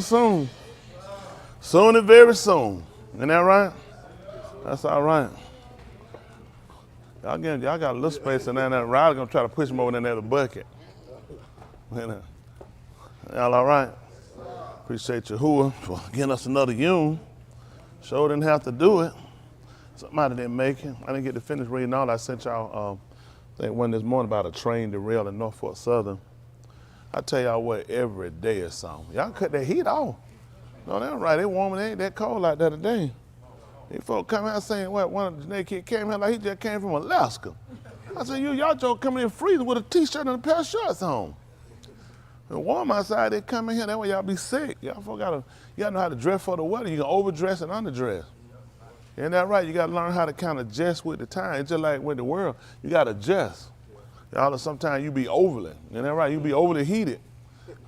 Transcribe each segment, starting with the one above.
Soon. Soon and very soon. Isn't that right? That's all right. Y'all got a little space in there. Riley gonna try to push him over in that bucket. Y'all all right? Appreciate Yahuah for getting us another Yom. Sure didn't have to do it. Somebody didn't make it. I didn't get to finish reading all. I sent y'all I think one this morning about a train derailed in Norfolk Southern. I tell y'all what, every day is something. Y'all cut that heat off. No, that's right. They warm. It ain't that cold like that today. These folks come out saying, what, one of the naked kids came out like he just came from Alaska. I said, y'all just coming in freezing with a t-shirt and a pair of shorts on. It's warm outside, they come in here, that way y'all be sick. Y'all gotta know how to dress for the weather. You can overdress and underdress. Isn't that right? You gotta learn how to kind of adjust with the time. It's just like with the world, you gotta adjust. Y'all, sometimes you be overly, isn't that right? You be overly heated,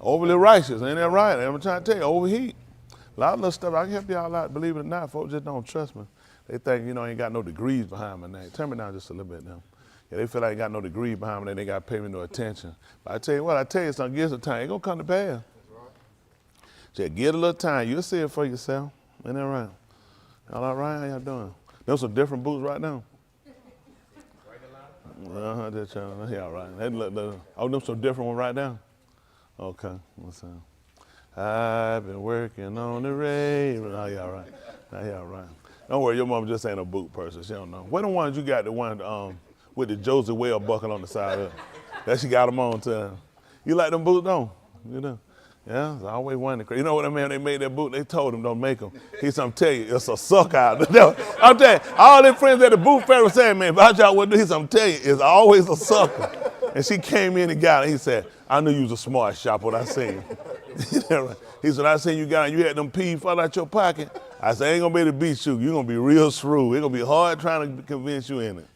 overly righteous, ain't that right? I'm trying to tell you, overheat. A lot of little stuff, I can help y'all out, believe it or not, folks just don't trust me. They think, ain't got no degrees behind my name. Turn me down just a little bit now. Yeah, they feel like I ain't got no degree behind me, they got to pay me no attention. But I tell you what, something, give some time, it gonna come to pass. Just give it a little time, you'll see it for yourself. Ain't that right? Y'all all right? How y'all doing? Those some different boots right now. Just trying, yeah, all right. Oh, them some different one right now? Okay, what's up? I've been working on the radio. Oh, yeah, all right. Now, yeah, all right. Don't worry, your mom just ain't a boot person. She don't know. What the ones you got, the one with the Joseph Whale buckle on the side of it? That she got them on too. You like them boots, don't you? Yeah, it's always one. You know what I mean? They made that boot, they told him don't make them. He said, I'm telling you, it's a sucker out there. I'm telling you, all their friends at the boot fair were saying, man, if I y'all would do this, I'm telling you, it's always a sucker. And she came in and got it. He said, I knew you was a smart shop when I seen you. He said, I seen you you had them peas fall out your pocket. I said, I ain't gonna be able to beat you. You're gonna be real shrewd. It's gonna be hard trying to convince you in it.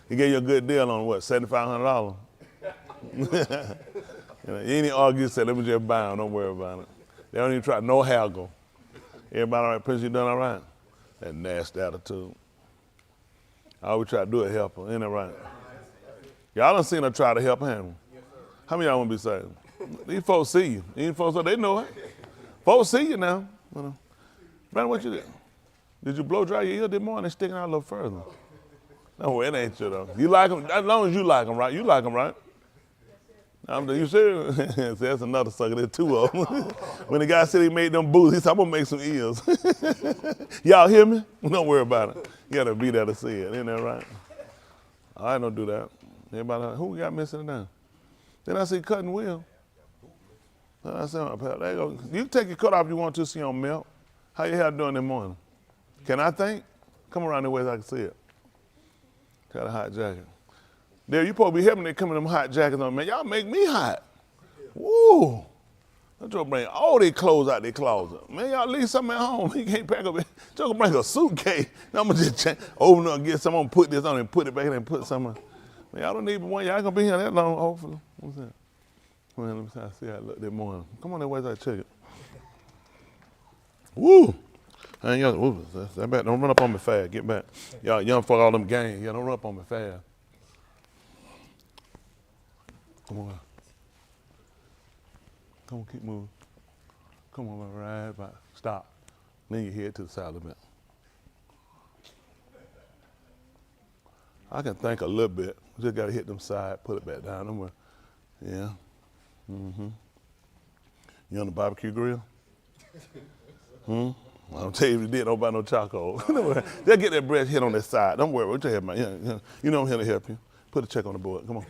He gave you a good deal on what, $7,500? You ain't argue, said, let me just buy them, don't worry about it. They don't even try, no haggle. Everybody all right, Prince, you done all right? That nasty attitude. I always try to do it, help her, ain't that right? Y'all done seen her try to help him. How many of y'all want to be saved? These folks see you. These folks, they know it. Folks see you now. Brandon, what you did? Did you blow dry your ear this morning? They're sticking out a little further. No, it ain't you though. You like them, as long as you like them, right? You like them, right? You serious? That's another sucker. There's two of them. When the guy said he made them boots, he said, I'm going to make some ears. Y'all hear me? Don't worry about it. You got to be there to see it. Isn't that right? I don't do that. Everybody, who we got missing now? Then I see cutting wheel. Then I said, there you go. You can take your cut off if you want to see on milk. How your hair doing this morning? Can I think? Come around the way so I can see it. Got a hot jacket. There, you supposed to be helping they come in them hot jackets on, man. Y'all make me hot. Woo. I'm trying to bring all their clothes out their closet. Man, y'all leave something at home. You can't pack up. Just bring a suitcase. Now I'm going to just open up and get someone, put this on and put it back in and put something. Man, y'all don't need one. Y'all ain't going to be here that long, hopefully. What's that? Man, let me see how I look this morning. Come on that way so I check it. Woo. I ain't got back. Don't run up on me fast. Get back. Y'all young folk, all them gangs. Y'all don't run up on me fast. Come on. Come on, keep moving. Come on, right back. Stop. Lean your head to the side a little bit. I can think a little bit. Just got to hit them side, put it back down. Don't worry. Yeah. Mm-hmm. You on the barbecue grill? I'll tell you if you did, don't buy no charcoal. Just get that breast hit on that side. Don't worry. We'll tell you about it. You know I'm here to help you. Put a check on the board. Come on.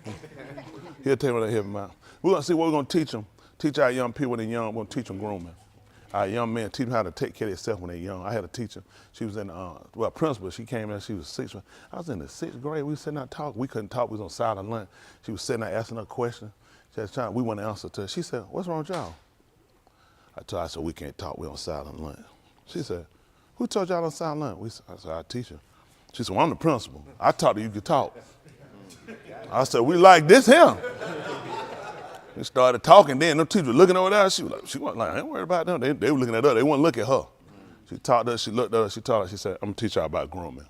He'll tell you what I help him out. We're going to see what we're going to teach them. Teach our young people when they're young. We're going to teach them grooming. Our young men, teach them how to take care of themselves when they're young. I had a teacher. She was in, principal. She came in, she was 6th. I was in the 6th grade. We was sitting out talking. We couldn't talk. We was on silent lunch. She was sitting there asking her questions. She was trying, we wouldn't answer to her. She said, what's wrong with y'all? I told her, I said, we can't talk. We're on silent lunch. She said, who told y'all on silent lunch? I said, our teacher. She said, well, I'm the principal. I taught her you could talk. I said, we like this here. We started talking then. Them teachers were looking over there. She wasn't like, I ain't worried about them. They were looking at her. They wouldn't look at her. She talked to her. She looked at her. She taught her. She said, I'm going to teach y'all about grooming.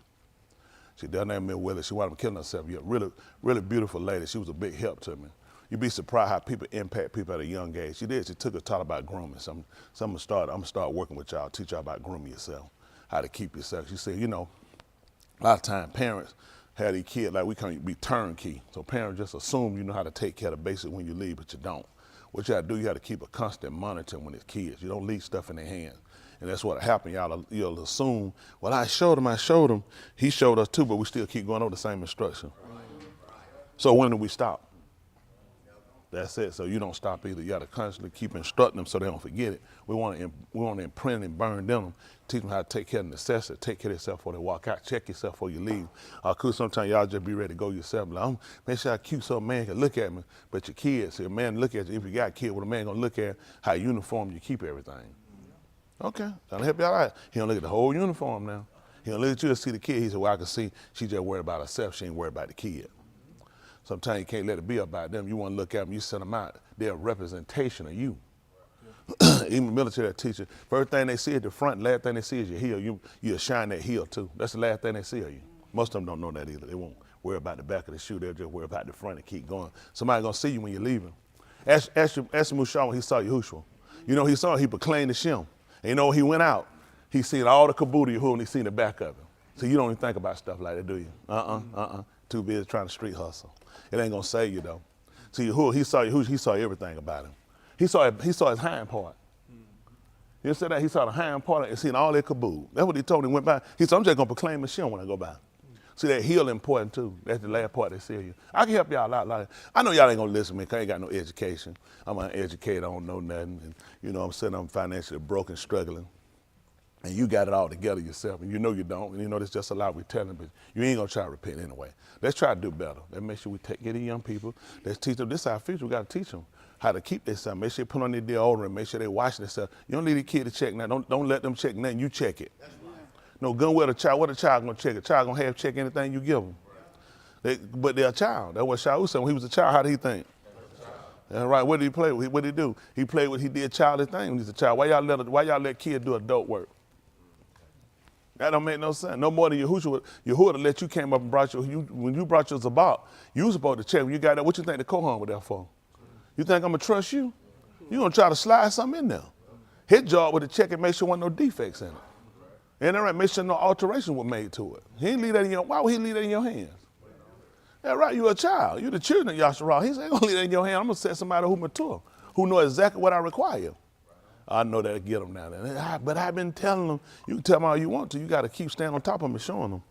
She did her name Miss Willie. She wound up killing herself. Yeah, really, really beautiful lady. She was a big help to me. You'd be surprised how people impact people at a young age. She did. She took a talk about grooming. So I'm gonna start working with y'all, teach y'all about grooming yourself, how to keep yourself. She said, you know, a lot of times parents have these kids, like we can't be turnkey. So parents just assume you know how to take care of the basics when you leave, but you don't. What you gotta do, you gotta keep a constant monitoring when it's kids. You don't leave stuff in their hands. And that's what happened. You'll assume, well, I showed him. He showed us too, but we still keep going over the same instruction. So when do we stop? That's it. So you don't stop either. You got to constantly keep instructing them so they don't forget it. We want to imprint and burn them, teach them how to take care of necessity, take care of yourself before they walk out, check yourself before you leave. Cool, sometimes y'all just be ready to go yourself. Like, make sure I'm cute so a man can look at me. But your kids, a man look at you. If you got kids, what a man going to look at, how uniform you keep everything. Okay, trying to help y'all out. He don't look at the whole uniform now. He don't look at you and see the kid. He said, well, I can see she just worried about herself. She ain't worried about the kid. Sometimes you can't let it be about them. You want to look at them, you send them out. They're a representation of you. Even military teacher, first thing they see at the front, last thing they see is your heel. You shine that heel too. That's the last thing they see of you. Most of them don't know that either. They won't worry about the back of the shoe. They'll just worry about the front and keep going. Somebody gonna see you when you're leaving. Ask Musha when he saw Yahuah. You know, he saw, he proclaimed the Shem. And you know, he went out, he seen all the caboodle Yahuah and he seen the back of him. So you don't even think about stuff like that, do you? Too busy trying to street hustle. It ain't gonna save you though. See, he saw everything about him. He saw his hind part. You said that he saw the hind part and seen all that caboodle. That's what he told him. Went by. He said, I'm just gonna proclaim the Shem when I go by. See, that heel important too. That's the last part they see you. I can help y'all out. Like, I know y'all ain't gonna listen to me because I ain't got no education. I'm uneducated, I don't know nothing. And, you know, I'm sitting, I'm financially broke and struggling. And you got it all together yourself, and you know you don't, and you know there's just a lot we telling, but you ain't gonna try to repent anyway. Let's try to do better. Let's make sure we take care of the young people. Let's teach them, this is our future, we gotta teach them how to keep themselves. Make sure they put on their deodorant, make sure they wash themselves. You don't need a kid to check now, don't let them check nothing, you check it. No, gun with a child, what a child gonna check? A child gonna have check anything you give them. But they're a child. That's what Shaul said. When he was a child, how did he think? That's right. What did he play with? What did he do? He played with, he did childish things when he was a child. Why y'all let kids do adult work? That don't make no sense. No more than Yahuah to let you came up and brought when you brought your zabat, you was supposed to check. When you got that, what you think the Kohan was there for? You think I'm gonna trust you? You gonna try to slide something in there. His job was to check and make sure there wasn't no defects in it. And all right, make sure no alteration was made to it. He didn't leave that in your, why would he leave that in your hands? That's right, you're a child. You're the children of YasharAL. He ain't gonna leave that in your hand. I'm gonna set somebody who mature, who know exactly what I require. I know that'll get them now. But I've been telling them, you can tell them all you want to, you gotta keep standing on top of them and showing them.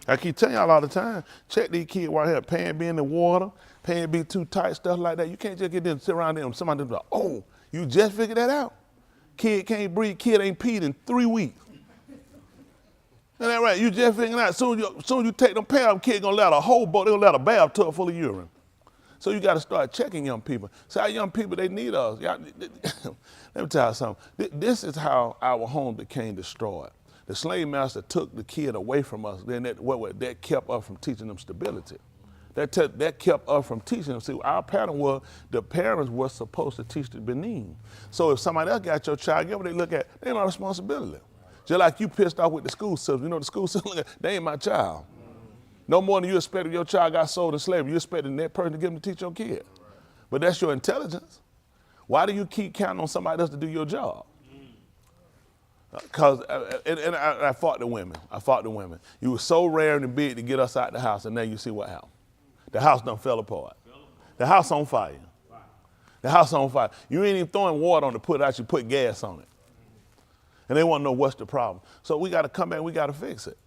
I keep telling y'all all the time, check these kids right here, pants be in the water, pants be too tight, stuff like that. You can't just get them, sit around there and somebody be like, oh, you just figured that out? Kid can't breathe, kid ain't peed in 3 weeks. Isn't that right? You just figuring out, soon you take them pants, kid gonna let a whole boat, they gonna let a bathtub full of urine. So you gotta start checking young people. So our young people, they need us. Let me tell you something. This is how our home became destroyed. The slave master took the kid away from us, then that kept us from teaching them stability. That kept us from teaching them. See, our pattern was the parents were supposed to teach the Benin. So if somebody else got your child, get what they look at, they ain't my responsibility. Just like you pissed off with the school system. You know the school system, they ain't my child. No more than you expected your child got sold in slavery. You expected that person to get them to teach your kid. But that's your intelligence. Why do you keep counting on somebody else to do your job? Because, I fought the women. You were so rare and big to get us out the house, and now you see what happened. The house done fell apart. The house on fire. The house on fire. You ain't even throwing water on it, put it out, you put gas on it. And they want to know what's the problem. So we got to come back, we got to fix it.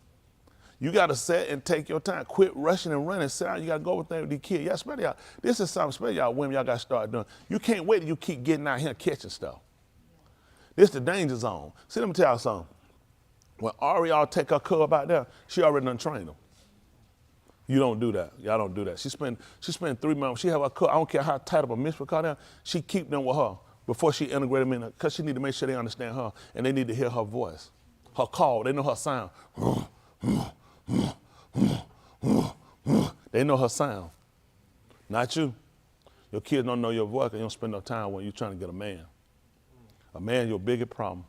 You got to sit and take your time. Quit rushing and running. Sit down. You got to go with things with these kids. Y'all, especially y'all, this is something, especially y'all women, y'all got to start doing. You can't wait till you keep getting out here catching stuff. This is the danger zone. See, let me tell y'all something. When Ariel take her cub out there, she already done trained them. You don't do that. Y'all don't do that. She spend 3 months. She have her cub. I don't care how tight of a mitzvah car down. She keep them with her before she integrate them in, because she need to make sure they understand her, and they need to hear her voice, her call. They know her sound. They know her sound, not you. Your kids don't know your voice because you don't spend no time when you're trying to get a man. A man, your biggest problem.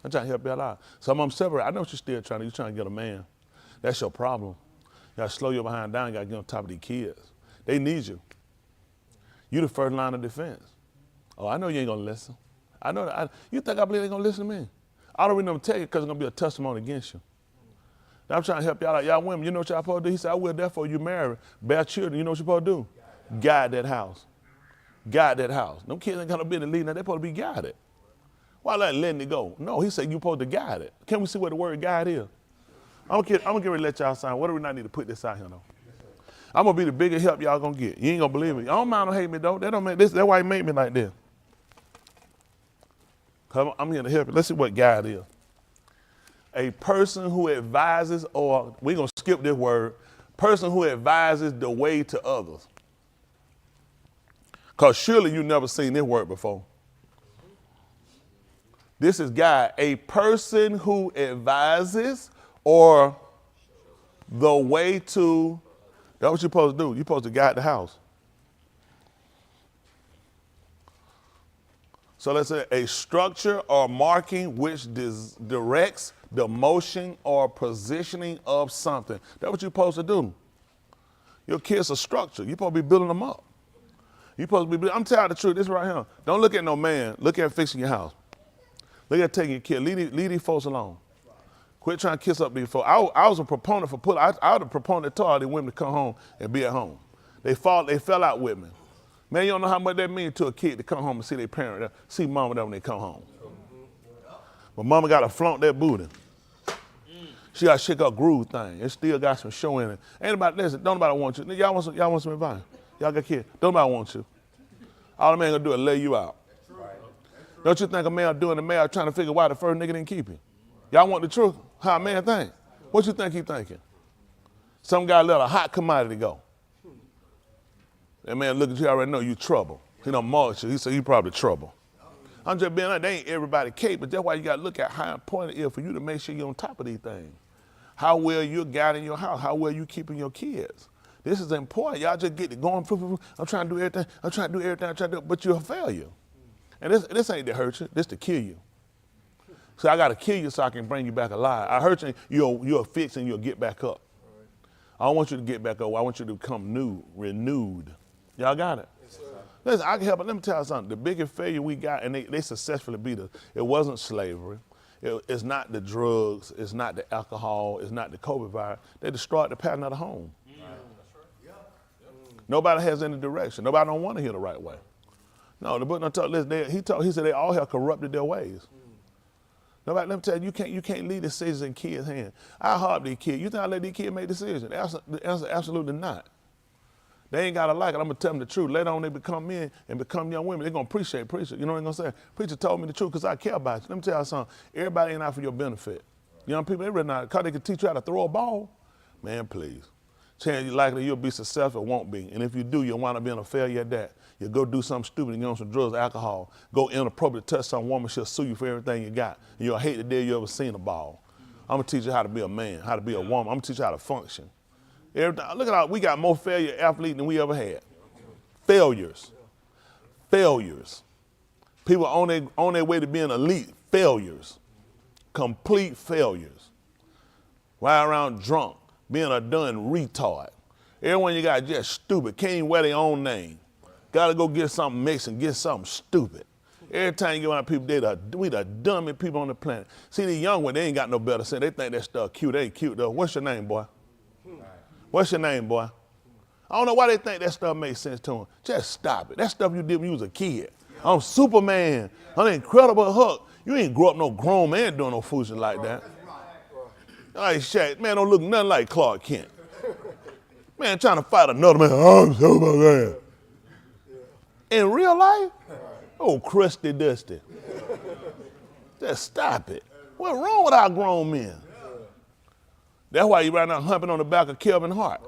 I'm trying to help y'all out. Some of them separate. I know you're still trying to get a man. That's your problem. You got to slow your behind down. You got to get on top of these kids. They need you. You the first line of defense. Oh, I know you ain't gonna listen. I know that. You think I believe they gonna listen to me? I don't really tell you because it's gonna be a testimony against you. Now, I'm trying to help y'all out. Y'all women, you know what y'all supposed to do? He said, I will therefore you marry, bear children. You know what you're supposed to do? Guide that house. Guide that house. Them kids ain't gonna be in the lead now, they're supposed to be guided. Why letting it go? No, he said you're supposed to guide it. Can we see what the word guide is? I'm gonna get ready to let y'all sign. What do we not need to put this out here though? I'm gonna be the biggest help y'all gonna get. You ain't gonna believe it. I don't mind them hate me though. That don't make this. That's why he made me like this. Cause I'm here to help you. Let's see what guide is. A person who advises, or we're gonna skip this word, person who advises the way to others. Cause surely you never seen this word before. This is guide. A person who advises or the way to, that's what you're supposed to do. You're supposed to guide the house. So let's say a structure or marking which directs the motion or positioning of something. That's what you're supposed to do. Your kids are structure. You're supposed to be building them up. You're supposed to be, I'm telling you the truth, this right here. Don't look at no man. Look at fixing your house. Look at taking your kid. Leave these folks alone. Quit trying to kiss up these folks. I was a proponent for I was a proponent to all these women to come home and be at home. They fell out with me. Man, you don't know how much that means to a kid to come home and see their parent, see mama there when they come home. But mama got to flaunt that booty. She got to shake her groove thing. It still got some show in it. Ain't nobody, listen, don't nobody want you. Y'all want some advice? Y'all got kids? Don't nobody want you. All the man gonna do is lay you out. Don't you think a man doing the mail trying to figure why the first nigga didn't keep him? Y'all want the truth? How a man think? What you think he thinking? Some guy let a hot commodity go. That man look at you, already know you trouble. He done marked you. He said you probably trouble. I'm just being honest, they ain't everybody capable, but that's why you got to look at how important it is for you to make sure you're on top of these things. How well you're guiding your house, how well you keeping your kids. This is important. Y'all just get it going. I'm trying to do everything. I'm trying to do everything. I'm trying to do it, but you're a failure. And this ain't to hurt you. This to kill you. So I got to kill you so I can bring you back alive. I hurt you, you'll fix and you'll get back up. I don't want you to get back up. I want you to become renewed. Y'all got it? Yes, sir. Listen, I can help, but let me tell you something. The biggest failure we got, and they successfully beat us, it wasn't slavery. It's not the drugs. It's not the alcohol. It's not the COVID virus. They destroyed the pattern of the home. Nobody has any direction. Nobody don't want to hear the right way. No, the book don't talk. Listen, he said they all have corrupted their ways. Nobody, let me tell you, you can't leave decisions in kids' hands. I harp these kids. You think I let these kids make decisions? The answer, absolutely not. They ain't got to like it. I'm going to tell them the truth. Later on, they become men and become young women. They're going to appreciate preacher. You know what I'm going to say? Preacher told me the truth because I care about you. Let me tell you something. Everybody ain't out for your benefit. Young people, they really not. Because they can teach you how to throw a ball. Man, please. Chance you likely you'll be successful, won't be. And if you do, you'll wind up being a failure at that. You'll go do something stupid and get on some drugs, alcohol. Go inappropriate, touch some woman, she'll sue you for everything you got. And you'll hate the day you ever seen a ball. I'm going to teach you how to be a man, how to be a woman. I'm going to teach you how to function. Look at how we got more failure athletes than we ever had. Failures. People on their way to being elite. Failures. Complete failures. Riding around drunk, being a done retard. Everyone you got just stupid, can't even wear their own name. Got to go get something mixed and get something stupid. Every time you get around people, we the dumbest people on the planet. See, the young ones, they ain't got no better sense. They think that stuff cute. They ain't cute though. What's your name, boy? What's your name, boy? I don't know why they think that stuff makes sense to them. Just stop it. That stuff you did when you was a kid. I'm Superman. I'm the Incredible Hulk. You ain't grow up no grown man doing no foolishness like that. Like Shaq, man don't look nothing like Clark Kent. Man trying to fight another man. I'm Superman. In real life? Oh, crusty dusty. Just stop it. What's wrong with our grown men? That's why you right now humping on the back of Kevin Hart.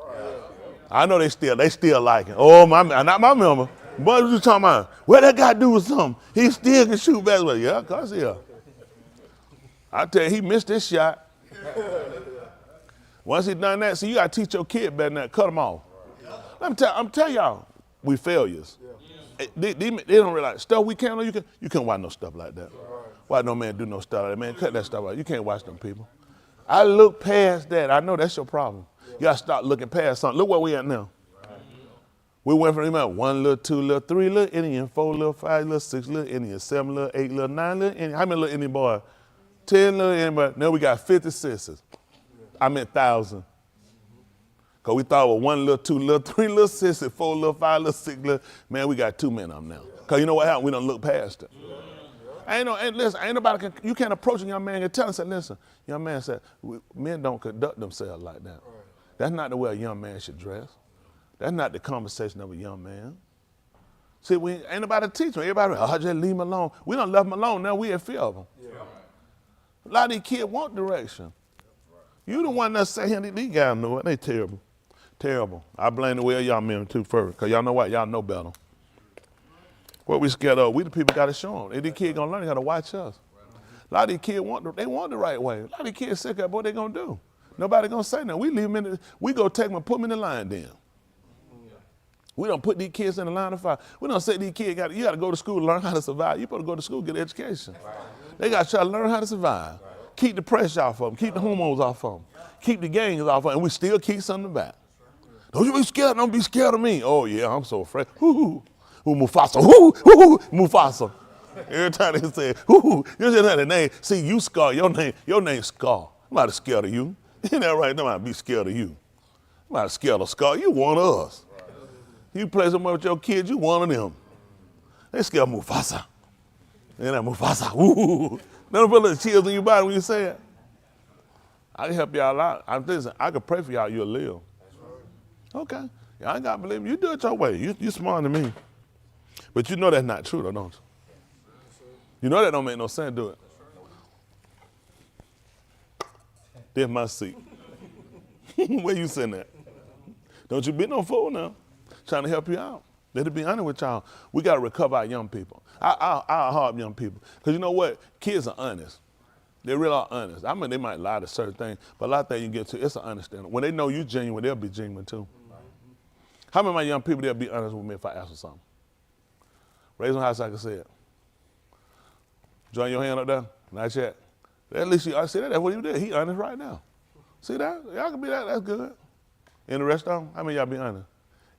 I know they still like it. Oh, not my member. But what you talking about? What that guy do with something? He still can shoot basketball. Yeah, cause I tell you, he missed this shot. Once he done that, see, you gotta teach your kid better than that. Cut them off. I'm tell y'all, we failures. They don't realize stuff we can't do. You can't watch no stuff like that. Why no man do no stuff like that? Man, cut that stuff out. You can't watch them people. I look past that. I know that's your problem. You gotta start looking past something. Look where we at now. We went from 1 little, 2 little, 3 little Indian, 4 little, 5 little, 6 little Indian, 7 little, 8 little, 9 little Indian. How many little Indian boys? 10 little Indian boys. Now we got 50 sisters. I meant 1,000. Because we thought, well, 1 little, 2 little, 3 little sisters, 4 little, 5 little, 6 little. Man, we got too many of them now. Because you know what happened? We don't look past it. Listen, ain't nobody you can't approach a young man and tell him, say, listen, young man said, men don't conduct themselves like that. That's not the way a young man should dress. That's not the conversation of a young man. See, ain't nobody teach him. Everybody, just leave him alone. We don't left him alone. Now we in fear of him. Yeah. A lot of these kids want direction. You the one that say, these guys know it. They terrible. Terrible. I blame the way y'all men too first. Because y'all know what? Y'all know better. What we scared of, we the people got to show them. If these kids going to learn, they got to watch us. A lot of these kids want the right way. A lot of these kids sick up, what they going to do? Nobody going to say nothing. We leave them we go take them and put them in the line then. We don't put these kids in the line of fire. We don't say these kids, you got to go to school to learn how to survive. You supposed to go to school to get an education. They got to try to learn how to survive. Keep the pressure off of them. Keep the hormones off of them. Keep the gangs off of them. And we still keep something back. Don't you be scared. Don't be scared of me. Oh, yeah, I'm so afraid. Ooh, Mufasa. Ooh, Mufasa. Every time they say, ooh, you just have the name. See, you Scar. Your name Scar. I'm not scared of you. Ain't that right? I'm not be scared of you. I'm not scared of Scar. You one of us. You play somewhere with your kids, you one of them. They scared of Mufasa. And that Mufasa. Ooh. Never put little chills in your body when you say it. I can help y'all out. Listen, I can pray for y'all, you'll live. Okay. Y'all ain't got to believe me. You do it your way. You smarter than me. But you know that's not true, though, don't you? You know that don't make no sense, do it? There's my seat. Where you sitting at? Don't you be no fool now. Trying to help you out. Let it be honest with y'all. We got to recover our young people. Our hard young people. Because you know what? Kids are honest. They really are honest. I mean, they might lie to certain things, but a lot of things you get to, it's an understanding. When they know you genuine, they'll be genuine too. How many of my young people, they'll be honest with me if I ask them something? Raise them high so I can say it. Join your hand up there. Not yet. At least I see that. That's what he did. He honest right now. See that? Y'all can be that. That's good. In the rest of them, how many of y'all be honest?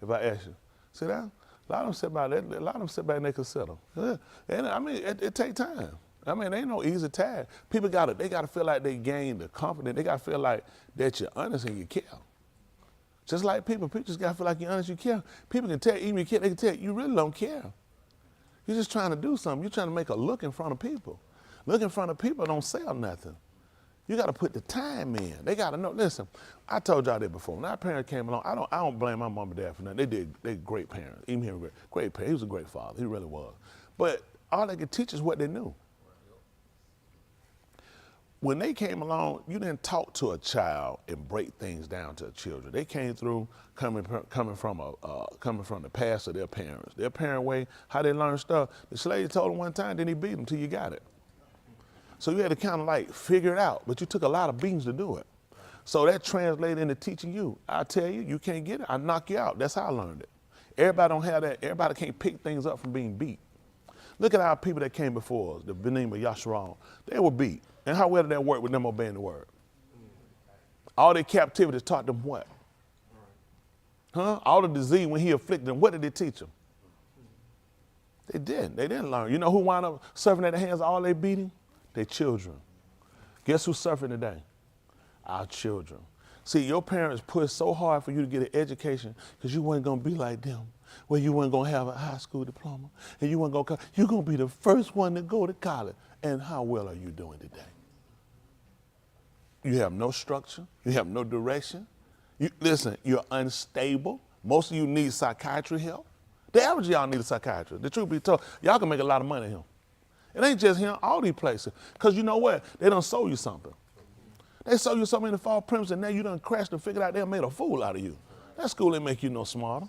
If I ask you, see that? A lot of them sit back. A lot of them sit back and they consider. Yeah. And I mean, it takes time. I mean, ain't no easy task. People they gotta feel like they gain the confidence. They gotta feel like that you're honest and you care. Just like people just gotta feel like you're honest, you care. People can tell, even you care, they can tell you really don't care. You're just trying to do something. You're trying to make a look in front of people. Look in front of people don't sell nothing. You got to put the time in. They got to know. Listen, I told y'all that before. When our parents came along, I don't blame my mom and dad for nothing. They great parents. Even him, great parents. He was a great father. He really was. But all they could teach us what they knew. When they came along, you didn't talk to a child and break things down to children. They came through coming from the past of their parents. Their parent way, how they learned stuff. The slave told them one time, then he beat them till you got it. So you had to kind of like figure it out, but you took a lot of beatings to do it. So that translated into teaching you. I tell you, you can't get it, I knock you out. That's how I learned it. Everybody don't have that. Everybody can't pick things up from being beat. Look at our people that came before us, the name of YasharAL. They were beat. And how well did that work with them obeying the word? All their captivities taught them what? Huh? All the disease when he afflicted them, what did it teach them? They didn't. They didn't learn. You know who wound up suffering at the hands of all they beating? Their children. Guess who's suffering today? Our children. See, your parents pushed so hard for you to get an education because you weren't going to be like them. Well, you weren't going to have a high school diploma. And you weren't going to, you're going to be the first one to go to college. And how well are you doing today? You have no structure. You have no direction. Listen, you're unstable. Most of you need psychiatry help. The average of y'all need a psychiatrist. The truth be told, y'all can make a lot of money here. It ain't just him, all these places. Because you know what? They done sold you something. They sold you something in the fall premise, and now you done crashed and figured out they made a fool out of you. That school didn't make you no smarter.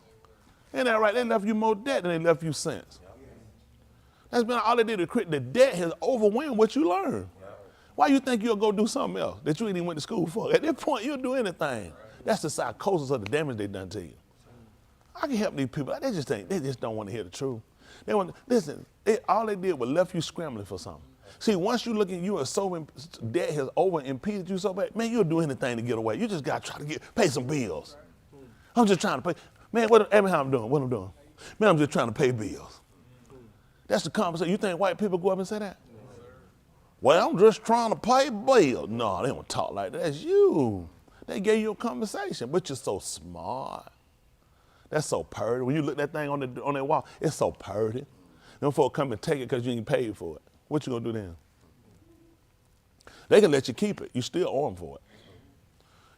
Ain't that right? They left you more debt than they left you sense. That's been all they did to create. The debt has overwhelmed what you learned. Why you think you'll go do something else that you ain't even went to school for? At this point, you'll do anything. That's the psychosis of the damage they done to you. I can help these people. They just don't want to hear the truth. They want listen. All they did was left you scrambling for something. See, once you look at you are so debt has over impeded you so bad, man, you'll do anything to get away. You just got to try to pay some bills. I'm just trying to pay. Man, how I'm doing? What I'm doing? Man, I'm just trying to pay bills. That's the conversation. You think white people go up and say that? Well, I'm just trying to pay bills. No, they don't talk like that. That's you. They gave you a conversation, but you're so smart. That's so purty. When you look at that thing on that wall, it's so purty. Them folk come and take it because you ain't paid for it. What you gonna do then? They can let you keep it. You still owe them for it.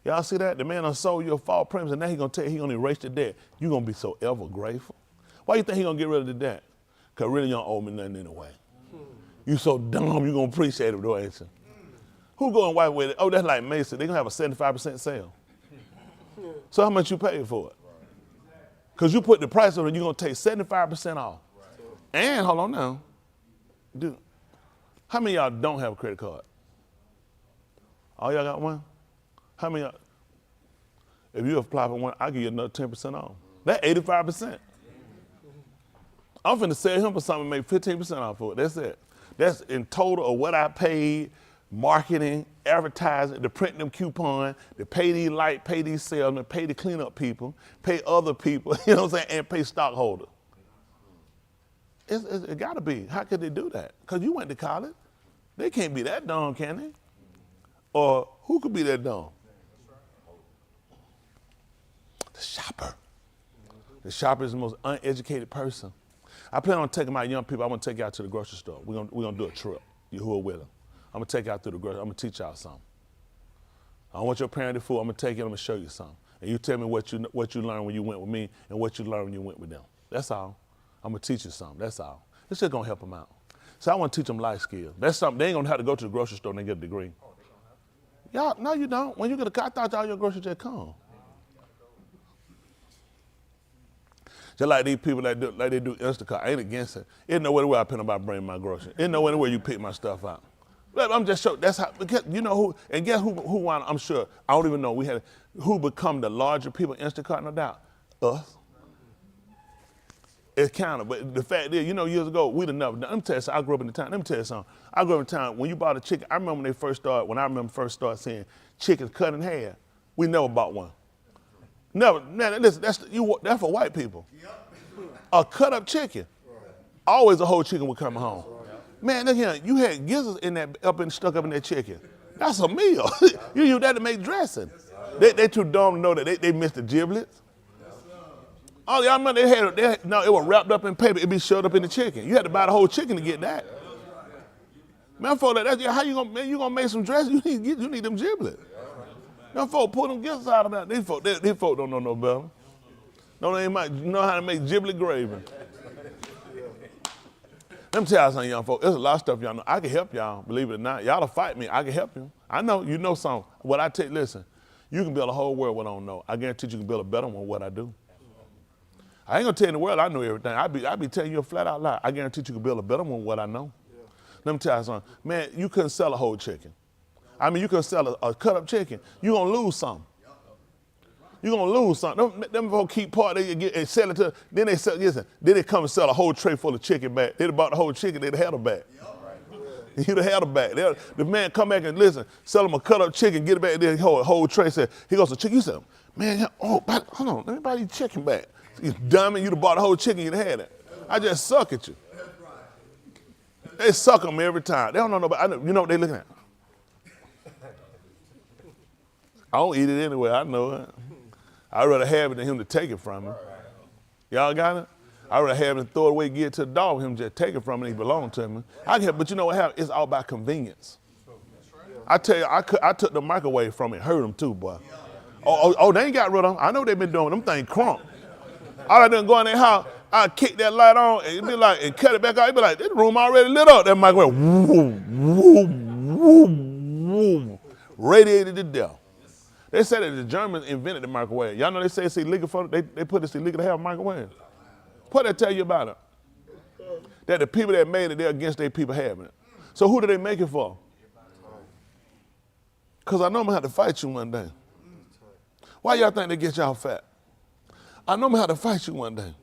Y'all see that? The man done sold you a false premise, and now he gonna tell you he gonna erase the debt. You gonna be so ever grateful. Why you think he gonna get rid of the debt? Because really you don't owe me nothing anyway. You so dumb, you gonna appreciate it though, ain't you? Who going white with it? Oh, that's like Mason. They gonna have a 75% sale. So how much you paid for it? Because you put the price on it, you're gonna take 75% off. And hold on now. Dude, how many of y'all don't have a credit card? All y'all got one? How many of y'all? If you apply for one, I'll give you another 10% off. That's 85%. I'm finna sell him for something and make 15% off for it. That's it. That's in total of what I paid, marketing, advertising, to print them coupons, to pay these light, pay these salesmen, pay the cleanup people, pay other people, you know what I'm saying, and pay stockholders. It gotta be. How could they do that? Because you went to college. They can't be that dumb, can they? Or who could be that dumb? The shopper. The shopper is the most uneducated person. I plan on taking my young people. I'm gonna take you out to the grocery store. We're gonna do a trip. Yahuah with them. I'm gonna take you out to the grocery. I'm gonna teach y'all something. I don't want your parent to fool. I'm gonna take you. I'm gonna show you something. And you tell me what you learned when you went with me and what you learned when you went with them. That's all. I'm gonna teach you something. That's all. It's just gonna help them out. So I want to teach them life skills. That's something. They ain't gonna have to go to the grocery store and they get a degree. Y'all, no, you don't. When you get a car, I thought all your groceries just come. Just like these people that do, like they do Instacart. I ain't against it. There's no way I plan about bringing my groceries. There's no way you pick my stuff out. But I'm just showing. That's how. You know who? And guess who won? I'm sure. I don't even know. We had who become the larger people in Instacart, no doubt. Us. It's counter. But the fact is, you know, years ago we'd have never done. Let me tell you something. I grew up in the town. Let me tell you something. I grew up in the town. When you bought a chicken, I remember when they first started. When I remember first started seeing chickens cut in half, we never bought one. Never. Man, listen, that's for white people. A cut up chicken. Always a whole chicken would come home. Man, look here, you had gizzards in that stuck up in that chicken. That's a meal. You use that to make dressing. They too dumb to know that they missed the giblets. Oh, y'all remember it was wrapped up in paper. It'd be shoved up in the chicken. You had to buy the whole chicken to get that. Man, folks, how you gonna make some dressing? You need them giblets. Them folks pull them gizzards out of that. These folks don't know no better. No, they might know how to make giblet gravy. Let me tell y'all something, young folks. There's a lot of stuff y'all know. I can help y'all, believe it or not. Y'all will fight me. I can help you. I know you know something. What I take, listen, you can build a whole world with what I don't know. I guarantee you can build a better one with what I do. I ain't gonna tell you in the world I know everything. I be telling you a flat out lie. I guarantee you can build a better one with what I know. Yeah. Let me tell you something. Man, you couldn't sell a whole chicken. I mean, you couldn't sell a cut up chicken. You're gonna lose something. You're gonna lose something. Them folks keep part, they get and sell it to, then they sell, listen, then they come and sell a whole tray full of chicken back. They'd have bought the whole chicken, they'd have had her back. He'd have had her back. The man come back and listen, sell him a cut up chicken, get it back, then a whole tray, said, he goes to chicken. You said, man, hold on, let me buy you chicken back. You dummy, you'd have bought the whole chicken, you'd have had it. I just suck at you. They suck them every time. They don't know nobody, you know what they looking at? I don't eat it anyway, I know it. I'd rather have it than him to take it from me. Y'all got it? I'd rather have it and throw it away, give it to the dog, him just take it from me and he belong to me. But you know what happened? It's all about convenience. I tell you, I took the microwave from it, hurt them too, boy. Oh, they ain't got rid of them. I know they've been doing them things crump. All I done go in their house, I kick that light on, and it'd be like, and cut it back out. It'd be like, this room already lit up. That microwave, woo, woo, woo, woo, radiated to death. They said that the Germans invented the microwave. Y'all know they say it's illegal they put it's illegal to have a microwave. What did they tell you about it? That the people that made it, they're against their people having it. So who do they make it for? Because I know I'm going to have to fight you one day. Why y'all think they get y'all fat? I know I'm going to have to fight you one day.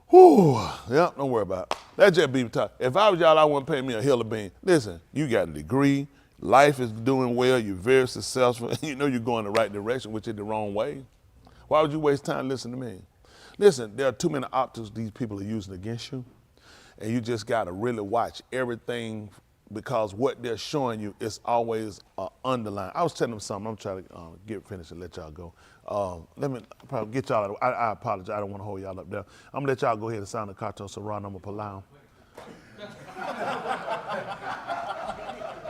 Whew, yeah, don't worry about it. That just be tough. If I was y'all, I wouldn't pay me a hill of beans. Listen, you got a degree. Life is doing well, you're very successful, and you know you're going the right direction, which is the wrong way. Why would you waste time listening to me? Listen, there are too many optics these people are using against you, and you just got to really watch everything because what they're showing you is always underlined. I was telling them something. I'm trying to get finished and let y'all go. Let me probably get y'all. I apologize. I don't want to hold y'all up there. I'm going to let y'all go ahead and sign the cartos around number palal.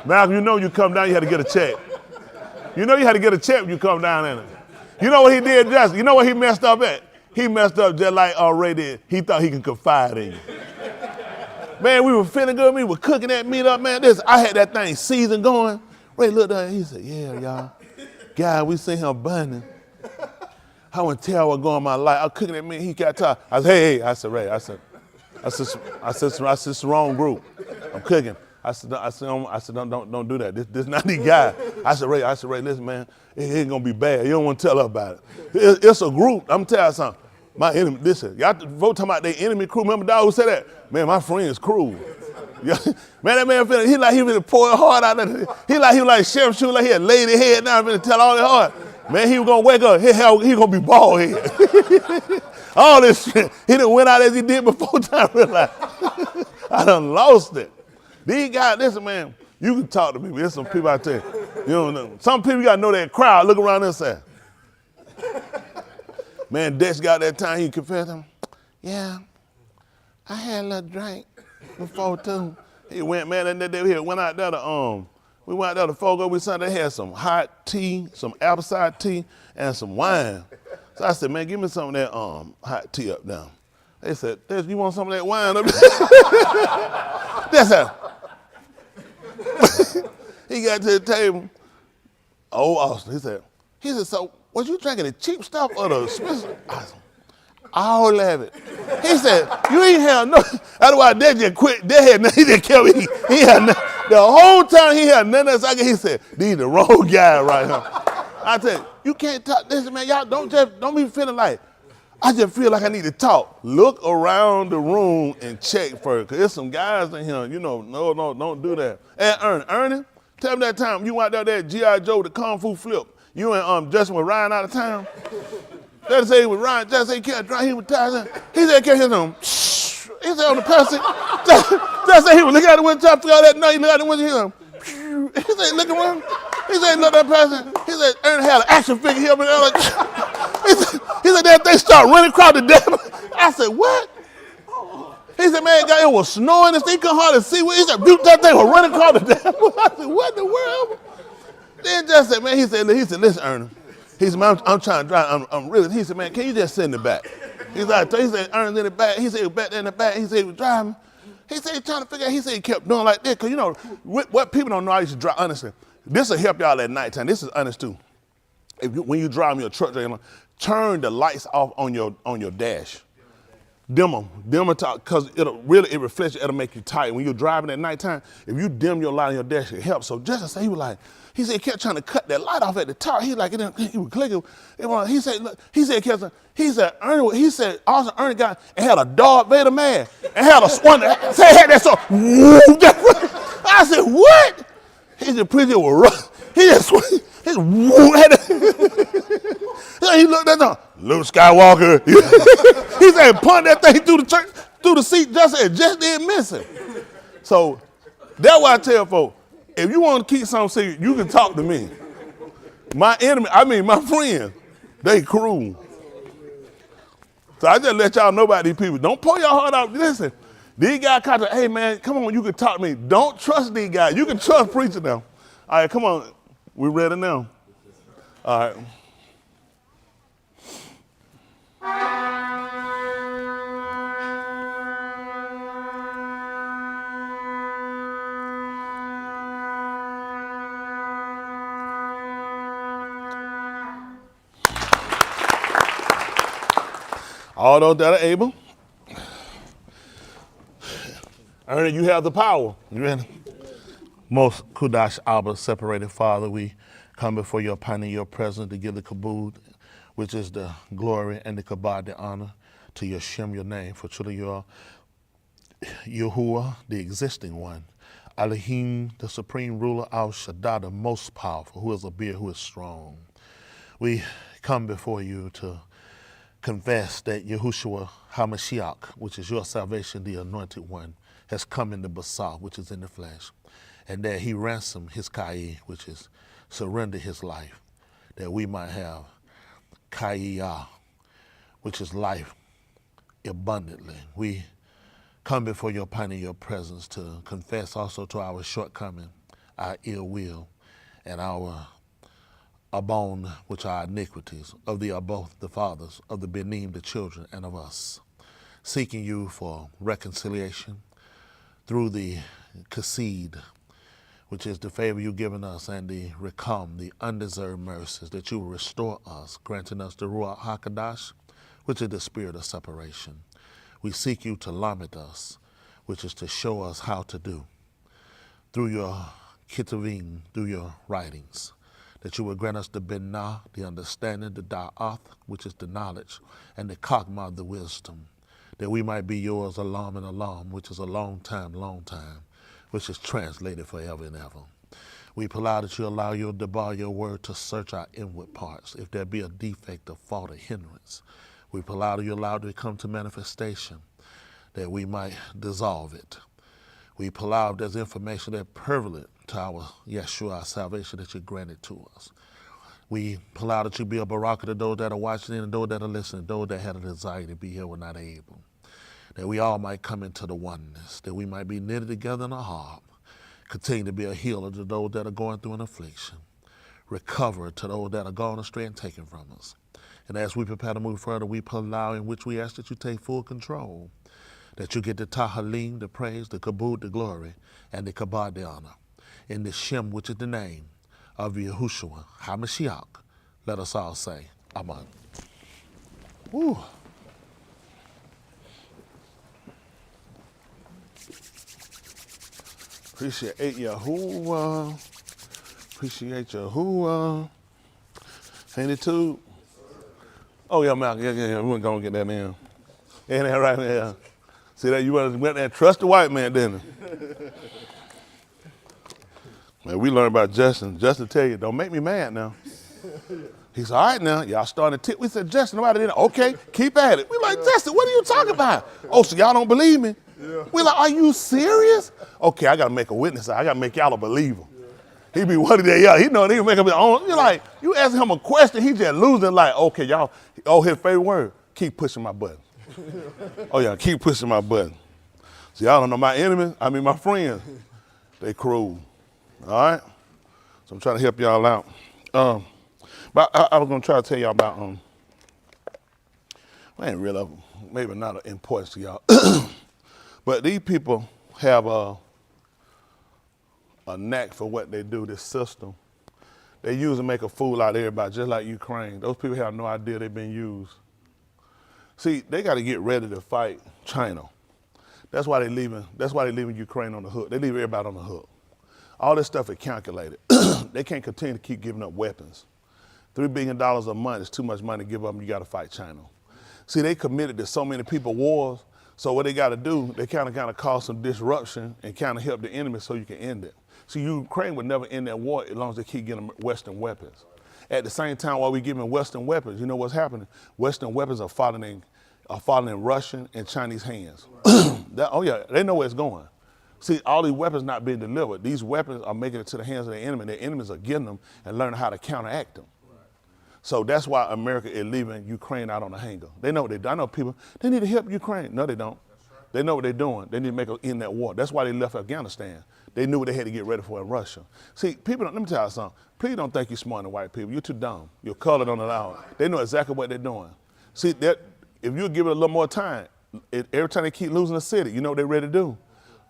Malcolm, you know you come down, you had to get a check. You know you had to get a check when you come down in it. You know what he did, Justin? You know what he messed up at? He messed up just like Ray did. He thought he could confide in you. Man, we were feeling good. We were cooking that meat up, man. I had that thing seasoned going. Ray looked at it. He said, yeah, y'all. God, we seen him burning. I wouldn't tell what going on in my life. I was cooking that meat. He got tired. I said, hey. I said, Ray. I said, it's the wrong group. I'm cooking. I said, don't do that. This not the guy. I said, Ray, listen, man, it ain't gonna be bad. You don't want to tell us about it. It's a group. I'm telling you something. My enemy, listen, y'all vote talking about their enemy crew. Remember dog who said that? Man, my friend's crew. Man, that man feeling, he really pour his heart out there. He was Sheriff Shoe, like he had laid his head down and tell all his heart. Man, he was gonna wake up, he gonna be bald head. All this shit. He done went out as he did before time realized. I done lost it. These guys, listen, man, you can talk to me. There's some people out there. You don't know. Some people you gotta know that crowd. Look around and say. Man, Dex got that time he confessed him. Yeah, I had a little drink before too. He went, man, that day we went out there to we went out there to Fogo. We saw they had some hot tea, some apple cider tea, and some wine. So I said, man, give me some of that hot tea up there. They said, you want some of that wine up there? That's how. He got to the table. Oh, Austin, he said, so was you drinking the cheap stuff or the expensive? I said, all of it. He said, you ain't have no, otherwise they just quit. They had nothing, he just kept eating. He had nothing. The whole time he had nothing else. He said, these the wrong guy right here. I said, you can't talk this, man. Y'all don't be feeling like, I just feel like I need to talk. Look around the room and check first, because there's some guys in here, no, don't do that. And Ernie, tell me that time you went out there at G.I. Joe, the Kung Fu flip. You and Justin were riding out of town. Just say he was riding, just say he can't drive, he was tired. He said, can't hear him. He said on the passenger, just say he was looking out the window, trying to figure out that night, he looked out the window, he said, look around. He said, look at that person. He said, Ernie had an action figure here, but like, he said that they start running across the dam. I said, what? He said, man, it was snowing and he couldn't hardly see. He said, that thing was running across the dam. I said, what in the world? Then just said, man, he said, listen, Ernie. He said, man, I'm trying to drive. I'm really. He said, man, can you just sit in the back? He said, Ernie's in the back. He said, he was back there in the back. He said, he was driving. He said, he trying to figure out. He said, he kept doing like this. Because, what people don't know, I used to drive, honestly. This will help y'all at nighttime. This is honest, too. When you drive your truck, turn the lights off on your dash. Dim them because it reflects, it'll make you tight. When you're driving at nighttime, if you dim your light on your dash, it helps. So just to say, he said he kept trying to cut that light off at the top. He was clicking. He said Austin Ernie got and had a Darth Vader man and had a swan that had that so. I said, what? He said, preacher was rough. He just he looked at them, Luke Skywalker. He said, punt that thing through the seat, just didn't miss it. So that's why I tell folks, if you want to keep something secret, you can talk to me. My friends, they cruel. So I just let y'all know about these people. Don't pour your heart out. Listen, these guys kind of, hey man, come on, you can talk to me. Don't trust these guys. You can trust preachers now. All right, come on. We ready now? All right. All those that are able. Ernie, you have the power. You ready? Most Kudash Abba, separated Father, we come before your upon your presence to give the kabod, which is the glory and the kabod, the honor to your Shem, your name. For truly you are Yahuah, the existing one. Elohim, the supreme ruler, Al Shaddai, the most powerful, who is a beer, who is strong. We come before you to confess that Yahuah HaMashiach, which is your salvation, the anointed one, has come in the basar, which is in the flesh, and that he ransomed his kai, which is surrender his life, that we might have kai, which is life abundantly. We come before your pine in your presence to confess also to our shortcoming, our ill will, and our abon, which are iniquities, of the both the fathers, of the benim, the children, and of us, seeking you for reconciliation through the kasid, which is the favor you've given us, and the rekam, the undeserved mercies, that you will restore us, granting us the Ruach HaKadosh, which is the spirit of separation. We seek you to lamit us, which is to show us how to do, through your kitavim, through your writings, that you will grant us the benah, the understanding, the da'ath, which is the knowledge, and the chokmah, the wisdom, that we might be yours, alam and alam, which is a long time, which is translated forever and ever. We allow that you allow your dabar, your word, to search our inward parts. If there be a defect, a fault, a hindrance, we allow that you allow it to come to manifestation, that we might dissolve it. We allow if there's information that prevalent to our YasharAL salvation that you granted to us. We allow that you be a barakah to those that are watching and those that are listening, those that had a desire to be here were not able. That we all might come into the oneness, that we might be knitted together in a heart, continue to be a healer to those that are going through an affliction, recover to those that are gone astray and taken from us. And as we prepare to move further, we allow in which we ask that you take full control, that you get the Tahalym, the praise, the kabod, the glory, and the kabod, the honor. In the Shem, which is the name of Yahuah HaMashiach, let us all say, Amen. Woo. Appreciate Yahuah. Appreciate Yahuah. Ain't it too? Oh, yeah, Malcolm. Yeah. We weren't going to get that in. Ain't that right? Yeah. See that? You went there and trust the white man, didn't you? Man, we learned about Justin. Justin tell you, don't make me mad now. He said, all right now, y'all starting to tip. We said, Justin, nobody did it. Okay, keep at it. We like, Justin, what are you talking about? Oh, so y'all don't believe me? Yeah. We like, are you serious? Okay, I got to make a witness. I got to make y'all a believer. Yeah. He be one of that, yeah, he know he can make up his own. You're like, you asking him a question, he just losing like, okay, y'all, his favorite word, keep pushing my button. Oh yeah, keep pushing my button. See, y'all don't know my enemies, my friends, they cruel. All right? So I'm trying to help y'all out. But I was going to try to tell y'all about, I ain't really, maybe not of importance to y'all, but these people have a knack for what they do, this system. They use and make a fool out of everybody, just like Ukraine. Those people have no idea they've been used. See, they got to get ready to fight China. That's why they're leaving Ukraine on the hook. They leave everybody on the hook. All this stuff is calculated. They can't continue to keep giving up weapons. $3 billion a month is too much money to give up, and you got to fight China. See, they committed to so many people wars, so what they got to do, they kind of cause some disruption and kind of help the enemy so you can end it. See, Ukraine would never end that war as long as they keep getting Western weapons. At the same time, while we're giving Western weapons, you know what's happening? Western weapons are falling in Russian and Chinese hands. Oh yeah, they know where it's going. See, all these weapons not being delivered. These weapons are making it to the hands of the enemy. Their enemies are getting them and learning how to counteract them. Right. So that's why America is leaving Ukraine out on the hanger. They know what they do. I know people, they need to help Ukraine. No, they don't. Right. They know what they're doing. They need to make it end that war. That's why they left Afghanistan. They knew what they had to get ready for in Russia. See, people, let me tell you something. Please don't think you're smarter than white people. You're too dumb. You're colored on the out. They know exactly what they're doing. See, if you give it a little more time, every time they keep losing a city, you know what they're ready to do?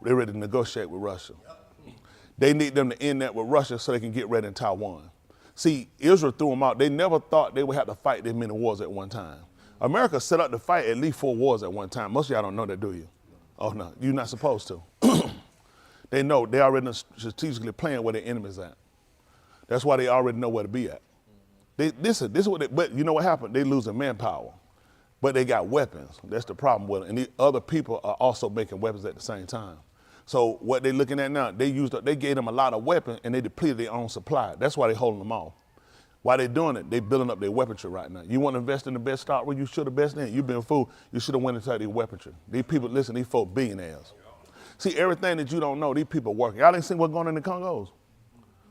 They're ready to negotiate with Russia. They need them to end that with Russia so they can get ready in Taiwan. See, Israel threw them out. They never thought they would have to fight this many wars at one time. America set out to fight at least 4 wars at one time. Most of y'all don't know that, do you? Oh, no, you're not supposed to. They know they already strategically playing where their enemy's at. That's why they already know where to be at. This is what but you know what happened? They losing manpower. But they got weapons. That's the problem with it. And the other people are also making weapons at the same time. So what they're looking at now, they gave them a lot of weapons and they depleted their own supply. That's why they're holding them off. Why they doing it? They building up their weaponry right now. You want to invest in the best stock where you should have invested in? You've been fooled. You should have went inside their weaponry. These people, listen, these folk billionaires. See, everything that you don't know, these people working. Y'all ain't seen what's going on in the Congos?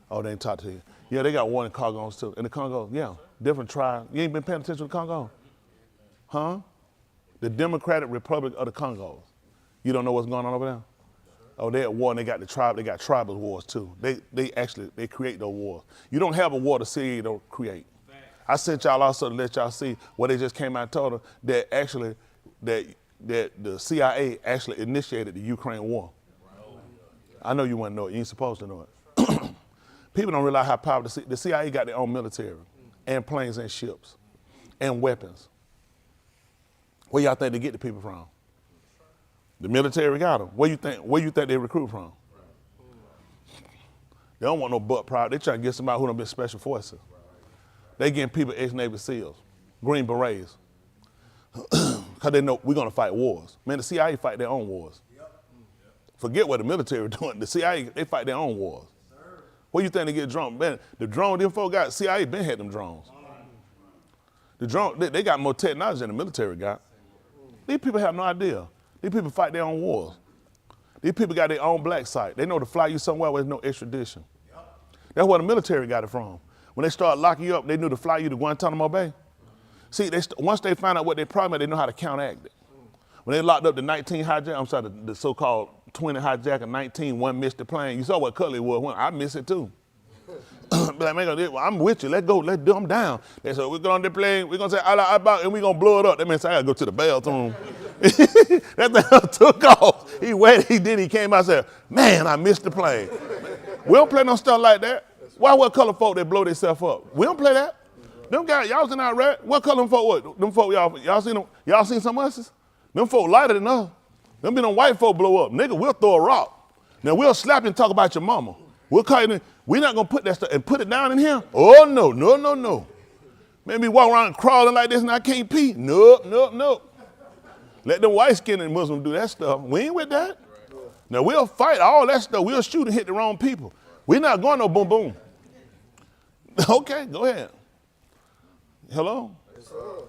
Oh, they ain't talk to you. Yeah, they got war in the Congos too. In the Congo, yeah, different tribes. You ain't been paying attention to the Congo? Huh? The Democratic Republic of the Congos. You don't know what's going on over there? Oh, they're at war and they got tribal wars too. They create those wars. You don't have a war the CIA don't create. I sent y'all also to let y'all see what they just came out and told them that actually that the CIA actually initiated the Ukraine war. I know you wouldn't know it. You ain't supposed to know it. People don't realize how powerful the CIA got their own military and planes and ships and weapons. Where y'all think they get the people from? The military got them. Where you think they recruit from? They don't want no butt pride. They trying to get somebody who done been special forces. They getting people ex-Navy SEALs, Green Berets, because they know we're going to fight wars. Man, the CIA fight their own wars. Forget what the military doing. The CIA, they fight their own wars. Where you think they get drones? Man, the drone them folk got, CIA been had them drones. The drone, they got more technology than the military got. These people have no idea. These people fight their own wars. These people got their own black site. They know to fly you somewhere where there's no extradition. That's where the military got it from. When they start locking you up, they knew to fly you to Guantanamo Bay. See, once they find out what their problem is, they know how to counteract it. When they locked up the 19 hijack, I'm sorry, the so-called 20 hijack and 19, one missed the plane. You saw what color it was. I miss it too. But like, man, I'm with you. Let's go. Let's do them down. They said, we're going on the plane. We're going to say, Allah Akbar, and we're going to blow it up. That means I got to go to the bathroom. That thing took off. He waited. He came out and said, man, I missed the plane. We don't play no stuff like that. Why what color folk they blow themselves up? We don't play that. Them guys, y'all seen our red? What color them folk what? Them folk, y'all seen them? Y'all seen some us? Them folk lighter than us. Them be them white folk blow up. Nigga, we'll throw a rock. Now we'll slap you and talk about your mama. We'll call you, we're not gonna put that stuff and put it down in here. Oh no, no, no, no. Maybe walk around crawling like this and I can't pee. Nope, nope, nope. Let them white skinned Muslims do that stuff. We ain't with that. Now we'll fight all that stuff. We'll shoot and hit the wrong people. We're not going no boom boom. Okay, go ahead. Hello?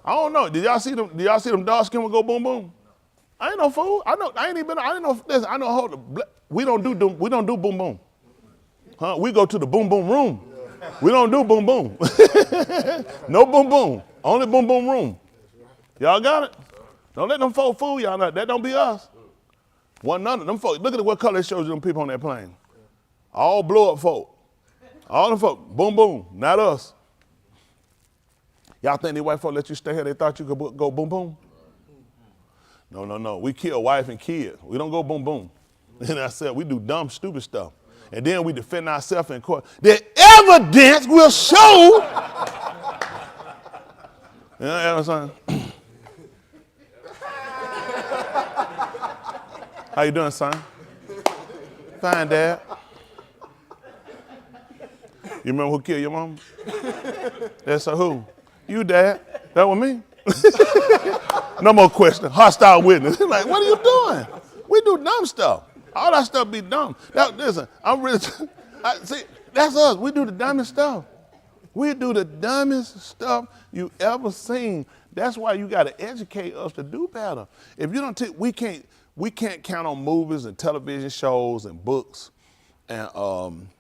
I don't know. Did y'all see them dark skin go boom boom? I ain't no fool. I didn't know. Listen, I know. We don't do boom boom. Huh? We go to the boom boom room. We don't do boom boom. No boom boom. Only boom boom room. Y'all got it? Don't let them folk fool y'all. That don't be us. None of them folk. Look at what color it shows you them people on that plane. All blow up folk. All them folk. Boom boom. Not us. Y'all think these white folk let you stay here? They thought you could go boom boom? No, no, no. We kill wife and kids. We don't go boom boom. And I said we do dumb, stupid stuff. And then we defend ourselves in court. The evidence will show. You know what I'm saying? How you doing, son? Fine, Dad. You remember who killed your mom? That's who? You, Dad. That was me. No more question. Hostile witness. Like, what are you doing? We do dumb stuff. All that stuff be dumb. Now, listen, I'm really, see, that's us. We do the dumbest stuff. We do the dumbest stuff you ever seen. That's why you got to educate us to do better. If you don't take, we can't count on movies and television shows and books and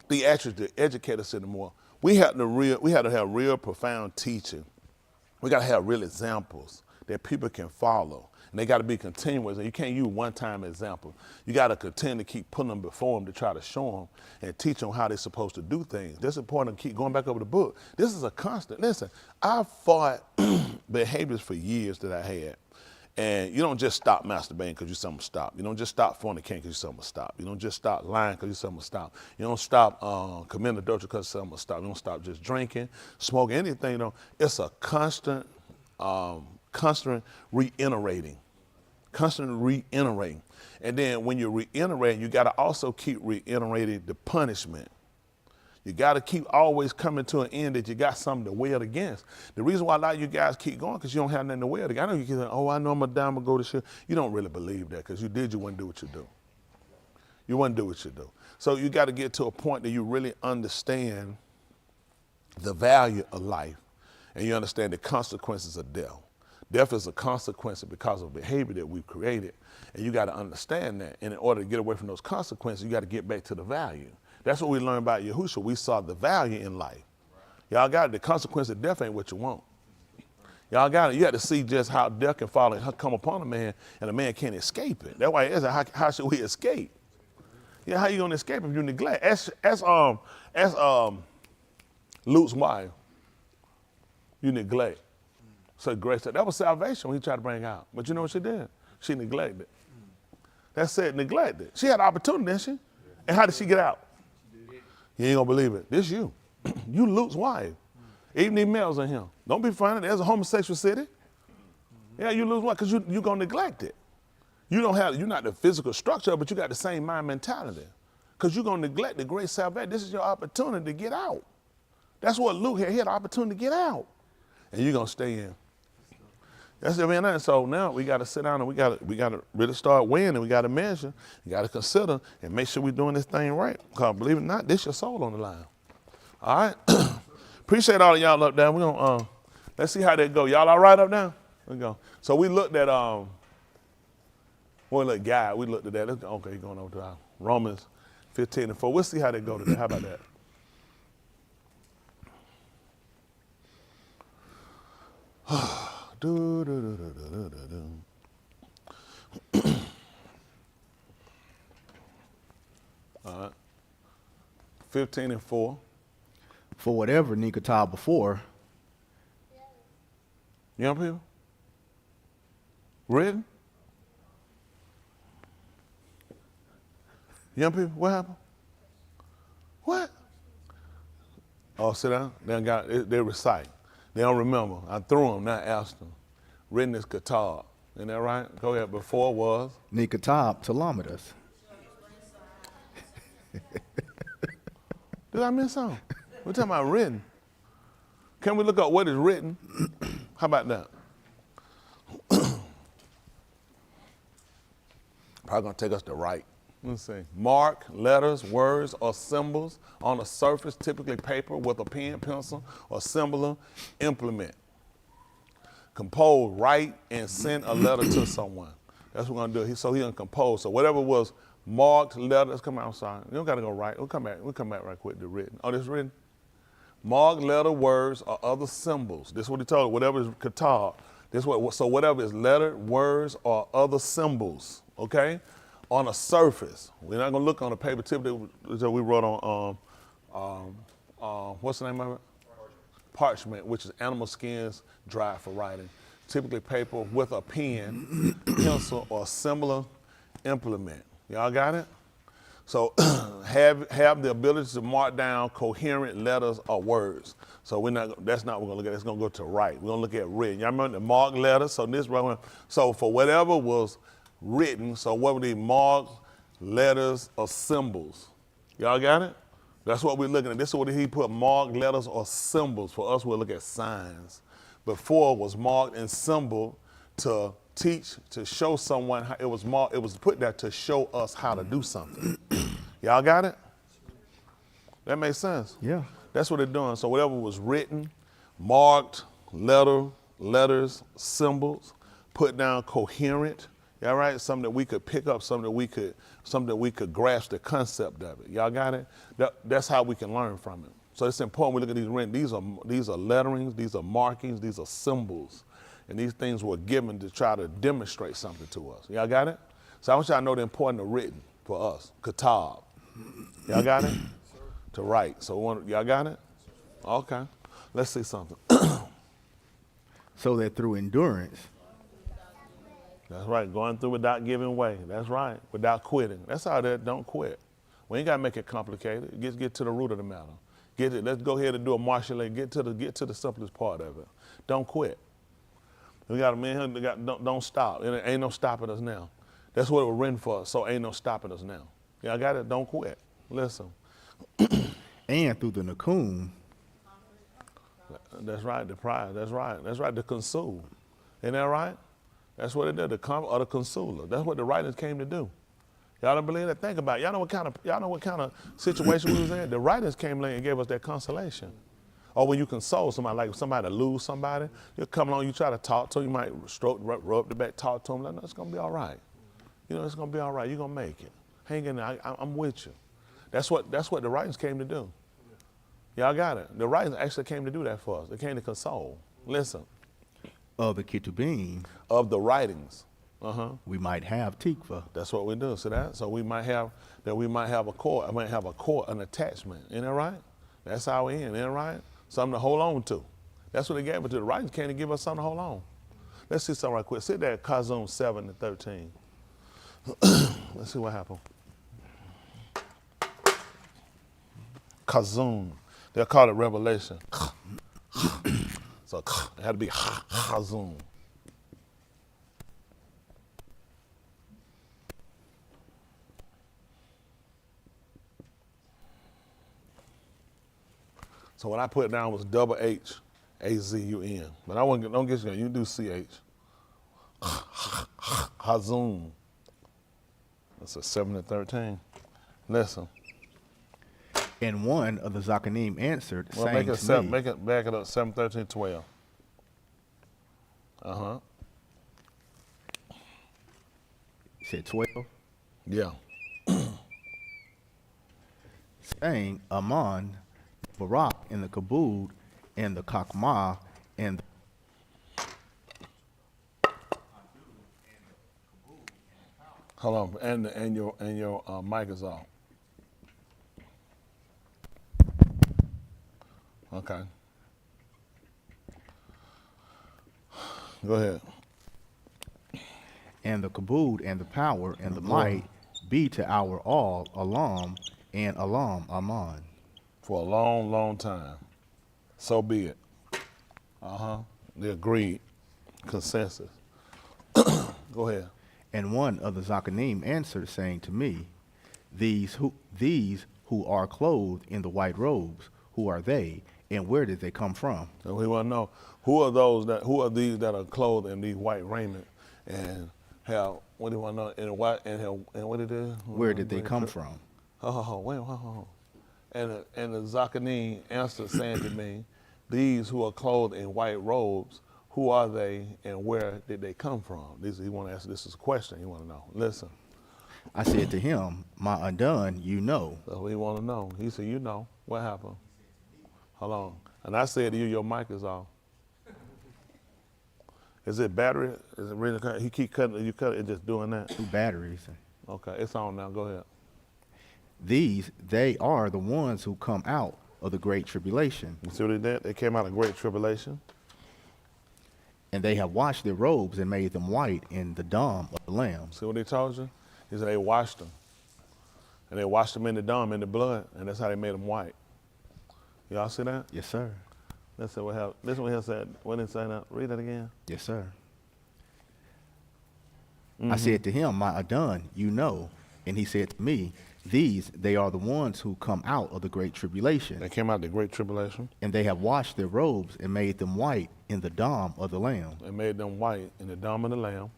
theatrics to educate us anymore. We have to have real profound teaching. We got to have real examples that people can follow. And they got to be continuous. And you can't use one-time examples. You got to continue to keep putting them before them to try to show them and teach them how they're supposed to do things. This is important to keep going back over the book. This is a constant. Listen, I fought behaviors for years that I had. And you don't just stop masturbating because you something stop. You don't just stop fornicating because you something stop. You don't just stop lying because you something stop. You don't stop committing adultery because something stop. You don't stop just drinking, smoking, anything. You know, it's a constant reiterating. Constantly reiterating. And then when you're reiterating, you got to also keep reiterating the punishment. You got to keep always coming to an end that you got something to weigh it against. The reason why a lot of you guys keep going because you don't have nothing to weigh it against. I know you keep saying, oh, I know I'm a dime, I'm going to go to shit. You don't really believe that because you wouldn't do what you do. You wouldn't do what you do. So you got to get to a point that you really understand the value of life, and you understand the consequences of death. Death is a consequence because of behavior that we've created, and you got to understand that. And in order to get away from those consequences, you got to get back to the value. That's what we learned about Yahushua. We saw the value in life. Y'all got it. The consequence of death ain't what you want. Y'all got it. You got to see just how death can fall and come upon a man, and a man can't escape it. That's why it's how should we escape? Yeah, how you gonna escape if you neglect? As Luke's wife, you neglect. So grace, that was salvation when he tried to bring out. But you know what she did? She neglected. That's it, neglected. She had an opportunity, didn't she? And how did she get out? You ain't gonna believe it. This you. You Luke's wife. Even these males in him. Don't be funny. There's a homosexual city. Yeah, you Luke's wife because you gonna neglect it. You're not the physical structure, but you got the same mind mentality. Because you're gonna neglect the great salvation. This is your opportunity to get out. That's what Luke had. He had an opportunity to get out. And you're gonna stay in. That's it, man. So now we got to sit down and we got to really start weighing, and we got to measure, you got to consider and make sure we're doing this thing right. Because believe it or not, this your soul on the line. All right. Appreciate all of y'all up there. We're gonna let's see how that go. Y'all all right up there? Let's go. So we looked at we looked at that. Let's go. Okay, going over to Romans 15:4. We'll see how that go today. How about that? All right. 15:4. For whatever Nikotah before. Young people? Written? Young people, what happened? What? Oh, sit down. They recite. They don't remember. I threw them, not asked them. Written is Qatar. Isn't that right? Go ahead. Before was? Nikotah Talamadus. Did I miss something? We're talking about written. Can we look up what is written? How about that? Probably gonna take us to write. Let's see. Mark, letters, words, or symbols on a surface, typically paper, with a pen, pencil, or similar implement. Compose, write, and send a letter to someone. That's what we're gonna do. So he's gonna compose. So whatever was marked letters, come out, I'm sorry. You don't gotta go write. We'll come back right quick to written. Oh, this written? Marked letter, words, or other symbols. This is what he told. Whatever is katar. So whatever is letter, words, or other symbols, okay? On a surface. We're not gonna look on a paper tip that we wrote on, what's the name of it? Parchment, which is animal skins dried for writing. Typically paper with a pen, pencil, or similar implement. Y'all got it? So have the ability to mark down coherent letters or words. So that's not what we're gonna look at. It's gonna go to write. We're gonna look at written. Y'all remember the marked letters? So for whatever was written, so what were the marked letters or symbols? Y'all got it? That's what we're looking at. This is what he put, marked letters or symbols. For us, we'll look at signs. Before was marked and symbol to teach, to show someone how it was marked. It was put there to show us how to do something. Y'all got it? That makes sense? Yeah. That's what they're doing. So whatever was written, marked, letters, symbols, put down coherent. Y'all right? Something that we could pick up, something that we could grasp the concept of it. Y'all got it? That's how we can learn from it. So it's important we look at these written. These are letterings, these are markings, these are symbols. And these things were given to try to demonstrate something to us. Y'all got it? So I want y'all to know the importance of written for us. Kitab. Y'all got it? To write. So y'all got it? Okay. Let's see something. So that through endurance. That's right. Going through without giving way. That's right. Without quitting. That's how that don't quit. We ain't got to make it complicated. Get to the root of the matter. Let's go ahead and do a martial law. Get to the simplest part of it. Don't quit. We got a man here, don't stop. Ain't no stopping us now. That's what it was written for us, so ain't no stopping us now. Y'all got it? Don't quit. Listen. And through the Nakum. That's right, the prize. That's right. That's right, the consul. Ain't that right? That's what it did, the consuler. That's what the writers came to do. Y'all don't believe that? Think about it. Y'all know what kind of situation we was in? The writers came in and gave us that consolation. Or when you console somebody, like somebody lose somebody, you come along, you try to talk to them, you might stroke, rub the back, talk to them, like, no, it's gonna be all right. You know, it's gonna be all right, you're gonna make it. Hang in there, I'm with you. That's what the writings came to do. Y'all got it. The writings actually came to do that for us. They came to console. Listen. Of the ketubim, Of the writings. we might have tikva. That's what we do. See that? So we might have a cord. I might have a cord, an attachment. Isn't that right? That's how we end. Isn't that right? Something to hold on to. That's what they gave us to. The writings came to give us something to hold on. Let's see something right quick. Sit there at Chazun 7 and 13. Let's see what happened. Chazun. They'll call it Revelation. So it had to be Chazun. So what I put down was double H, A-Z-U-N. But I don't get you. You do C-H. Chazun. That's a 7 and 13. Listen. And one of the Zakanim answered, Well, saying to me, make it back it up, 7, 13, 12. he said 12, Yeah. saying, Aman, Barak, and the Kabud, and the Kakma, and Hold on, and your mic is off. Okay. Go ahead. and the Kabud, and the power, and the might be to our all, Alam, and Alam, Aman. For a long, long time. So be it. They agreed. Consensus. Go ahead. And one of the Zakanim answered, saying to me, These who are clothed in the white robes, who are they, and where did they come from? So we want to know who are these that are clothed in these white raiment and have what do you want to know in white and what it is? Where did they come from? Wait. And the Zakanim answered, saying to me, these who are clothed in white robes, who are they and where did they come from? He want to answer. This is a question he want to know. Listen. I said to him, My undone, you know. That's what he want to know. He said, you know, what happened? Hold on. And I said to you, your mic is off. Is it battery? Is it really? He keep cutting. You cut it, just doing that. 2 batteries. Okay, it's on now. Go ahead. They are the ones who come out of the great tribulation, You see what he did? They came out of great tribulation. and they have washed their robes and made them white in the dam of the Lamb. See what he told you? He said they washed them. And they washed them in the dam, in the blood, and that's how they made them white. Y'all see that? Yes, sir. Listen what he said. What did he say now? Read it again. Yes, sir. I said to him, My undone, you know. And he said to me, they are the ones who come out of the great tribulation, They came out of the great tribulation. and they have washed their robes and made them white in the dam of the Lamb. They made them white in the dam of the Lamb.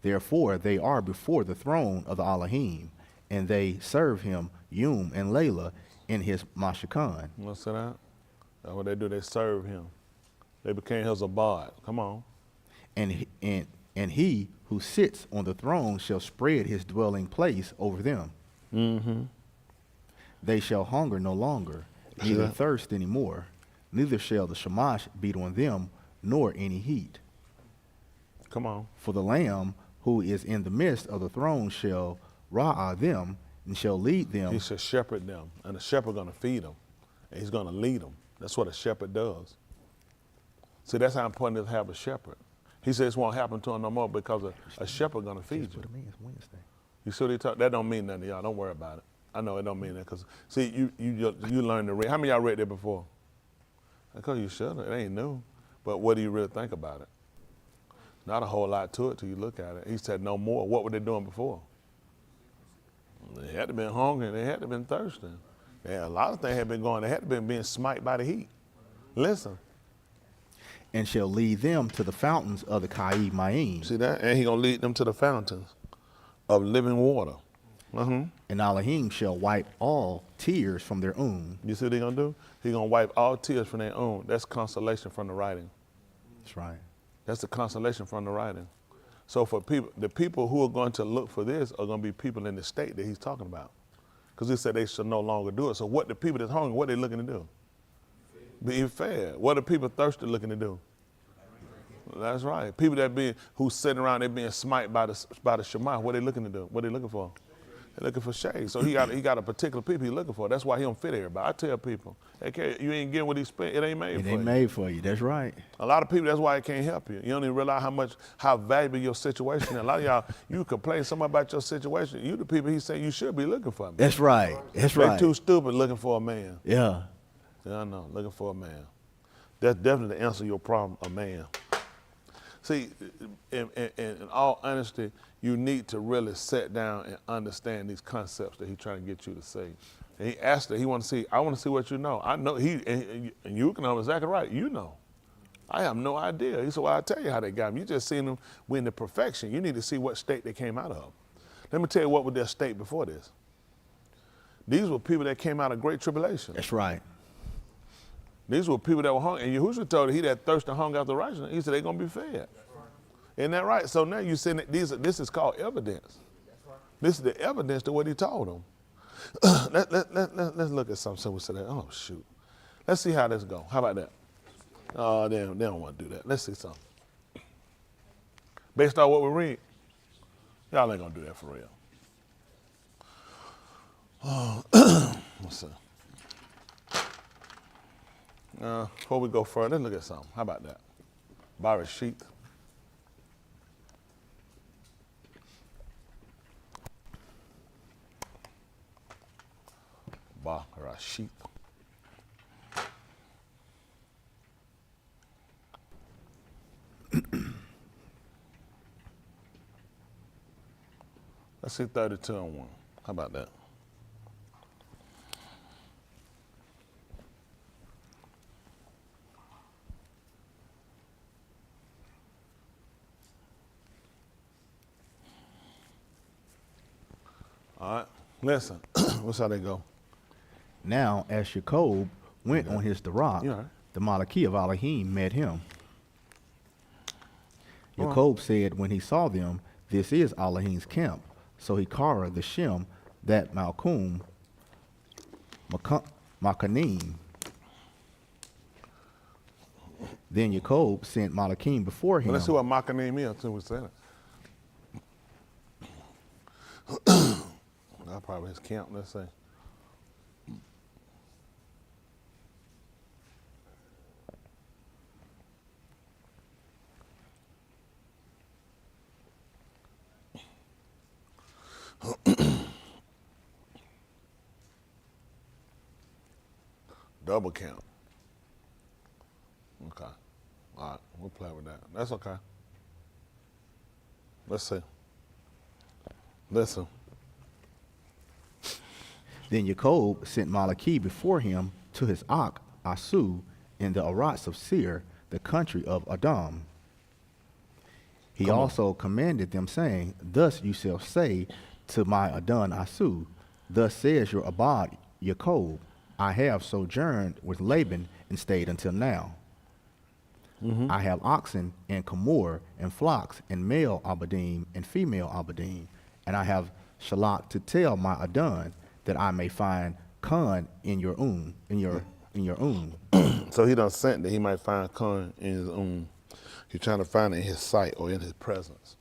Therefore they are before the throne of the Elohim, and they serve him Yom and Layla in his Mashkan. You see that? That's what they do. They serve him. They became his abad. Come on. And he who sits on the throne shall spread his dwelling place over them. They shall hunger no longer, neither thirst any more, neither shall the Shamash beat on them, nor any heat. Come on. For the Lamb who is in the midst of the throne shall Ra them, and shall lead them. He shall shepherd them, and the shepherd going to feed them, and he's going to lead them. That's what a shepherd does. See, that's how important it is to have a shepherd. He says it won't happen to him no more because a shepherd going to feed you. Wednesday. You see what he talk? That don't mean nothing to y'all. Don't worry about it. I know it don't mean that because, see, you learn to read. How many of y'all read that before? Because you should. It ain't new. But what do you really think about it? Not a whole lot to it till you look at it. He said no more. What were they doing before? They had to been hungry. They had to been thirsting. Yeah, a lot of things had been going. They had to been being smite by the heat. Listen. And shall lead them to the fountains of the Kai Mayim. See that? And he going to lead them to the fountains of living water. And Elohim shall wipe all tears from their You see what he's going to do? He's going to wipe all tears from their own. That's consolation from the writing. That's right. That's the consolation from the writing. So for people, the people who are going to look for this are going to be people in the state that he's talking about. Because he said they should no longer do it. So what the people that's hungry, what are they looking to do? Be fed. What are people thirsty looking to do? That's right. People who's sitting around, they're being smite by the Shema. What are they looking to do? What are they looking for? They're looking for shade. So he got a particular people he's looking for. That's why he don't fit everybody. I tell people, hey, you ain't getting what he spent. It ain't made for you. It ain't made for you. That's right. A lot of people, that's why it can't help you. You don't even realize how valuable your situation is. A lot of y'all, you complain so much about your situation. You the people he's saying you should be looking for. That's right. That's right. They're too stupid looking for a man. Yeah. Yeah, I know, looking for a man. That's definitely the answer to your problem, a man. See, in all honesty, you need to really sit down and understand these concepts that he's trying to get you to see. And he asked her, he want to see, I want to see what you know. I know, and you can know exactly right, you know. I have no idea. He said, well, I'll tell you how they got him. You just seen them win the perfection. You need to see what state they came out of. Let me tell you what was their state before this. These were people that came out of great tribulation. That's right. These were people that were hungry. And Yahushua told he that thirst and hunger after righteousness, he said they're going to be fed. Isn't that right? So now you see this is called evidence. This is the evidence to what he told them. Let's look at something. So we said, oh, shoot. Let's see how this goes. How about that? Oh, they don't want to do that. Let's see something. Based on what we read, y'all ain't going to do that for real. Let's see. Before we go further, let's look at something. How about that? Ra Shyth. Ra Shyth. Let's see 32 and 1. How about that? All right, listen, what's how they go? Now, as Jacob went on his Darak, You all right? the Malaki of Elohim met him. Jacob said when he saw them, this is Elohim's camp. So he called the Shem, that Malkum, Machanayim. Then Jacob sent Malakim before him. Well, let's see what Machanayim is until we say that. That's probably his camp, let's say. Double count. Okay. All right, we'll play with that. That's okay. Let's see. Listen. Then Jacob sent Malaki before him to his Ak, Asu, in the Arats of Seir, the country of Adam. He also commanded them, saying, thus you shall say to my Adon Asu, thus says your Abad Jacob, I have sojourned with Laban and stayed until now. I have oxen and Camor and flocks and male Abadim and female Abadim, and I have Shalak to tell my Adon that I may find Khan in your in your So he done sent that he might find Khan in his own. He's trying to find it in his sight or in his presence.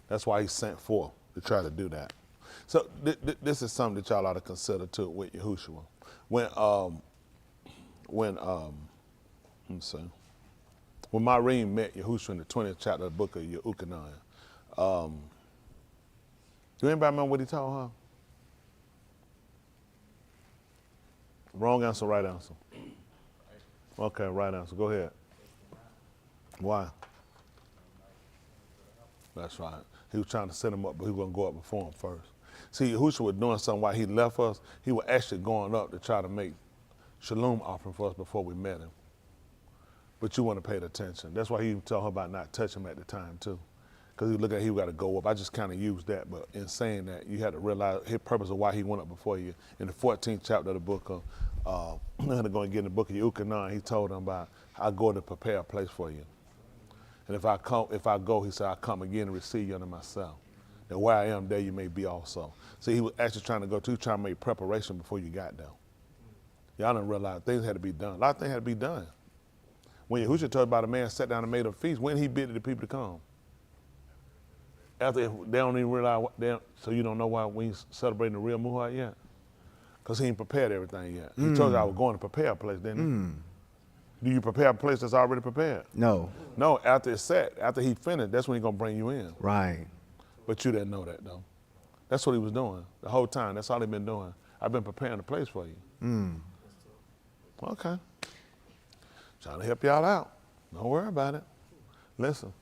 That's why he sent forth to try to do that. So this is something that y'all ought to consider too with Yahushua. When Marim met Yahushua in the 20th chapter of the book of Yahuah, do anybody remember what he told her? Wrong answer, right answer. Okay, right answer. Go ahead. Why? That's right. He was trying to set him up, but he was going to go up before him first. See, Yahushua was doing something while he left us. He was actually going up to try to make shalom offering for us before we met him. But you want to pay attention. That's why he told her about not touching him at the time, too. because he looked at he got to go up. I just kind of used that, but in saying that, you had to realize his purpose of why he went up before you. In the 14th chapter of the book of, I'm going to go and get in the book of Yahuah, he told them about, I go to prepare a place for you. And if I go, he said, I'll come again and receive you unto myself. That where I am, there you may be also. See, he was actually trying to make preparation before you got there. Y'all didn't realize things had to be done. A lot of things had to be done. When Yahushua told about a man sat down and made a feast, when he bid the people to come. After they don't even realize, so you don't know why we ain't celebrating the real Muhat yet? Because he ain't prepared everything yet. He told you I was going to prepare a place, didn't he? Do you prepare a place that's already prepared? No. No, after it's set, after he finished, that's when he's going to bring you in. Right. But you didn't know that, though. That's what he was doing the whole time. That's all he been doing. I've been preparing a place for you. Okay. Trying to help y'all out. Don't worry about it. Listen.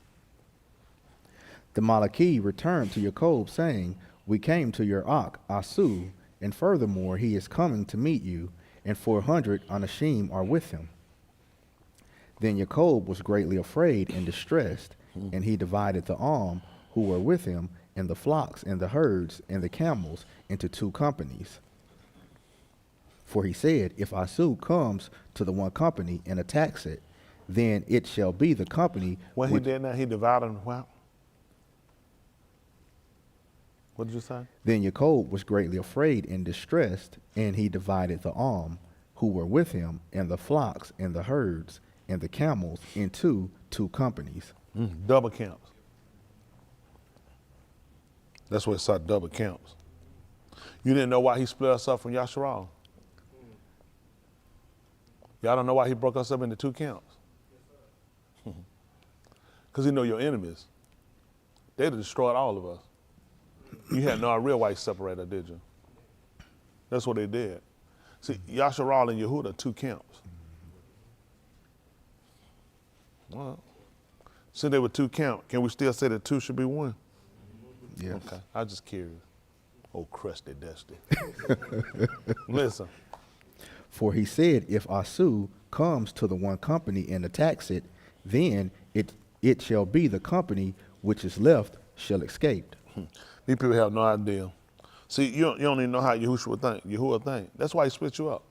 The Malachi returned to Jacob, saying, we came to your Ak, Asu, and furthermore he is coming to meet you, and 400 Anashim are with him. Then Jacob was greatly afraid and distressed, and he divided the arm who were with him, and the flocks, and the herds, and the camels, into 2 companies. For he said, if Asu comes to the one company and attacks it, then it shall be the company. When he did that, he divided them. What did you say? Then Jacob was greatly afraid and distressed, and he divided the arm who were with him, and the flocks, and the herds, and the camels into 2 companies. Double counts. That's what it said, double counts. You didn't know why he split us up from YasharAL? Y'all don't know why he broke us up into 2 camps? Because he know your enemies. They'd have destroyed all of us. You had no idea why he separated us, did you? That's what they did. See, YasharAL and Yahuah are 2 camps. Well, since they were 2 camps, can we still say that 2 should be 1? Yes. Okay, I was just curious. Oh, crusty dusty. Listen. For he said, if Asu comes to the one company and attacks it, then it shall be the company which is left shall escape. These people have no idea. See, you don't even know how Yahuah think. That's why he split you up.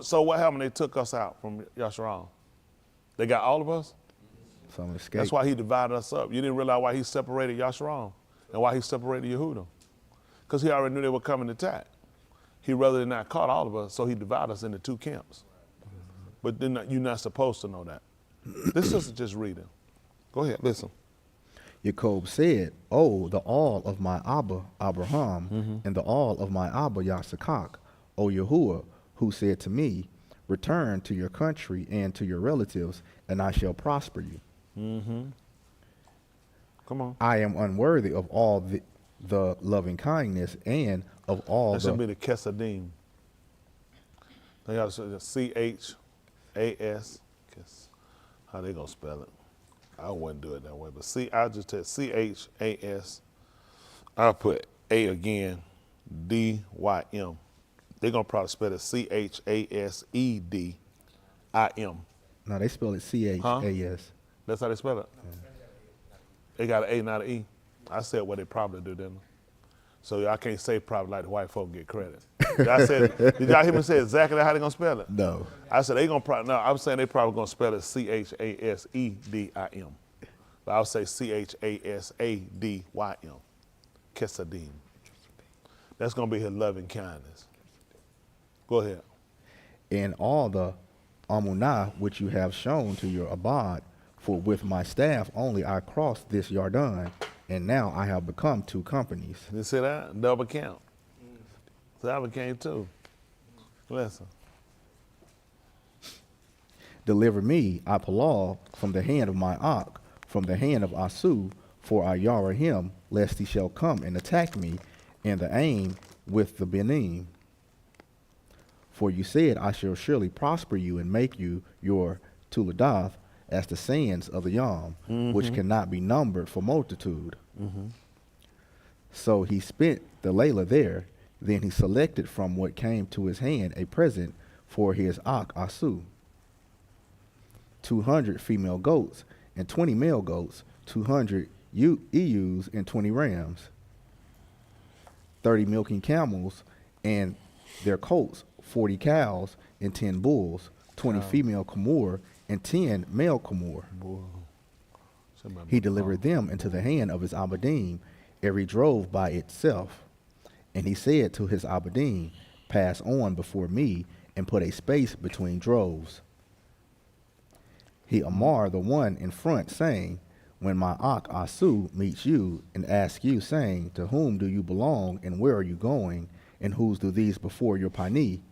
So what happened? They took us out from YasharAL. They got all of us? Some escape. That's why he divided us up. You didn't realize why he separated YasharAL and why he separated Yahuah. Because he already knew they were coming to attack. He rather than not caught all of us, so he divided us into 2 camps. But then you're not supposed to know that. This is just reading. Go ahead, listen. Jacob said, oh, the all of my Abba, Abraham, and the all of my Abba, Yitzchak, O Yahuah, who said to me, return to your country and to your relatives, and I shall prosper you. Come on. I am unworthy of all the loving kindness and of all that should be the Chesadim. They got to say C-H-A-S. How they going to spell it? I wouldn't do it that way, but I just said C-H-A-S. I'll put A again, D-Y-M. They're going to probably spell it C-H-A-S-E-D-I-M. No, they spell it C-H-A-S. That's how they spell it? They got an A, not an E. I said what they probably do, didn't I? So I can't say probably like the white folk get credit. Did y'all hear me say exactly how they going to spell it? No. I said they going to probably, no, I'm saying they probably going to spell it C-H-A-S-E-D-I-M. But I'll say C-H-A-S-A-D-Y-M. Chesadim. That's going to be his loving kindness. Go ahead. And all the Amunah which you have shown to your Abad, for with my staff only I crossed this Yarden, and now I have become 2 companies. You see that? Double count. So I became 2. Listen. Deliver me, I palal, from the hand of my Ak, from the hand of Asu, for I yara him, lest he shall come and attack me, and the aim with the Benim. For you said, I shall surely prosper you and make you your Tuladath as the sands of the Yam, which cannot be numbered for multitude. So he spent the Layla there. Then he selected from what came to his hand a present for his Ak Asu, 200 female goats and 20 male goats, 200 ewes and 20 rams, 30 milking camels and their colts, 40 cows and 10 bulls, 20 female camor and 10 male camor. He delivered them into the hand of his abadim, every drove by itself. And he said to his abadim, pass on before me and put a space between droves. He Amar the one in front, saying, when my Ak Asu meets you and asks you, saying, to whom do you belong and where are you going, and whose do these before your pani?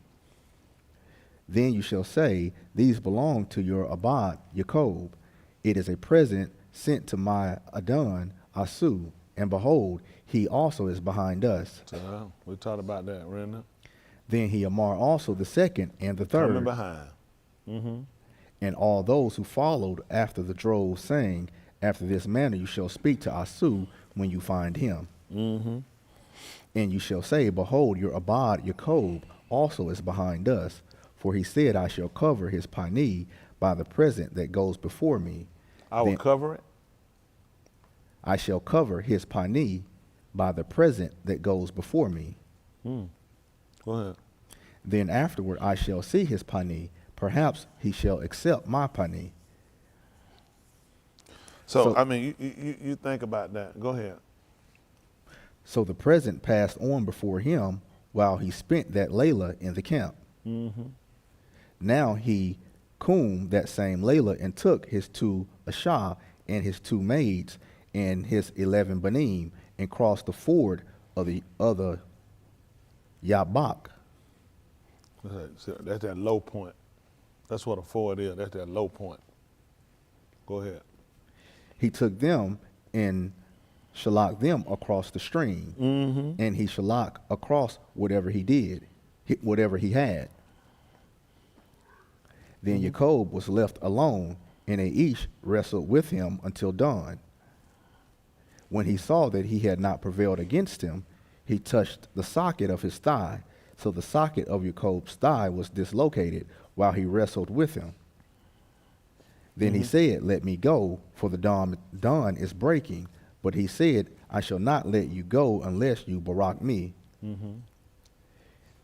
Then you shall say, these belong to your Abad Yaakov. It is a present sent to my Adon Asu, and behold, he also is behind us. So we talked about that, Rena. Then he Amar also the second and the third. Coming behind. Mm-hmm. And all those who followed after the drove, saying, after this manner you shall speak to Asu when you find him. Mm-hmm. And you shall say, behold, your Abad Yaakov also is behind us, for he said, I shall cover his pani by the present that goes before me. I will cover it? I shall cover his pani by the present that goes before me. Go ahead. Then afterward I shall see his pani. Perhaps he shall accept my pani. So I mean, you think about that. Go ahead. So the present passed on before him while he spent that Layla in the camp. Mm-hmm. Now he combed that same Layla and took his 2 Ashah and his 2 maids and his 11 banim and crossed the ford of the other Yabak. That's that low point. That's what a ford is. That's that low point. Go ahead. He took them and shalak them across the stream, and he shalak across whatever he did, whatever he had. Then Yaakov was left alone, and Aish wrestled with him until dawn. When he saw that he had not prevailed against him, he touched the socket of his thigh. So the socket of Yaakov's thigh was dislocated while he wrestled with him. Then he said, let me go, for the dawn is breaking. But he said, I shall not let you go unless you barak me.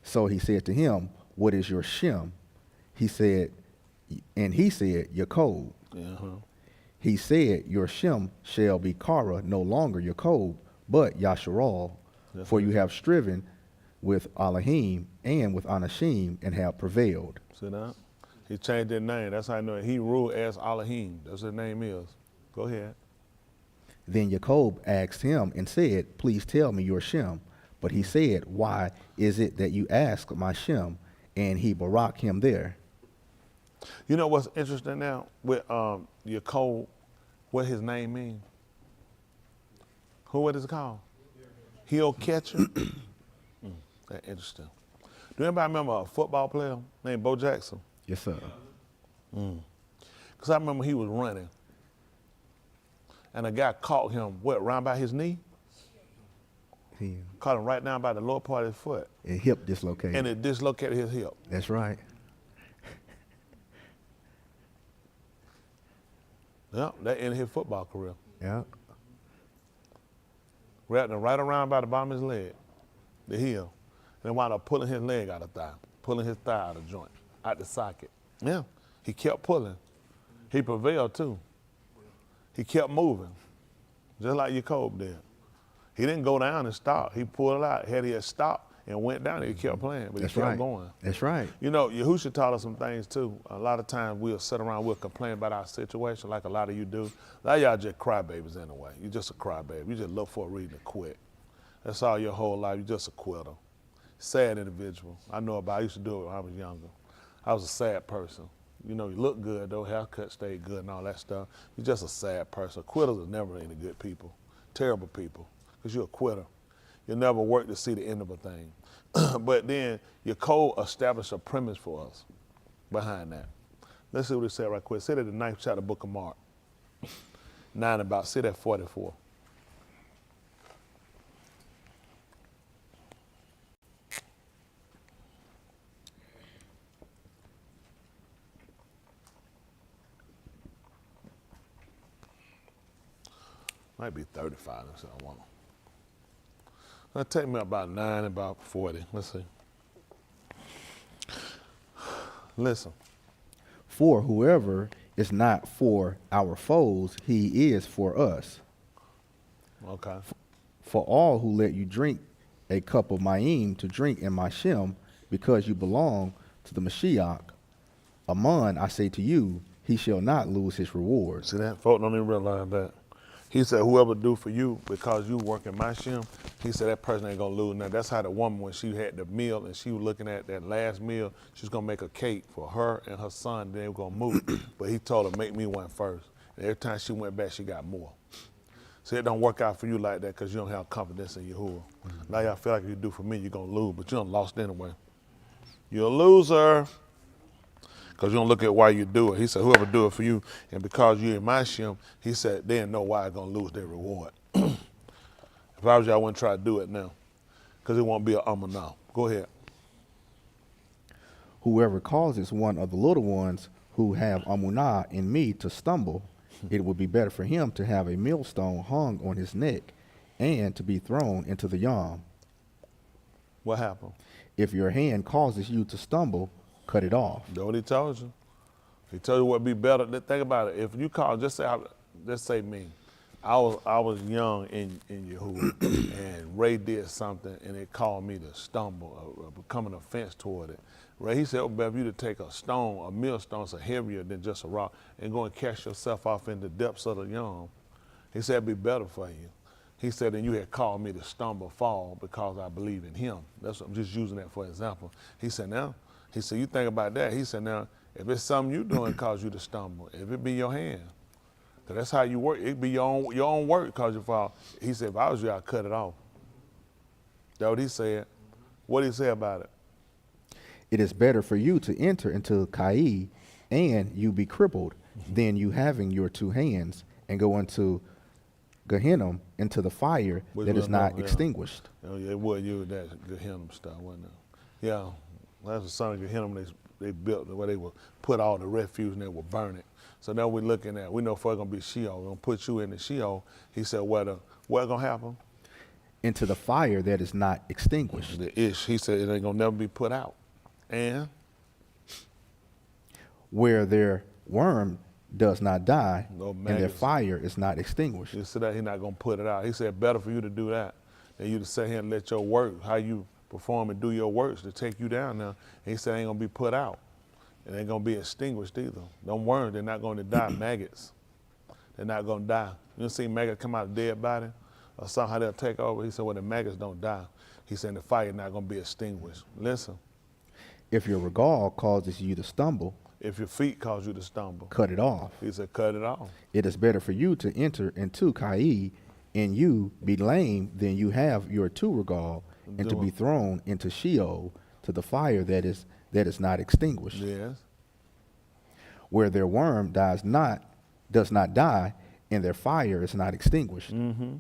So he said to him, what is your shem? He said, Yaakov. He said, your shem shall be Kara, no longer Yaakov, but YasharAL. For you have striven with Elohim and with Anashim and have prevailed. See that? He changed his name. That's how I know it. He ruled as Elohim. That's what his name is. Go ahead. Then Yaakov asked him and said, please tell me your shem. But he said, why is it that you ask my shem? And he barak him there. You know what's interesting now with Yaakov, what his name means? What is it called? Heel catcher. That's interesting. Do anybody remember a football player named Bo Jackson? Yes, sir. Because I remember he was running, and a guy caught him, round by his knee? Caught him right down by the lower part of his foot. And hip dislocated. And it dislocated his hip. That's right. Yeah, that ended his football career. Yeah. Wrapped him right around by the bottom of his leg, the heel. And wound up pulling his leg out of thigh, pulling his thigh out of joint, out the socket. Yeah, he kept pulling. He prevailed too. He kept moving, just like Yaakov did. He didn't go down and stop. He pulled it out. Had he had stopped and went down, he kept playing, but That's he kept right. going. That's right. You know, Yahuah taught us some things too. A lot of times we'll sit around, we'll complain about our situation like a lot of you do. A lot of y'all just crybabies anyway. You're just a crybaby. You just look for a reason to quit. That's all your whole life. You're just a quitter. Sad individual. I know about it. I used to do it when I was younger. I was a sad person. You know, you look good though, haircut stayed good and all that stuff. You're just a sad person. Quitters are never any good people. Terrible people. Because you're a quitter. You'll never work to see the end of a thing. But then your code established a premise for us behind that. Let's see what it said right quick. Say that the 9th chapter, book of Mark. 9 about, say that 44. Might be 35, that's what I want. It'll take me about 9, about 40. Let's see. Listen. For whoever is not for our foes, he is for us. Okay. For all who let you drink a cup of Mayim to drink in my Shem, because you belong to the Mashiach, Aman, I say to you, he shall not lose his reward. See that? Folk don't even realize that. He said, whoever do for you because you work in my Shem, he said that person ain't gonna lose. Now that's how the woman, when she had the meal and she was looking at that last meal, she's gonna make a cake for her and her son, then they were gonna move. But he told her, make me one first. And every time she went back, she got more. So it don't work out for you like that because you don't have confidence in Yahuah. Now y'all feel like if you do for me, you're gonna lose, but you done lost anyway. You're a loser. Because you don't look at why you do it. He said, whoever do it for you, and because you're in my Shem, he said, they didn't know why they're going to lose their reward. If I was you, I wouldn't try to do it now, because it won't be an now. Go ahead. Whoever causes one of the little ones who have amunah in me to stumble, it would be better for him to have a millstone hung on his neck and to be thrown into the Yam. What happened? If your hand causes you to stumble, cut it off. That's what he told you. He told you what would be better. Think about it. If you call, just say me. I was young in Yahuah, and Ray did something, and it called me to stumble, or become an offense toward it. Ray, he said, it would be better for you to take a stone, a millstone, so heavier than just a rock, and go and cast yourself off in the depths of the Yam. He said, it'd be better for you. He said, and you had called me to stumble, fall, because I believe in him. That's what I'm just using that for example. He said, now, he said, you think about that. He said, now, if it's something you doing cause you to stumble, if it be your hand, because that's how you work. It be your own work cause you fall. He said, if I was you, I'd cut it off. That's what he said. What did he say about it? It is better for you to enter into Kai and you be crippled than you having your two hands and go into Gehenna, into the fire that is not extinguished. Oh, yeah, it was you that Gehenna stuff, wasn't it? Yeah. That's the son of Gehenna they built where they would put all the refuse and they would burn it. So now we're looking at, we know for it's gonna be Sheol. We're gonna put you in the Sheol. He said, what's gonna happen? Into the fire that is not extinguished. The Ish, he said it ain't gonna never be put out. And? Where their worm does not die No and their fire is not extinguished. He said that he's not gonna put it out. He said better for you to do that than you to sit here and let your work, how you perform and do your works to take you down now. And he said it ain't gonna be put out. It ain't gonna be extinguished either. Them worms, they're not gonna die. Maggots, they're not gonna die. You see maggots come out of a dead body or somehow they'll take over. He said, well, the maggots don't die. He said the fire not gonna be extinguished. Listen. If your regal causes you to stumble, if your feet cause you to stumble, cut it off. He said, cut it off. It is better for you to enter into Kai and you be lame than you have your two regal and to be thrown into Sheol, to the fire that is not extinguished. Yes. Where their worm does not die, and their fire is not extinguished. Mm-hmm.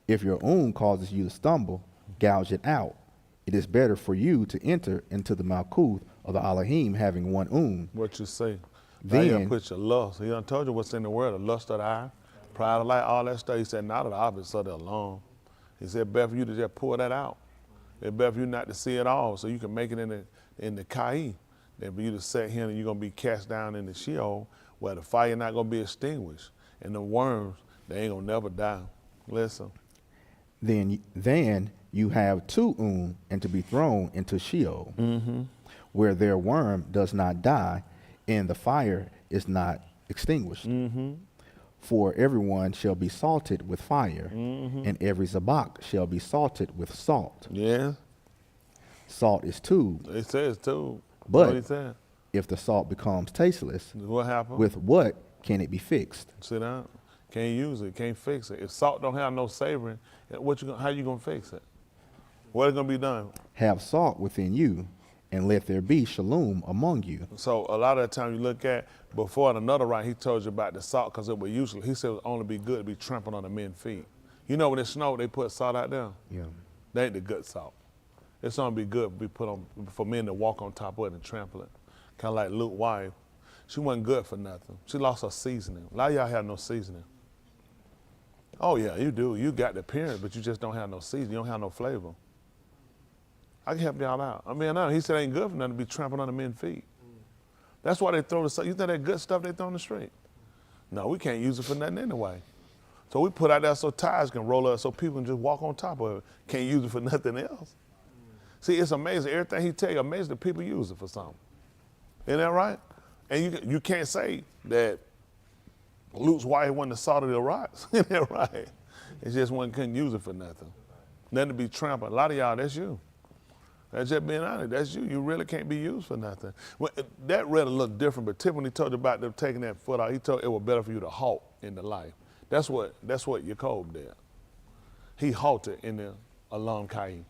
If your causes you to stumble, gouge it out. It is better for you to enter into the Malkuth of the Elohim having one What you say? Then now you put your lust. He done told you what's in the world, the lust of the eye, pride of life, all that stuff. He said, not of the opposite of the alone. He said, better for you to just pull that out. It's better for you not to see it all, so you can make it in the Kai. Than for you to sit here and you're gonna be cast down in the Sheol, where the fire not gonna be extinguished, and the worms they ain't gonna never die. Listen. Then you have two and to be thrown into Sheol, where their worm does not die, and the fire is not extinguished. For everyone shall be salted with fire, and every zabak shall be salted with salt. Yeah. Salt is two. It says two. But what he said? If the salt becomes tasteless, what happens? With what can it be fixed? Sit down. Can't use it. Can't fix it. If salt don't have no savoring, how you gonna fix it? What's gonna be done? Have salt within you, and let there be shalom among you. So a lot of the time you look at, before in another right, he told you about the salt because it was useless. He said it would only be good to be trampled on the men's feet. You know when it snowed, they put salt out there? Yeah. That ain't the good salt. It's only be good to be put on for men to walk on top of it and trample it. Kind of like Luke's wife. She wasn't good for nothing. She lost her seasoning. A lot of y'all have no seasoning. Oh yeah, you do. You got the appearance, but you just don't have no season. You don't have no flavor. I can help y'all out. I mean, no, he said it ain't good for nothing to be trampled under men's feet. That's why they throw the stuff. You think that good stuff they throw in the street? No, we can't use it for nothing anyway. So we put out there so tires can roll up so people can just walk on top of it. Can't use it for nothing else. See, it's amazing. Everything he tell you, amazing that people use it for something. Isn't that right? And you can't say that Luke's wife wasn't the salt of the rocks. Isn't that right? It's just one couldn't use it for nothing. Nothing to be trampled. A lot of y'all, that's you. That's just being honest. That's you. You really can't be used for nothing. Well, that read a little different, but Tim, when he told you about them taking that foot out, he told it was better for you to halt in the life. That's what Yahuah did. He halted in the Alah Ha Dabarym.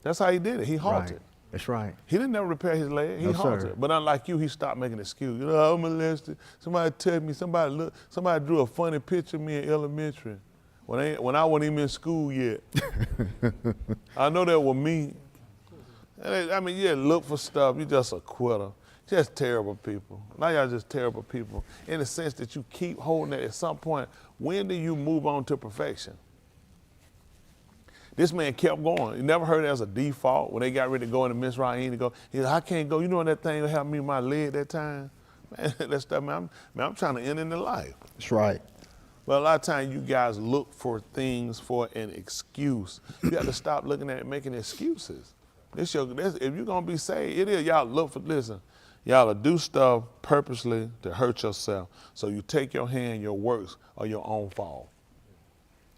That's how he did it. He halted. Right. That's right. He didn't never repair his leg. He No, halted. sir. But unlike you, he stopped making excuses. You know, I'm molested. Somebody touched me. Somebody drew a funny picture of me in elementary when I wasn't even in school yet. I know that was me. I mean, yeah, look for stuff. You just a quitter. Just terrible people. Now y'all just terrible people in the sense that you keep holding it. At some point, when do you move on to perfection? This man kept going. You never heard it as a default when they got ready to go into Miss Ryan to go. He said, I can't go. You know that thing that happened to me in my leg that time? Man, that stuff, man, I'm trying to end in the life. That's right. But a lot of times you guys look for things for an excuse. You got to stop looking at it, making excuses. If you're going to be saved, it is. Y'all look for, listen, y'all will do stuff purposely to hurt yourself. So you take your hand, your works, or your own fall.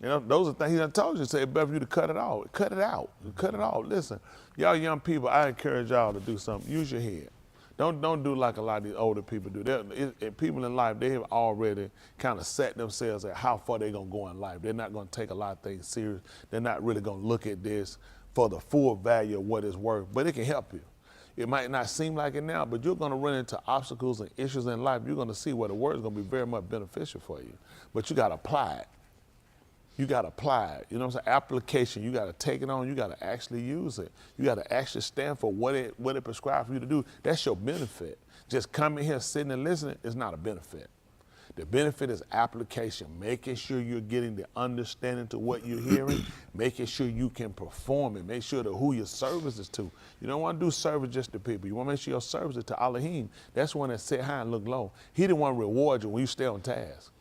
You know, those are things he done told you. Say it's better for you to cut it out. Cut it out. Cut it out. Listen, y'all young people, I encourage y'all to do something. Use your head. Don't do like a lot of these older people do. People in life, they have already kind of set themselves at how far they're going to go in life. They're not going to take a lot of things serious. They're not really going to look at this for the full value of what it's worth, but it can help you. It might not seem like it now, but you're going to run into obstacles and issues in life. You're going to see where the word is going to be very much beneficial for you, but you got to apply it. You got to apply it. You know what I'm saying? Application. You got to take it on. You got to actually use it. You got to actually stand for what it prescribes for you to do. That's your benefit. Just coming here, sitting and listening is not a benefit. The benefit is application, making sure you're getting the understanding to what you're hearing, making sure you can perform it, make sure that who your service is to. You don't want to do service just to people. You want to make sure your service is to Elohim. That's one that sit high and look low. He didn't want to reward you when you stay on task.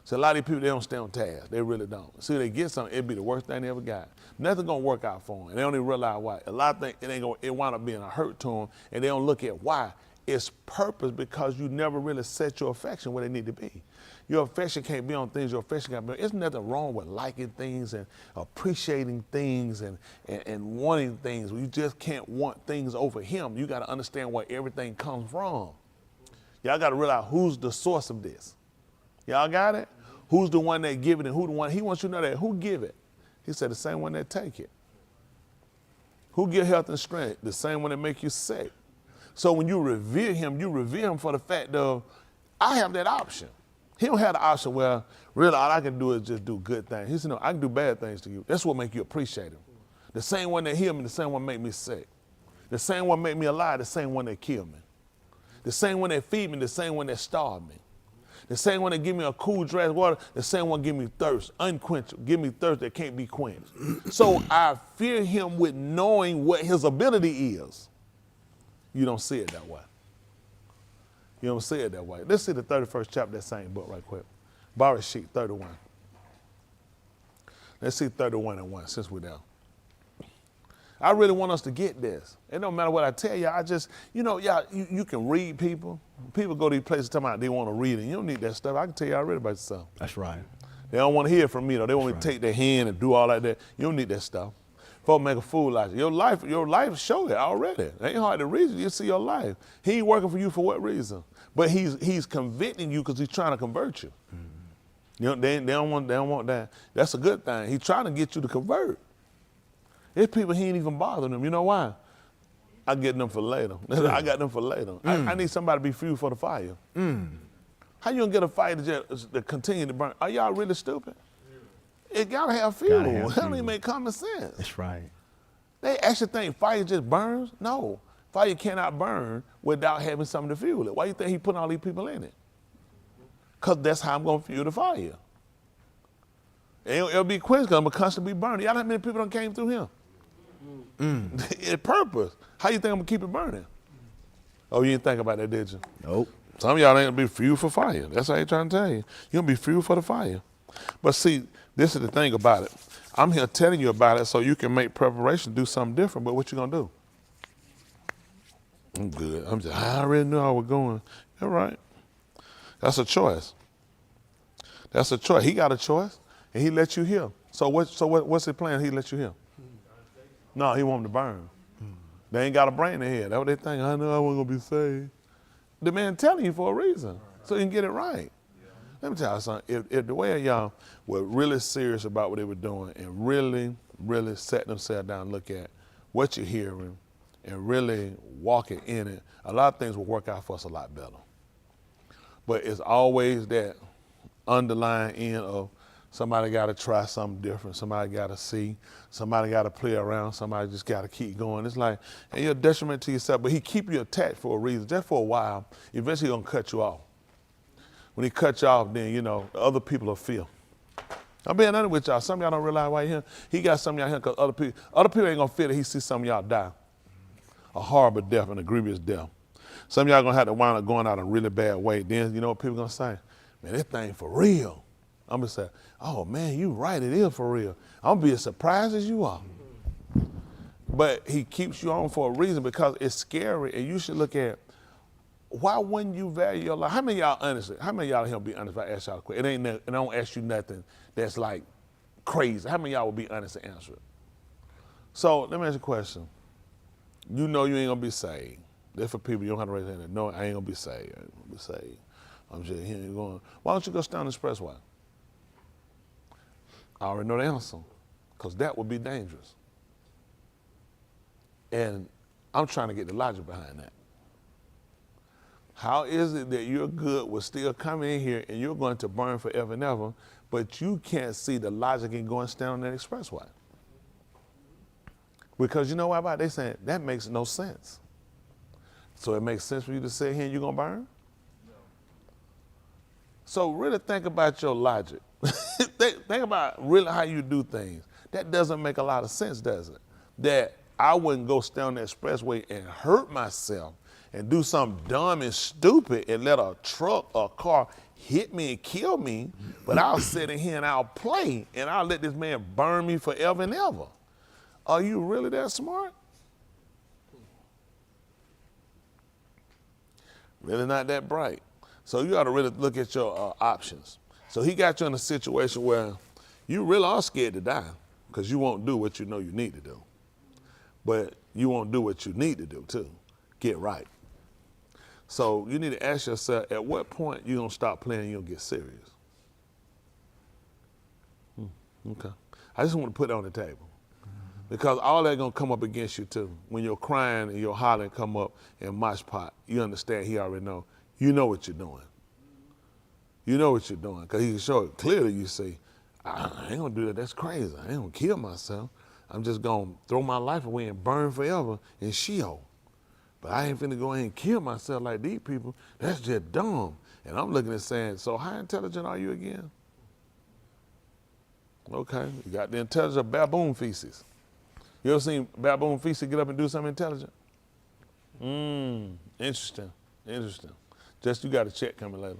So a lot of people, they don't stay on task. They really don't. See, they get something, it'd be the worst thing they ever got. Nothing gonna work out for them. And they don't even realize why. A lot of things, it wind up being a hurt to them, and they don't look at why. It's purpose because you never really set your affection where they need to be. Your affection can't be on things, your affection can't be on. There's nothing wrong with liking things and appreciating things and wanting things. You just can't want things over him. You gotta understand where everything comes from. Y'all gotta realize who's the source of this. Y'all got it? Who's the one that give it and who the one? He wants you to know that. Who give it? He said the same one that take it. Who give health and strength? The same one that make you sick. So when you revere him for the fact of, I have that option. He don't have the option where really all I can do is just do good things. He said, no, I can do bad things to you. That's what make you appreciate him. The same one that healed me, the same one make me sick. The same one make me alive, the same one that killed me. The same one that feed me, the same one that starved me. The same one that give me a cool drink of water, the same one give me thirst, unquenchable, give me thirst that can't be quenched. So I fear him with knowing what his ability is. You don't see it that way. You don't see it that way. Let's see the 31st chapter of that same book right quick. Ra Shyth, 31. Let's see 31 and 1, since we're down. I really want us to get this. It don't matter what I tell you. I just, y'all, you can read people. People go to these places talking about they want to read, and you don't need that stuff. I can tell you already about yourself. That's right. They don't want to hear from me, though. They want me to take their hand and do all like that. You don't need that stuff. Folks make a fool out of you. Your life show it already. It ain't hard to read. You see your life. He ain't working for you for what reason? But he's convicting you because he's trying to convert you. Mm-hmm. They don't want that. That's a good thing. He's trying to get you to convert. There's people he ain't even bothering them. You know why? I get them for later. I got them for later. I need somebody to be fuel for the fire. How you gonna get a fire to continue to burn? Are y'all really stupid? It gotta have fuel. That don't even make common sense. That's right. They actually think fire just burns? No. Fire cannot burn without having something to fuel it. Why you think he put all these people in it? Because that's how I'm gonna fuel the fire. It'll be quenched because I'm going to constantly be burning. Y'all know how many people done came through here? It's purpose. How you think I'm going to keep it burning? Oh, you didn't think about that, did you? Nope. Some of y'all ain't going to be fuel for fire. That's what I ain't trying to tell you. You're going to be fuel for the fire. But see, this is the thing about it. I'm here telling you about it so you can make preparation, do something different, but what you going to do? I'm good. I already knew I was going. All right. That's a choice. That's a choice. He got a choice, and he let you hear. So what's his plan? He let you hear. No, he want him to burn. They ain't got a brain in their head. That's what they think. I know I wasn't gonna be saved. The man telling you for a reason, so you can get it right. Let me tell you something. If the way of y'all were really serious about what they were doing and really, really set themselves down and look at what you're hearing and really walking in it, a lot of things will work out for us a lot better. But it's always that underlying end of somebody got to try something different. Somebody got to see. Somebody got to play around. Somebody just got to keep going. It's like, and you're a detriment to yourself, but he keep you attached for a reason. Just for a while, eventually he's going to cut you off. When he cuts you off, then, you know, other people will feel. I'm being honest with y'all. Some of y'all don't realize why here. He got some of y'all here because other people ain't going to feel that he see some of y'all die. A horrible death and a grievous death. Some of y'all going to have to wind up going out a really bad way. Then, you know what people going to say? Man, this thing for real. I'm going to say, oh, man, you right, it is for real. I'm going to be as surprised as you are. But he keeps you on for a reason because it's scary, and you should look at why wouldn't you value your life? How many of y'all, honestly, how many of y'all here be honest if I ask y'all a question? It don't ask you nothing that's like crazy. How many of y'all would be honest and answer it? So let me ask you a question. You know you ain't going to be saved. That's for people, you don't have to raise your hand. No, I ain't going to be saved. I ain't going to be saved. I'm just here going, why don't you go stand on the expressway? I already know the answer, because that would be dangerous. And I'm trying to get the logic behind that. How is it that your good will still come in here and you're going to burn forever and ever, but you can't see the logic in going stand on that expressway? Because you know what about? They saying that makes no sense. So it makes sense for you to sit here and you're going to burn? No. So really think about your logic. think about really how you do things. That doesn't make a lot of sense, does it? That I wouldn't go stand on the expressway and hurt myself and do something dumb and stupid and let a truck or a car hit me and kill me, but I'll sit in here and I'll play and I'll let this man burn me forever and ever. Are you really that smart? Really not that bright. So you ought to really look at your options. So he got you in a situation where you really are scared to die because you won't do what you know you need to do. But you won't do what you need to do too. Get right. So you need to ask yourself, at what point you gonna stop playing and you'll get serious? Okay. I just want to put it on the table. Because all that gonna come up against you too. When you're crying and you're hollering come up in mosh pot, you understand he already know. You know what you're doing. You know what you're doing. Because he can show it clearly. You say, I ain't gonna do that, that's crazy. I ain't gonna kill myself. I'm just gonna throw my life away and burn forever in Sheol. But I ain't finna go ahead and kill myself like these people. That's just dumb. And I'm looking at saying, so how intelligent are you again? Okay, you got the intelligence of baboon feces. You ever seen baboon feces get up and do something intelligent? Interesting. Just you got a check coming later.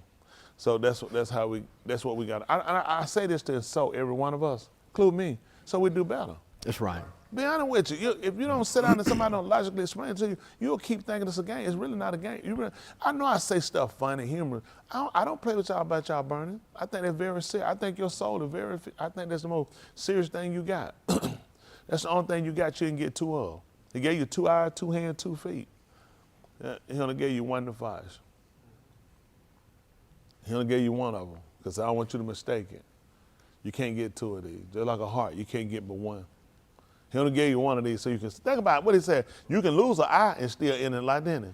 So that's what we got. I say this to insult every one of us, include me, so we do better. That's right. Be honest with you. If you don't sit down and somebody don't logically explain it to you, you'll keep thinking it's a game. It's really not a game. I know I say stuff funny, humorous. I don't play with y'all about y'all burning. I think that's very serious. I think your soul is I think that's the most serious thing you got. That's the only thing you got you can get two of. He gave you 2 eyes, 2 hands, 2 feet. He only gave you 1 device. He only gave you 1 of them because I don't want you to mistake it. You can't get 2 of these. They're like a heart. You can't get but 1. He only gave you 1 of these so you can think about what he said. You can lose an eye and still end it like that.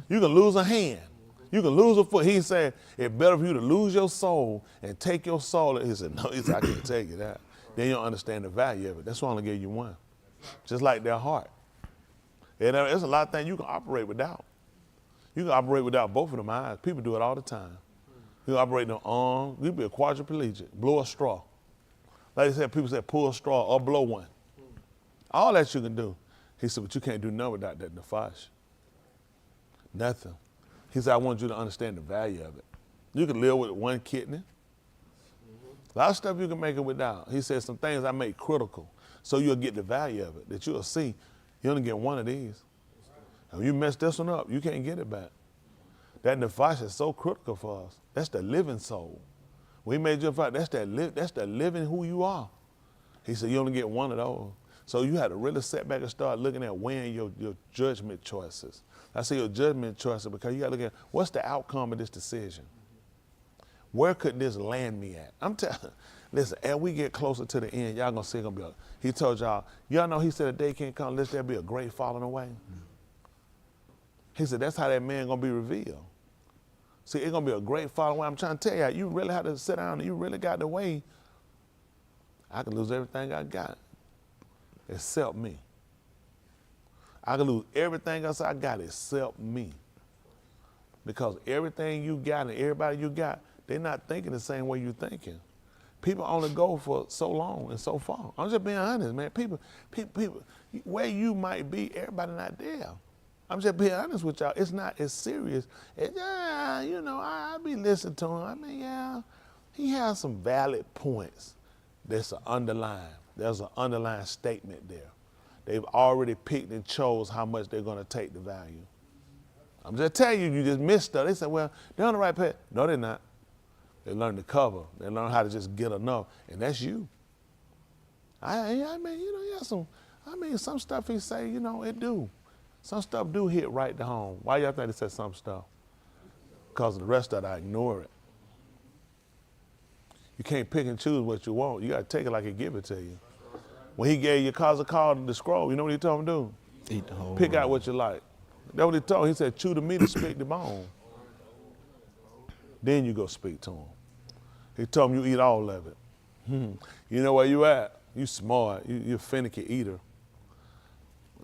You can lose a hand. You can lose a foot. He said it's better for you to lose your soul and take your soul. He said, no, he said, I can't take it out. Then you don't understand the value of it. That's why I only gave you 1. Just like their heart. And there's a lot of things you can operate without. You can operate without both of them eyes. People do it all the time. You can operate their arm. You can be a quadriplegic, blow a straw. Like they said, people said pull a straw or blow one. All that you can do. He said, but you can't do nothing without that nefash. Nothing. He said, I want you to understand the value of it. You can live with one kidney. A lot of stuff you can make it without. He said some things I make critical, so you'll get the value of it, that you'll see. You only get one of these. And when you mess this one up, you can't get it back. That nefash is so critical for us. That's the living soul. We made you fight. That's the living who you are. He said you only get one of those. So you had to really sit back and start looking at weighing your judgment choices. I say your judgment choices because you got to look at what's the outcome of this decision. Where could this land me at? I'm telling you, listen, as we get closer to the end, y'all gonna see gonna be he told y'all know he said a day can't come unless there be a great falling away. He said that's how that man gonna be revealed. See, it's gonna be a great falling away. I'm trying to tell you really have to sit down and you really got to weigh. I could lose everything I got except me. I could lose everything else I got except me. Because everything you got and everybody you got, they're not thinking the same way you're thinking. People only go for so long and so far. I'm just being honest, man. People, where you might be, everybody not there. I'm just being honest with y'all. It's not as serious. I be listening to him. I mean, yeah, he has some valid points. There's an underlying statement there. They've already picked and chose how much they're going to take the value. I'm just telling you, you just missed stuff. They said, well, they're on the right path. No, they're not. They learn to cover. They learn how to just get enough, and that's you. Some stuff he say, it do. Some stuff do hit right to home. Why y'all think they said some stuff? Because the rest of it, I ignore it. You can't pick and choose what you want. You got to take it like he give it to you. When he gave you cause a call to the scroll, you know what he told him to do? Eat the whole Pick roll. out what you like. That's what he told him. He said, chew the meat and speak the bone. Then you go speak to him. He told him you eat all of it. You know where you at? You smart. You're a finicky eater.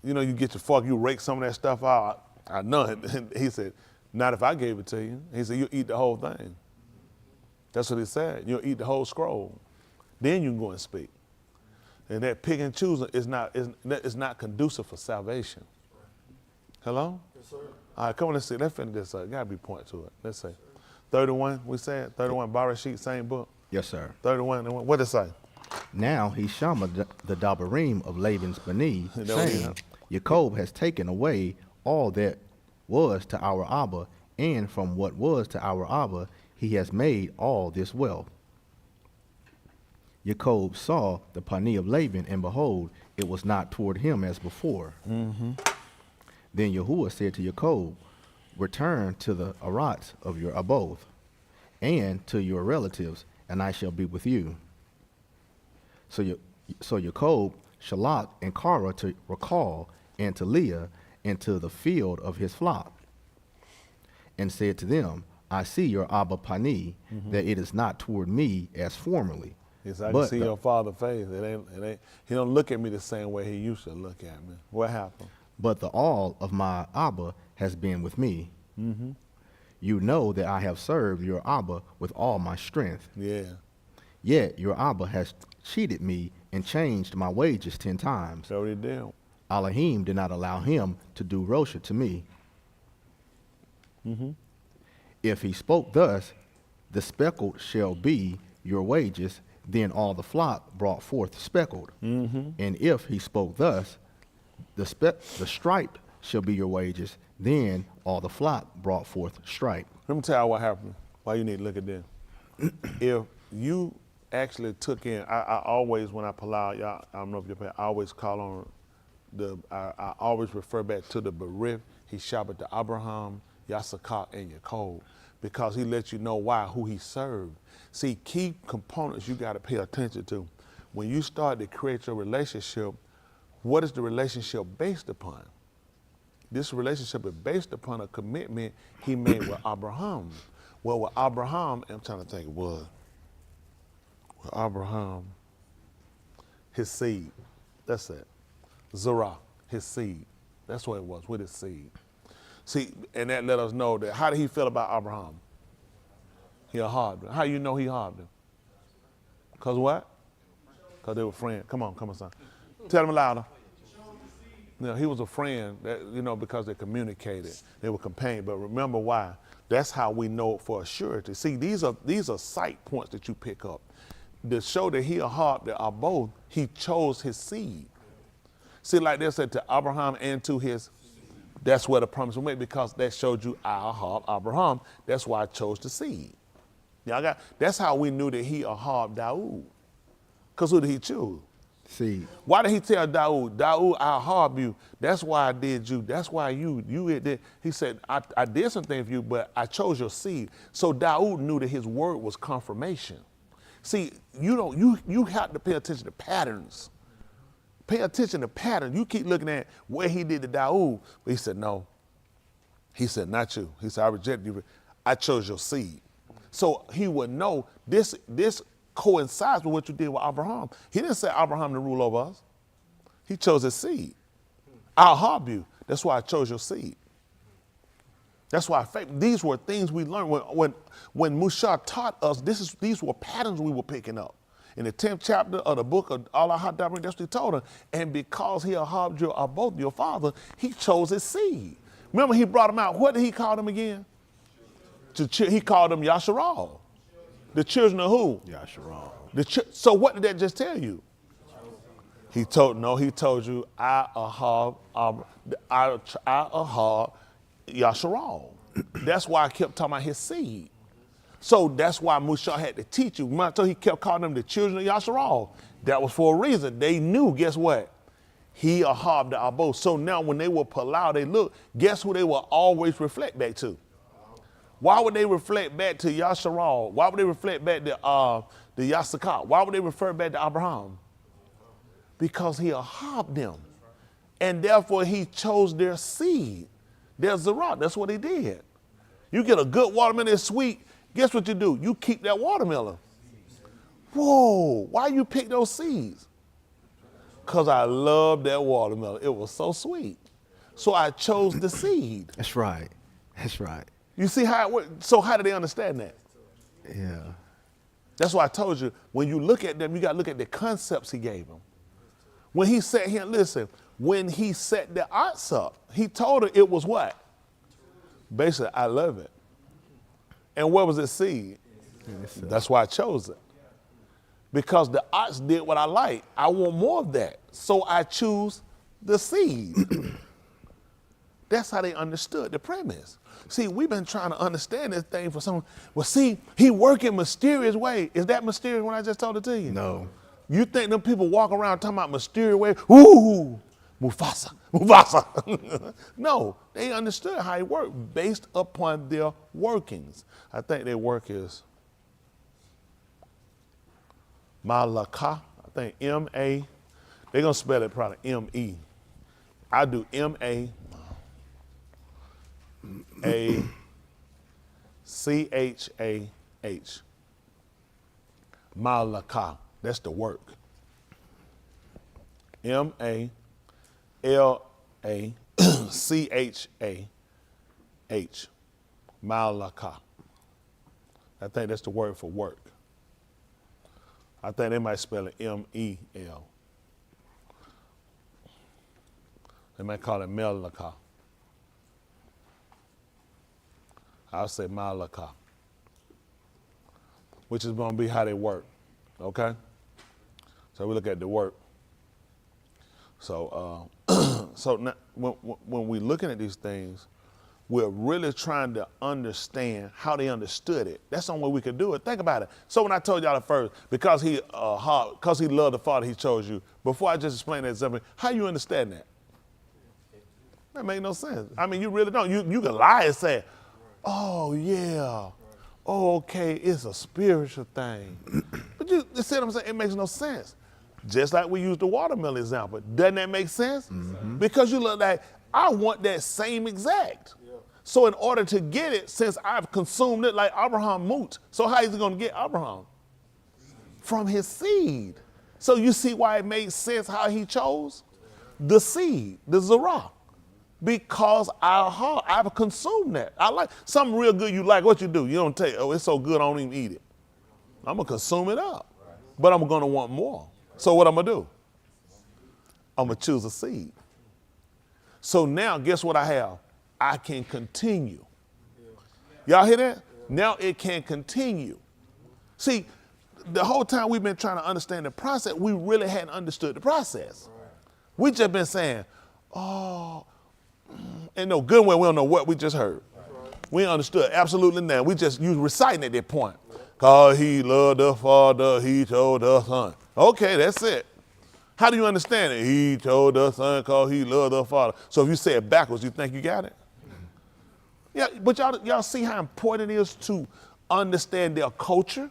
You get your fork, you rake some of that stuff out. I know it. He said, not if I gave it to you. He said, you eat the whole thing. That's what he said. You'll eat the whole scroll. Then you can go and speak. And that pick and choosing is not conducive for salvation. Hello? Yes, sir. All right, come on, let's see. Let's finish this up. Got to be point to it. Let's say 31, we said? 31, Ra Shyth, same book? Yes, sir. 31, what did it say? Now he Shammah the Dabarym of Laban's Bani, That was saying, him. Jacob has taken away all that was to our Abba, and from what was to our Abba, he has made all this wealth. Jacob saw the Pani of Laban, and behold, it was not toward him as before. Mm-hmm. Then Yahuah said to Jacob, return to the Arats of your abode, and to your relatives, and I shall be with you. So Jacob Shalach and Kara to recall, and to Leah, and to the field of his flock, and said to them, I see your Abba Pani, that it is not toward me as formerly. Yes, I can But see the- your father's face. It ain't. He don't look at me the same way he used to look at me. What happened? But the all of my Abba has been with me. Mm-hmm. You know that I have served your Abba with all my strength. Yeah. Yet your Abba has cheated me and changed my wages 10 times. So he did. Elohim did not allow him to do Ra Shyth to me. Mm-hmm. If he spoke thus, the speckled shall be your wages, then all the flock brought forth speckled. Mm-hmm. And if he spoke thus, the stripe shall be your wages, then all the flock brought forth stripe. Let me tell you what happened. Why you need to look at this. If you actually took in, I always, when I palal, y'all, I don't know if you're paying, I always call on I always refer back to the Barif, he Shabat Day Abraham, YasharAL, and Yahuah, because he lets you know why, who he served. See, key components you got to pay attention to. When you start to create your relationship, what is the relationship based upon? This relationship is based upon a commitment he made with Abraham. Well, with Abraham, I'm trying to think, with Abraham, his seed, that's it. Zerah, his seed. That's what it was, with his seed. See, and that let us know that, how did he feel about Abraham? He harbored him. How you know he harbored him? Because what? because they were friends. Come on, son. Tell them louder. He was a friend, that, because they communicated. They were companions. But remember why? That's how we know it for a surety. See, these are sight points that you pick up. To show that he Ahab, that are both, he chose his seed. See, like they said to Abraham and to his, that's where the promise was made, because that showed you Ahab, Abraham. That's why I chose the seed. That's how we knew that he Ahab Daoud. Because who did he choose? Seed. Why did he tell Daoud, I Ahab you? That's why I did you. That's why you did. He said, I did some things for you, but I chose your seed. So Daoud knew that his word was confirmation. See, you have to pay attention to patterns. Pay attention to patterns. You keep looking at where he did to Daoud, but he said, no. He said, not you. He said, I rejected you. I chose your seed. So he would know this coincides with what you did with Abraham. He didn't say Abraham to rule over us. He chose his seed. I'll harm you. That's why I chose your seed. That's why faith. These were things we learned when Musa taught us. These were patterns we were picking up. In the 10th chapter of the book of Alah Ha Dabarym, that's what he told her. And because he harmed you or both your father, he chose his seed. Remember, he brought them out. What did he call them again? He called them YasharAL. The children of who? YasharAL. So what did that just tell you? He told you, I Ahab YasharAL. That's why I kept talking about his seed. So that's why Musa had to teach you. So he kept calling them the children of YasharAL. That was for a reason. They knew, guess what? He Ahab the Abo. So now when they were palal, they look, guess who they will always reflect back to? Why would they reflect back to YasharAL? Why would they reflect back to the Yasakah? Why would they refer back to Abraham? Because he Ahab them. And therefore he chose their seed. Their Zerah. That's what he did. You get a good watermelon that's sweet, guess what you do? You keep that watermelon. Whoa, why you pick those seeds? Because I love that watermelon. It was so sweet. So I chose the seed. That's right. That's right. You see how it works? So how do they understand that? Yeah. That's why I told you, when you look at them, you got to look at the concepts he gave them. When he sat here, listen, when he set the odds up, he told her it was what? Basically, I love it. And where was it seed? That's why I chose it. Because the ox did what I like. I want more of that. So I choose the seed. That's how they understood the premise. See, we've been trying to understand this thing for some. Well, see, he work in mysterious way. Is that mysterious when I just told it to you? No. You think them people walk around talking about mysterious way? Ooh, Mufasa. No, they understood how he worked based upon their workings. I think their work is Malakah. I think M-A. They're going to spell it probably M-E. I do M-A-A-C-H-A-H. Malakah. That's the work. M-A-L-A-C-H-A-H. Malakah. I think that's the word for work. I think they might spell it M-E-L. They might call it Malakah. I'll say Malakah, which is going to be how they work. Okay? So we look at the work. So, so now, when we're looking at these things, we're really trying to understand how they understood it. That's the only way we could do it. Think about it. So when I told y'all at first, because he loved the Father, he chose you. Before I just explained that example, how you understand that? That make no sense. I mean, you really don't. You can lie and say, oh, yeah. Oh, okay, it's a spiritual thing. But you see what I'm saying? It makes no sense. Just like we used the watermelon example. Doesn't that make sense? Mm-hmm. Because you look like, I want that same exact. Yeah. So in order to get it, since I've consumed it like Abraham moot, so how is he going to get Abraham? From his seed. So you see why it made sense how he chose? The seed, the Zerah. Because I've consumed that. I like something real good you like. What you do? You don't take, oh, it's so good I don't even eat it. I'm going to consume it up. Right. But I'm going to want more. So what I'm going to do? I'm going to choose a seed. So now, guess what I have? I can continue. Y'all hear that? Now it can continue. See, the whole time we've been trying to understand the process, we really hadn't understood the process. We just been saying, oh, and no good way, we don't know what we just heard. We ain't understood absolutely nothing. You reciting at that point. Cause he loved the Father, he told the Son. Okay, that's it. How do you understand it? He told the Son cause he loved the Father. So if you say it backwards, you think you got it? Yeah, but y'all see how important it is to understand their culture?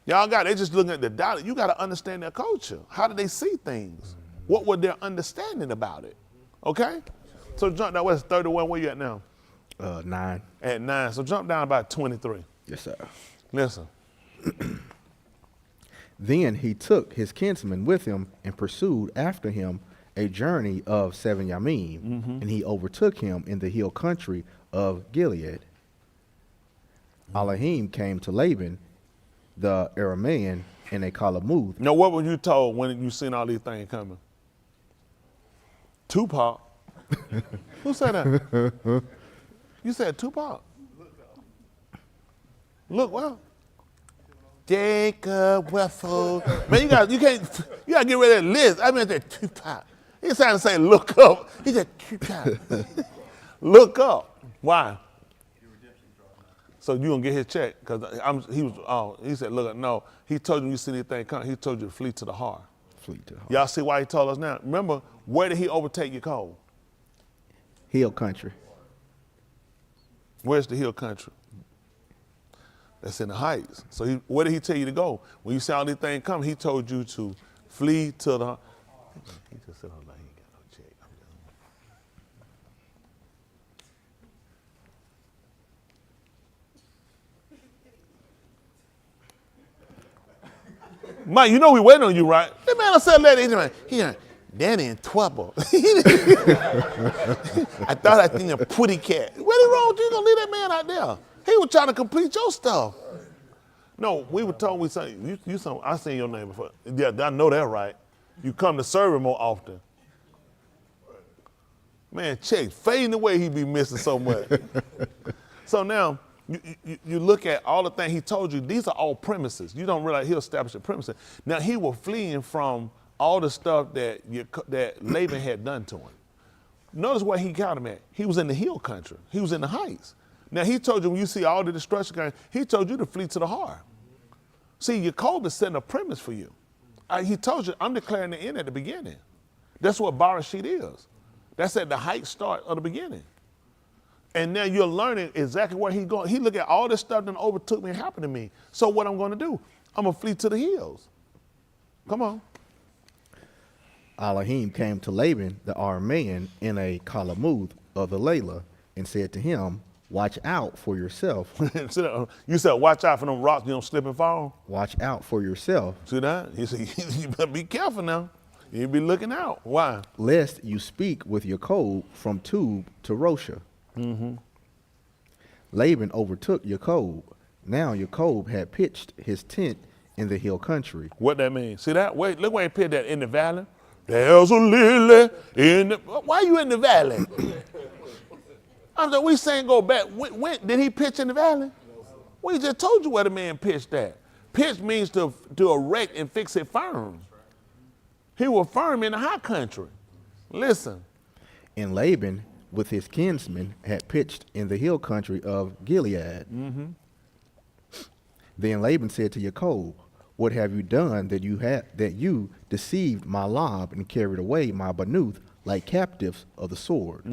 Y'all they just looking at the dollar. You got to understand their culture. How do they see things? What was their understanding about it? Okay? So jump down, what's 31, where you at now? 9. At 9, so jump down about 23. Yes, sir. Listen. Then he took his kinsman with him and pursued after him a journey of 7 yamim, and he overtook him in the hill country of Gilead. Elohim came to Laban, the Aramean, in a Kalamuth. Now, what were you told when you seen all these things coming? Tupac. Who said that? You said Tupac. Look well. Jacob Weffel. Man, you gotta get rid of that list. I mean that Tupac. He's trying to say look up. He said Tupac. Look up. Why? So you gonna get his check? Cause he said, look, no. He told you see anything coming. He told you to flee to the heart. Flee to the heart. Y'all see why he told us now? Remember, where did he overtake your cold? Hill country. Where's the hill country? That's in the heights. So where did he tell you to go? When you saw these things come, he told you to flee to the. He just said, "Oh, no, he ain't got no check." Mike, you know we waiting on you, right? That man said, "Lady, he Danny in trouble." I thought I seen a putty cat. What is wrong with you? Gonna leave that man out there? He was trying to complete your stuff. No, we were told I seen your name before. Yeah, I know that right. You come to serve him more often. Man, check, fading away, he be missing so much. So now, you look at all the things he told you, these are all premises. You don't realize he'll establish a premises. Now, he was fleeing from all the stuff that Laban had done to him. Notice where he got him at. He was in the hill country. He was in the heights. Now, he told you when you see all the destruction coming, he told you to flee to the heart. See, Yahuah is setting a premise for you. He told you, I'm declaring the end at the beginning. That's what Ra Shyth is. That's at the height start of the beginning. And now you're learning exactly where he's going. He look at all this stuff that overtook me and happened to me. So what I'm going to do, I'm going to flee to the hills. Come on. Elohim came to Laban, the Aramean, in a Kalamuth of the Layla, and said to him, watch out for yourself. You said, watch out for them rocks, you don't slip and fall? Watch out for yourself. See that? He said, you better be careful now. You be looking out. Why? Lest you speak with Yahuah from Tub to Rosha. Laban overtook Yahuah. Now Yahuah had pitched his tent in the hill country. What that mean? See that? Wait, look where he pitched that, in the valley. There's a lily in the, why you in the valley? I'm like, we saying go back. When did he pitch in the valley? We just told you where the man pitched at. Pitch means to erect and fix it firm. He was firm in the high country. Listen. And Laban, with his kinsmen, had pitched in the hill country of Gilead. Then Laban said to Yahuah, what have you done that you deceived my lob and carried away my banuth like captives of the sword?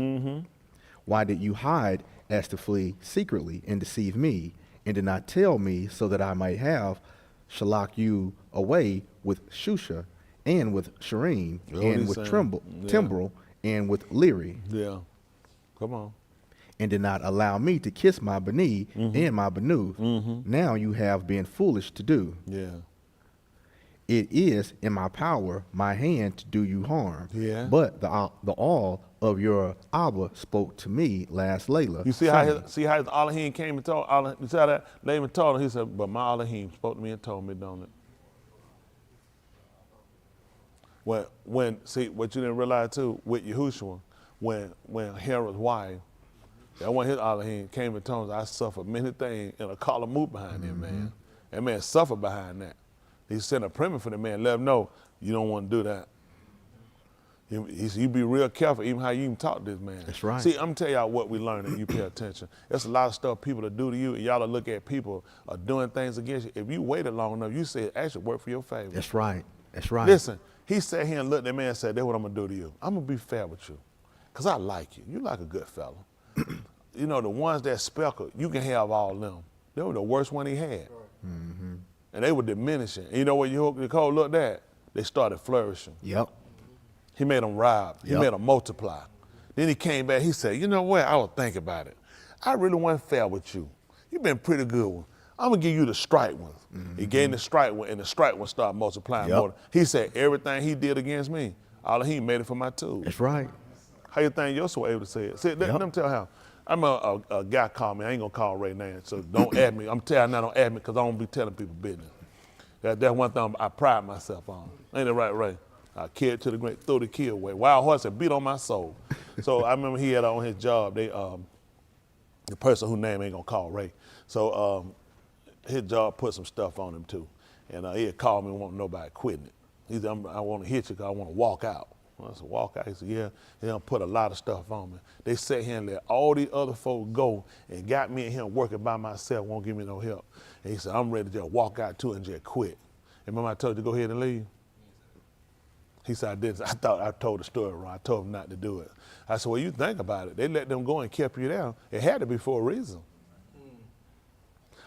Why did you hide as to flee secretly and deceive me, and did not tell me so that I might have shalak you away with Shusha, and with Shireen, and with Timbrel, and with Leary? Yeah, come on. And did not allow me to kiss my bani and my banuth. Now you have been foolish to do. Yeah. It is in my power, my hand, to do you harm. Yeah. But the all of your Abba spoke to me last Layla. You see how his Elohim came and told Allah, you see how that Laban told him, he said, but my Elohim spoke to me and told me, don't it? See, what you didn't realize too, with Yahushua, when Herod's wife, that one his Elohim came and told us, I suffered many things in a collar move behind that man. That man suffered behind that. He sent a premium for the man, let him know you don't want to do that. He said, you be real careful even how you even talk to this man. That's right. See, I'm gonna tell y'all what we learned and you pay attention. There's a lot of stuff people to do to you and y'all will look at people doing things against you. If you waited long enough, you said actually work for your favor. That's right. That's right. Listen, he sat here and looked at that man and said, that's what I'm gonna do to you. I'm gonna be fair with you. Cause I like you. You like a good fella. You know, the ones that speckled, you can have all of them. They were the worst one he had. Mm-hmm. And they were diminishing. And you know what Nicole looked at? They started flourishing. Yep. He made them rob. He made them multiply. Then he came back, he said, you know what, I will think about it. I really wasn't fair with you. You've been pretty good one. I'm gonna give you the strike ones. He gave him the strike one, and the strike one started multiplying more. He said, everything he did against me, all he made it for my tools. That's right. How you think Yosef was able to say it? See, let them tell how. I'm a guy called me, I ain't gonna call Ray now, so don't add me. I'm telling you now, don't add me, because I don't be telling people business. That's one thing I pride myself on. Ain't it right, Ray? I carried to the grave, throw the key away. Wild horse had beat on my soul. So I remember he had on his job, the person whose name ain't gonna call Ray. So his job put some stuff on him too. And he had called me and wanted nobody quitting it. He said, I want to hit you because I want to walk out. I said, walk out? He said, yeah. He done put a lot of stuff on me. They sat here and let all the other folks go and got me and him working by myself, won't give me no help. And he said, I'm ready to just walk out too and just quit. And remember I told you to go ahead and leave? He said, I did. I thought I told the story wrong. I told him not to do it. I said, well, you think about it. They let them go and kept you down. It had to be for a reason.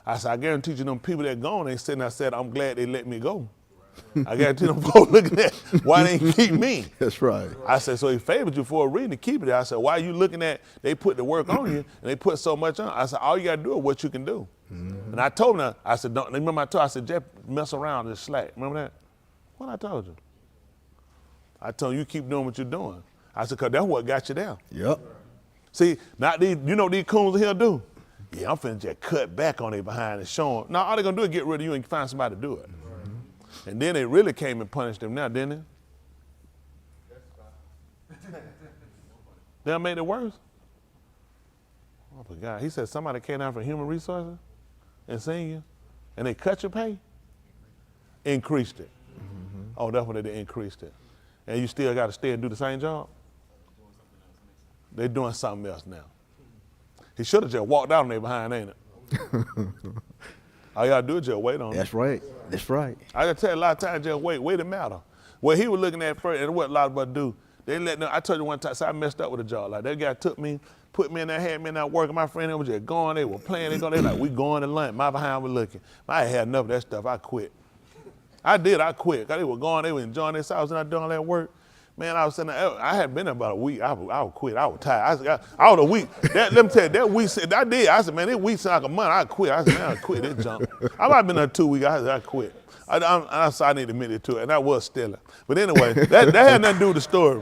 I said, I guarantee you them people that gone, they sitting there said, I'm glad they let me go. I guarantee them folks looking at why they ain't keep me. That's right. I said, so he favored you for a reason to keep it there. I said, why are you looking at, they put the work on you and they put so much on. I said, all you got to do is what you can do. And I told him, I said, don't, remember I said, just mess around and slack. Remember that? What I told you? I told you keep doing what you're doing. I said, because that's what got you down. Yep. See, not these, you know what these coons here do? Yeah, I'm finna just cut back on their behind and show them. Now, all they're gonna do is get rid of you and find somebody to do it. And then they really came and punished them now, didn't they? They made it worse? Oh, my God. He said somebody came down from human resources and seen you, and they cut your pay? Increased it. Oh, that's when they increased it. And you still got to stay and do the same job? They're doing something else now. He should have just walked out on their behind, ain't it? All you got to do is just wait on it. That's right. That's right. I got to tell you, a lot of times, just wait a matter. What he was looking at first, and what a lot of us do, they let them, I told you one time, so I messed up with a job. Like, that guy took me, put me in there, had me in there working. My friend, they was just going, they were playing, they like, we going to lunch. My behind was looking. I had enough of that stuff, I quit. I quit. They were going, they were enjoying this. I was in there doing all that work. Man, I was sitting there, I had been there about a week. I would quit. I was tired. I was a week. Let me tell you, that week, I did. I said, man, that week sounded like a month. I quit. I said, man, I quit that jump. I might have been there 2 weeks. I quit. I need to admit it to it, and I was stealing. But anyway, that had nothing to do with the story.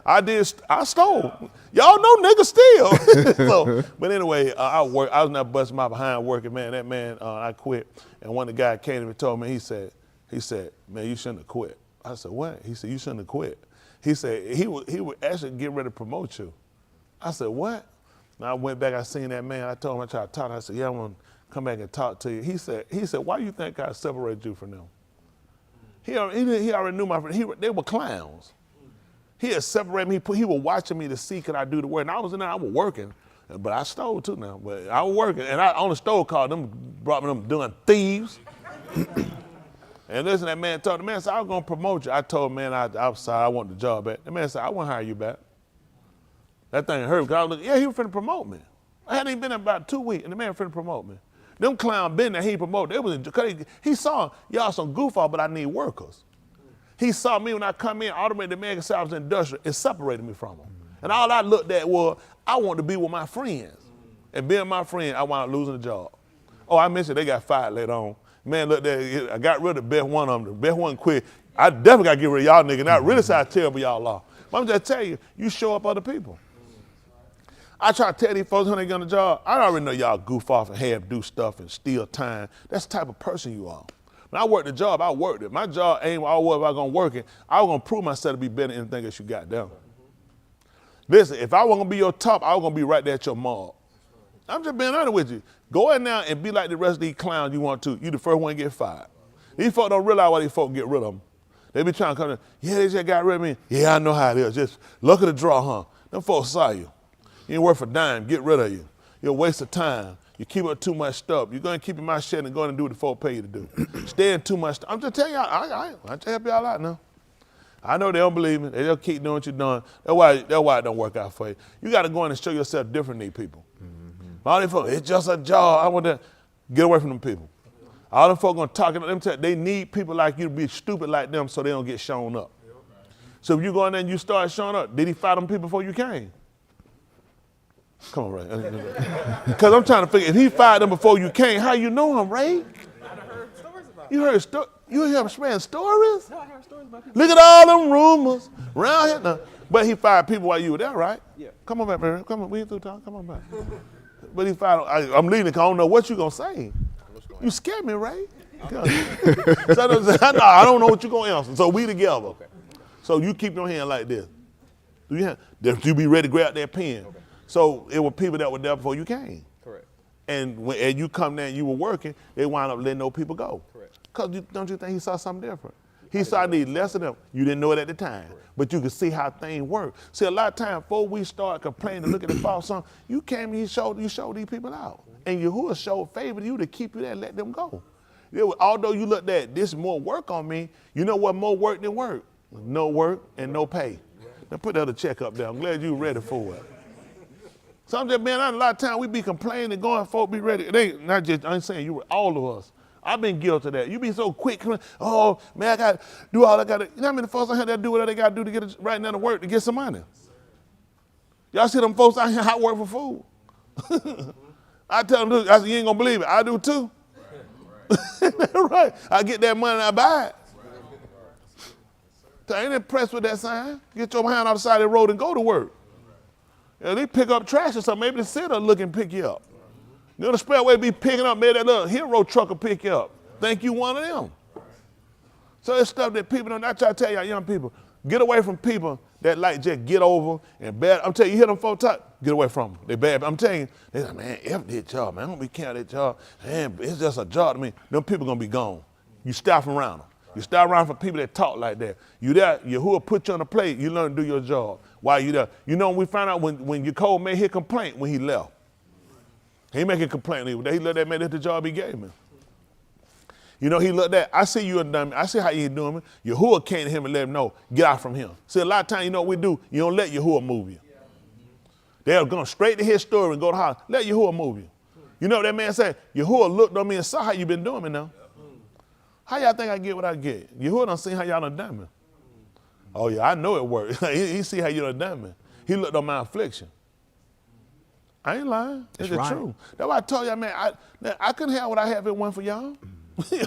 I stole. Y'all know niggas steal. So, but anyway, I was not busting my behind working, man. That man, I quit. And one of the guys came to me and told me, he said, man, you shouldn't have quit. I said, what? He said, you shouldn't have quit. He said, he would actually get ready to promote you. I said, what? And I went back, I seen that man. I told him, I tried to talk. I said, yeah, I want to come back and talk to you. He said, why do you think I separated you from them? He already knew my friend. They were clowns. He had separated me. He was watching me to see could I do the work. And I was in there, I was working. But I stole too now. But I was working. And I on the stole call, brought me them doing thieves. And listen, that man told the man, said, I was going to promote you. I told him, man, I was sorry, I want the job back. The man said, I won't hire you back. That thing hurt, because I was looking, yeah, he was finna promote me. I hadn't even been there about 2 weeks, and the man finna promote me. Them clowns been there, he promoted. It was, he saw, y'all some goof off, but I need workers. He saw me when I come in, automated the man could say I was industrial, it separated me from him. And all I looked at was, I wanted to be with my friends. And being my friend, I wound up losing the job. Oh, I mentioned they got fired later on. Man, look there, I got rid of the best one of them. The best one quit. I definitely got to get rid of y'all niggas. Now, really see how terrible y'all are. But I'm just telling you, you show up other people. I try to tell these folks when they get on the job, I already know y'all goof off and have do stuff and steal time. That's the type of person you are. When I worked the job, I worked it. My job ain't always about going to work it. I was going to prove myself to be better than anything that you got down. Listen, if I was going to be your top, I was going to be right there at your mark. I'm just being honest with you. Go in now and be like the rest of these clowns you want to. You the first one to get fired. These folks don't realize why these folks get rid of them. They be trying to come in, yeah, they just got rid of me. Yeah, I know how it is. Just look at the draw, huh? Them folks saw you. You ain't worth a dime, get rid of you. You're a waste of time. You keep up too much stuff. You're going to keep in my shit and go and do what the folks pay you to do. Stay in too much stuff. I'm just telling y'all, I just help y'all out now. I know they don't believe me. They just keep doing what you're doing. That's why it don't work out for you. You got to go in and show yourself different than these people. All these folks, it's just a job. I want to get away from them people. All them folks going to talk to them. They need people like you to be stupid like them so they don't get shown up. So if you go in there and you start showing up, did he fire them people before you came? Come on, Ray. Because I'm trying to figure, if he fired them before you came, how you know him, Ray? I heard stories about You heard spreading stories? No, I heard stories about people. Look at all them rumors around here now. But he fired people while you were there, right? Yeah. Come on back, man. Come on, we ain't through talking. Come on back. But he fired. I'm leaving because I don't know what you're going to say. You scared me, Ray. So I don't know what you're going to answer. So we together. Okay. So you keep your hand like this. You be ready to grab that pen. Okay. So it were people that were there before you came. Correct. And when you come there and you were working, they wind up letting those people go. Correct. Because don't you think he saw something different? He saw I need less of them. You didn't know it at the time. Correct. But you could see how things work. See, a lot of times before we start complaining and looking at the false son, you came and you showed these people out. And Yahuah showed favor to you to keep you there and let them go. Although you looked at this more work on me, you know what more work than work? No work and no pay. Now put the other check up there. I'm glad you ready for it. So I'm just being honest, a lot of times we be complaining and going, folk be ready. It ain't not just, I ain't saying you, all of us. I've been guilty of that. You be so quick, oh man, I got to do all I got to. You know how many folks out here that do whatever they got to do to get right now to work to get some money? Y'all see them folks out here hot work for food? I tell them, I said, you ain't gonna believe it. I do too. Right. I get that money and I buy it. So I ain't impressed with that sign. Get your hand on the side of the road and go to work. You know, they pick up trash or something. Maybe the city look and pick you up. You know, the spellway be picking up, maybe that little hero truck will pick you up. Think you one of them. So it's stuff that people don't, I try to tell y'all young people, get away from people that like just get over and bad. I'm telling you, you hear them folks talk, get away from them. They bad. I'm telling you, they like, man, F that job, man. I don't be counting that job. Man, it's just a job to me. Them people gonna be gone. You stop around them. You stop around for people that talk like that. You there, Yahuah put you on the plate, you learn to do your job. While you there. You know, we found out when your code made his complaint when he left. He make a complaint. He let that man at the job he gave me. You know, he looked at, I see you a dummy. I see how you doing me. Yahuah came to him and let him know, get out from him. See, a lot of times, you know what we do? You don't let Yahuah move you. They're going straight to his story and go to house. Let Yahuah move you. You know what that man said? Yahuah looked on me and saw how you been doing me now. How y'all think I get what I get? Yahuah done seen how y'all done done me. Oh yeah, I know it worked. he see how you done done me. He looked on my affliction. I ain't lying. It's the truth. That's why I told y'all, man, I couldn't have what I have if it wasn't for y'all.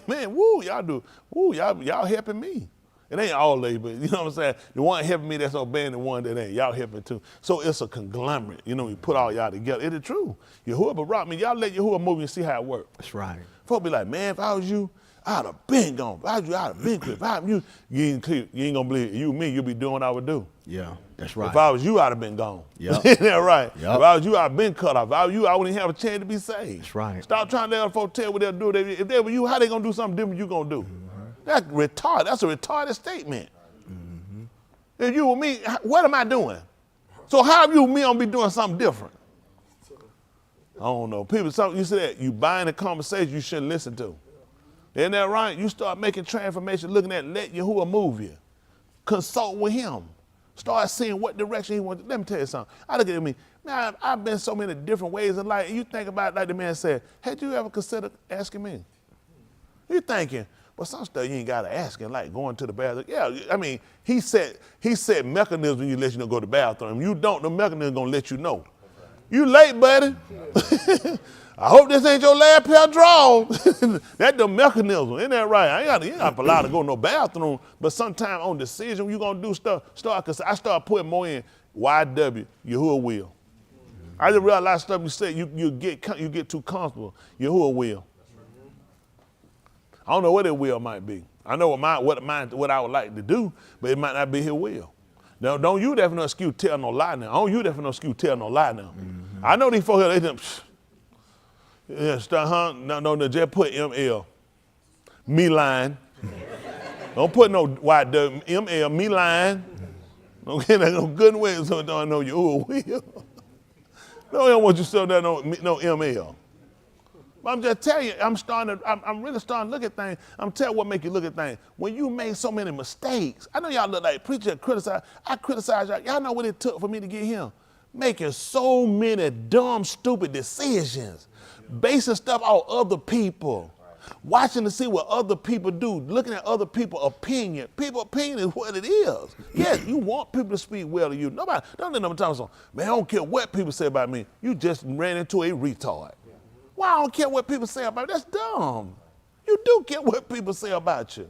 Man, woo, y'all do. Woo, y'all helping me. It ain't all labor, you know what I'm saying? The one helping me that's obeying the one that ain't. Y'all helping too. So it's a conglomerate. You know, we put all y'all together. It's the truth. Yahuah but rock me. Y'all let Yahuah move and see how it works. That's right. Folks be like, man, if I was you, I'd have been gone. If I was you, I'd have been quit. If I was you ain't gonna believe it. You, me, you'll be doing what I would do. Yeah, that's right. If I was you, I'd have been gone. Yeah. That's right. Yep. If I was you, I'd have been cut off. If I was you, I wouldn't have a chance to be saved. That's right. Stop trying to let other folks tell what they'll do. If they were you, how they gonna do something different you gonna do? Mm-hmm. That's retarded. That's a retarded statement. Mm-hmm. If you were me, what am I doing? So how if you were me, I'm gonna be doing something different? I don't know. People, you say that, you buying a conversation you shouldn't listen to. Isn't that right? You start making transformation, looking at let Yahuah move you. Consult with him. Start seeing what direction he wants. Let me tell you something. I look at me, man, I've been so many different ways in life. And you think about it like the man said, had you ever considered asking me? You thinking, well, some stuff you ain't got to ask him, like going to the bathroom. Yeah, I mean, he said mechanisms when you let you know go to the bathroom. You don't, the mechanism going to let you know. You late, buddy. I hope this ain't your last pair of drawers. That's the mechanism, isn't that right? I ain't got allowed to go to no bathroom, but sometime on decision, when you gonna do stuff, cause I start putting more in YW, Yahuah will. I just realized a lot of stuff you say, you get too comfortable, Yahuah will. I don't know what his will might be. I know what I would like to do, but it might not be his will. Now, don't you that for no excuse tell no lie now. I don't you that for no excuse tell no lie now. I know these folks here, they just, no, just put ML. Me lying. Don't put no ML, me lying. Okay, that's no good way, so don't know you will. No, I don't want you to say that no ML. But I'm just telling you, I'm really starting to look at things. I'm telling you what make you look at things. When you made so many mistakes, I know y'all look like preacher criticize. I criticize y'all. Y'all know what it took for me to get here? Making so many dumb, stupid decisions, basing stuff on other people, watching to see what other people do, looking at other people's opinion. People's opinion is what it is. Yes, you want people to speak well to you. Nobody, don't let nobody tell me, man, I don't care what people say about me. You just ran into a retard. Why I don't care what people say about you? That's dumb. You do care what people say about you.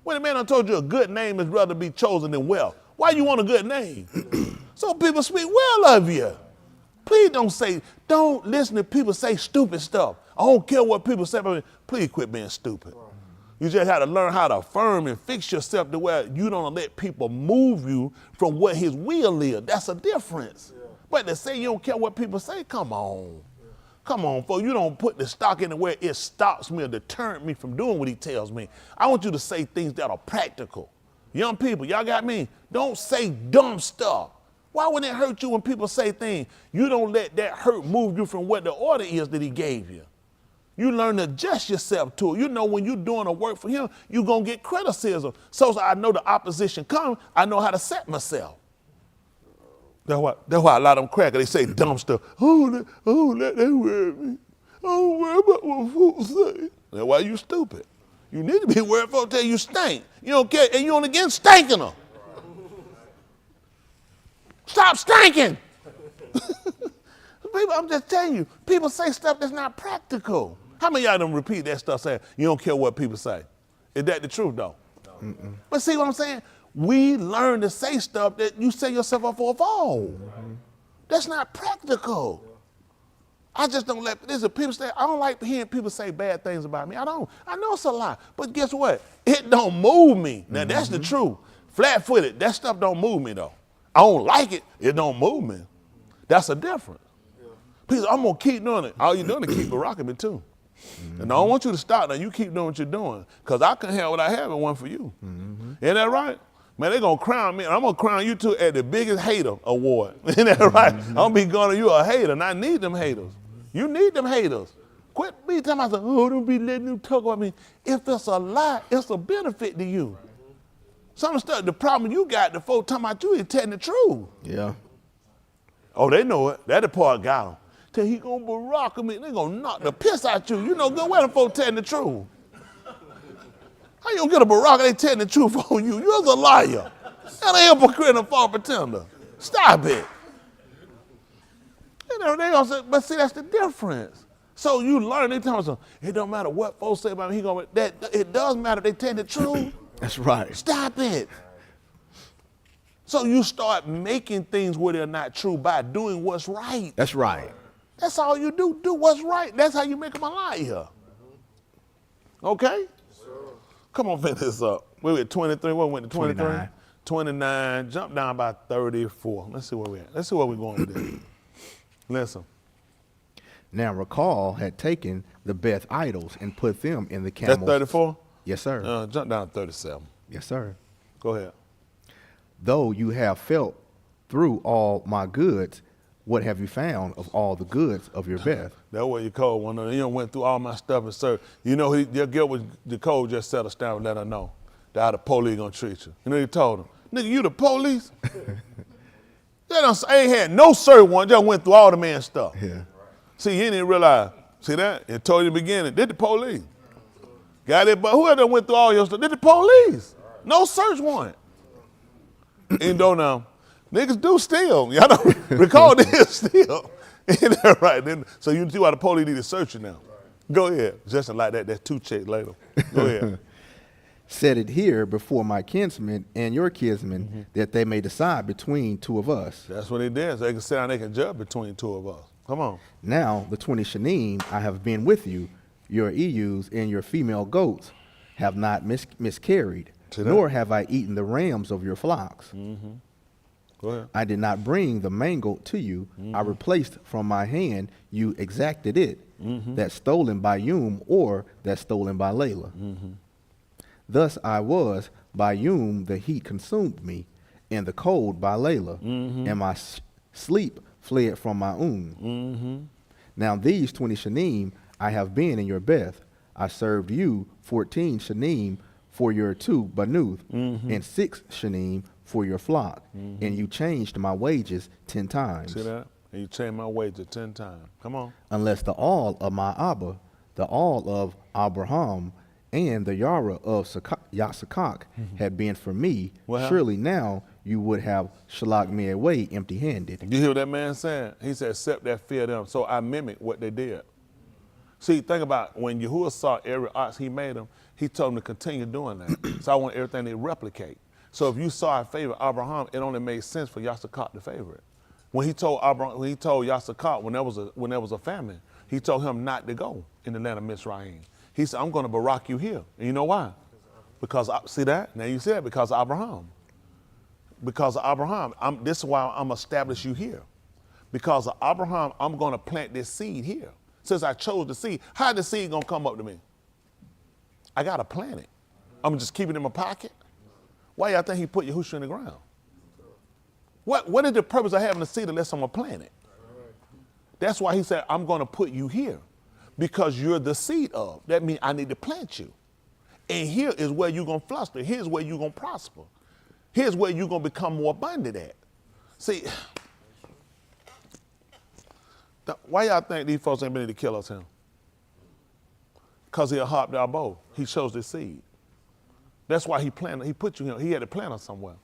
When a man done told you a good name is rather be chosen than wealth, why you want a good name? So people speak well of you. Please don't listen to people say stupid stuff. I don't care what people say about me. Please quit being stupid. You just have to learn how to affirm and fix yourself to where you don't let people move you from what his will is. That's a difference. But to say you don't care what people say, come on. Come on, folks, you don't put the stock in where it stops me or deterrent me from doing what he tells me. I want you to say things that are practical. Young people, y'all got me? Don't say dumb stuff. Why would it hurt you when people say things? You don't let that hurt move you from what the order is that he gave you. You learn to adjust yourself to it. You know when you're doing a work for him, you're going to get criticism. So I know the opposition comes, I know how to set myself. That's why a lot of them crackers, they say dumb stuff. Oh, let that worry me. I don't worry about what folks say. That's why you stupid. You need to be worried folks tell you stink. You don't care, and you only again stinking them. Stop stinking. People, I'm just telling you, people say stuff that's not practical. How many of y'all them repeat that stuff saying, you don't care what people say? Is that the truth though? No. But see what I'm saying? We learn to say stuff that you set yourself up for a fall. That's not practical. I just don't let, people say, I don't like hearing people say bad things about me. I don't. I know it's a lie. But guess what? It don't move me. Now that's the truth. Flat-footed, that stuff don't move me though. I don't like it, it don't move me. That's a difference. Please, I'm gonna keep doing it. All you're doing is keep rocking me too. And I don't want you to stop now. You keep doing what you're doing. Because I couldn't have what I have if it wasn't for you. Ain't that right? Man, they're going to crown me. And I'm going to crown you too at the biggest hater award. Ain't that right? I'm going to be going to you a hater, and I need them haters. You need them haters. Quit me telling myself, oh, don't be letting them talk about me. If it's a lie, it's a benefit to you. Some of the stuff, the problem you got, the folks talking about you is telling the truth. Yeah. Oh, they know it. That the part got them. Till he gonna barack me, they gonna knock the piss out you. You know good well the folks telling the truth. How you gonna get a barack they telling the truth on you? You're a liar. And a hypocrite and a false pretender. Stop it. You know, they gonna say, but see, that's the difference. So you learn, they tell me, it don't matter what folks say about me, it does matter if they tell the truth. That's right. Stop it. So you start making things where they're not true by doing what's right. That's right. That's all you do. Do what's right. That's how you make them a liar. Okay? Come on, finish this up. We at 23. What went to 23? 29. 29. Jump down by 34. Let's see where we're at. Let's see where we're going with this. Listen. Now Rakal had taken the Beth idols and put them in the camels. That's 34? Yes, sir. Jump down to 37. Yes, sir. Go ahead. Though you have felt through all my goods, what have you found of all the goods of your Beth? That's what you call one. You know, went through all my stuff and sir. You know, your girl was the code just set us down and let her know that how the police gonna treat you. You know, he told him, nigga, you the police? They ain't had no sir one, just went through all the man's stuff. Yeah. See, he didn't realize. See that? It told you in the beginning, did the police. Got it, but whoever went through all your stuff, did the police. No search warrant. And though now, niggas do steal. Y'all don't recall this steal. Ain't that right? Then, so you see why the police need to search you now. Go ahead. Just like that, that's 2 checks later. Go ahead. Set it here before my kinsmen and your kinsmen that they may decide between two of us. That's what he did. So they can sit down, they can judge between 2 of us. Come on. Now the 20 shanim I have been with you, your ewes and your female goats, have not miscarried, See that? nor have I eaten the rams of your flocks. Go ahead. I did not bring the mangled to you. I replaced from my hand, you exacted it, that stolen by Yum or that stolen by Layla. Thus I was, by Yum the heat consumed me, and the cold by Layla, and my sleep fled from my Now these 20 shanim I have been in your beth. I served you 14 shanim for your 2 banuth, and 6 shanim for your flock, and you changed my wages 10 times. See that? And you changed my wages 10 times. Come on. Unless the all of my Abba, the all of Abraham, and the Yara of Yasakak had been for me, Well, surely now you would have shalak me away empty-handed. You hear what that man said? He said, accept that fear of them. So I mimic what they did. See, think about when Yahuah saw every ox he made them, he told them to continue doing that. So I want everything to replicate. So if you saw I favor Abraham, it only made sense for Yasakak to favor it. When he told Yasakak when there was a famine, he told him not to go in the land of Mizraim. He said, I'm going to barak you here. And you know why? Because, see that? Now you see that, because of Abraham. Because of Abraham, this is why I'm establish you here. Because of Abraham, I'm going to plant this seed here. Since I chose the seed, how the seed going to come up to me? I got to plant it. I'm just keeping it in my pocket. Why y'all think he put Yahushua in the ground? What is the purpose of having a seed unless I'm going to plant it? That's why he said, I'm going to put you here. Because you're the seed of. That means I need to plant you. And here is where you're going to fluster. Here's where you're going to prosper. Here's where you're going to become more abundant at. See, why y'all think these folks ain't been able to kill us here? Because he hopped our bow. He chose the seed. That's why he planted. He put you here. He had to plant us somewhere.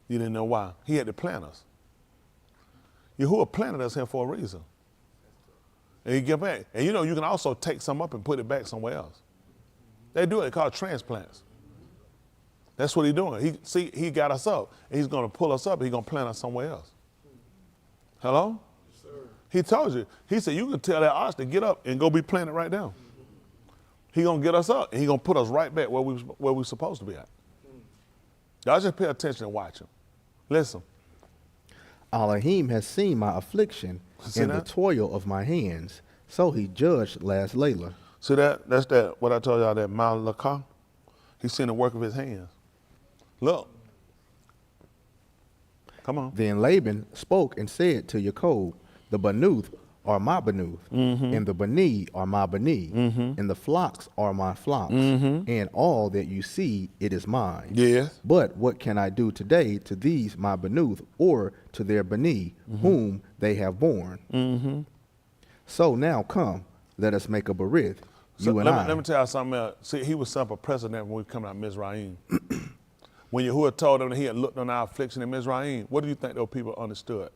You didn't know why. He had to plant us. Yahuah planted us here for a reason. And he get back. And you know, you can also take some up and put it back somewhere else. They do it. It's called transplants. That's what he's doing. He got us up, and he's going to pull us up, and he's going to plant us somewhere else. Hello? Yes, sir. He told you. He said, you can tell that ox to get up and go be planted right now. He's going to get us up, and he's going to put us right back where we're supposed to be at. Y'all just pay attention and watch him. Listen. Elohim has seen my affliction and the toil of my hands, so he judged last Layla. See that? That's that, what I told y'all, that Malakah. He's seen the work of his hands. Look. Come on. Then Laban spoke and said to Yaakov, the Banuth are my Banuth, and the Bani are my Bani, and the flocks are my flocks, and all that you see, it is mine. Yes. But what can I do today to these my Banuth, or to their Bani, whom they have borne? So now come, let us make a berith, you and I. Let me tell you something else. See, he was set up a precedent when we come out of Mizraim. When Yahuah told them that he had looked on our affliction in Mizraim, what do you think those people understood?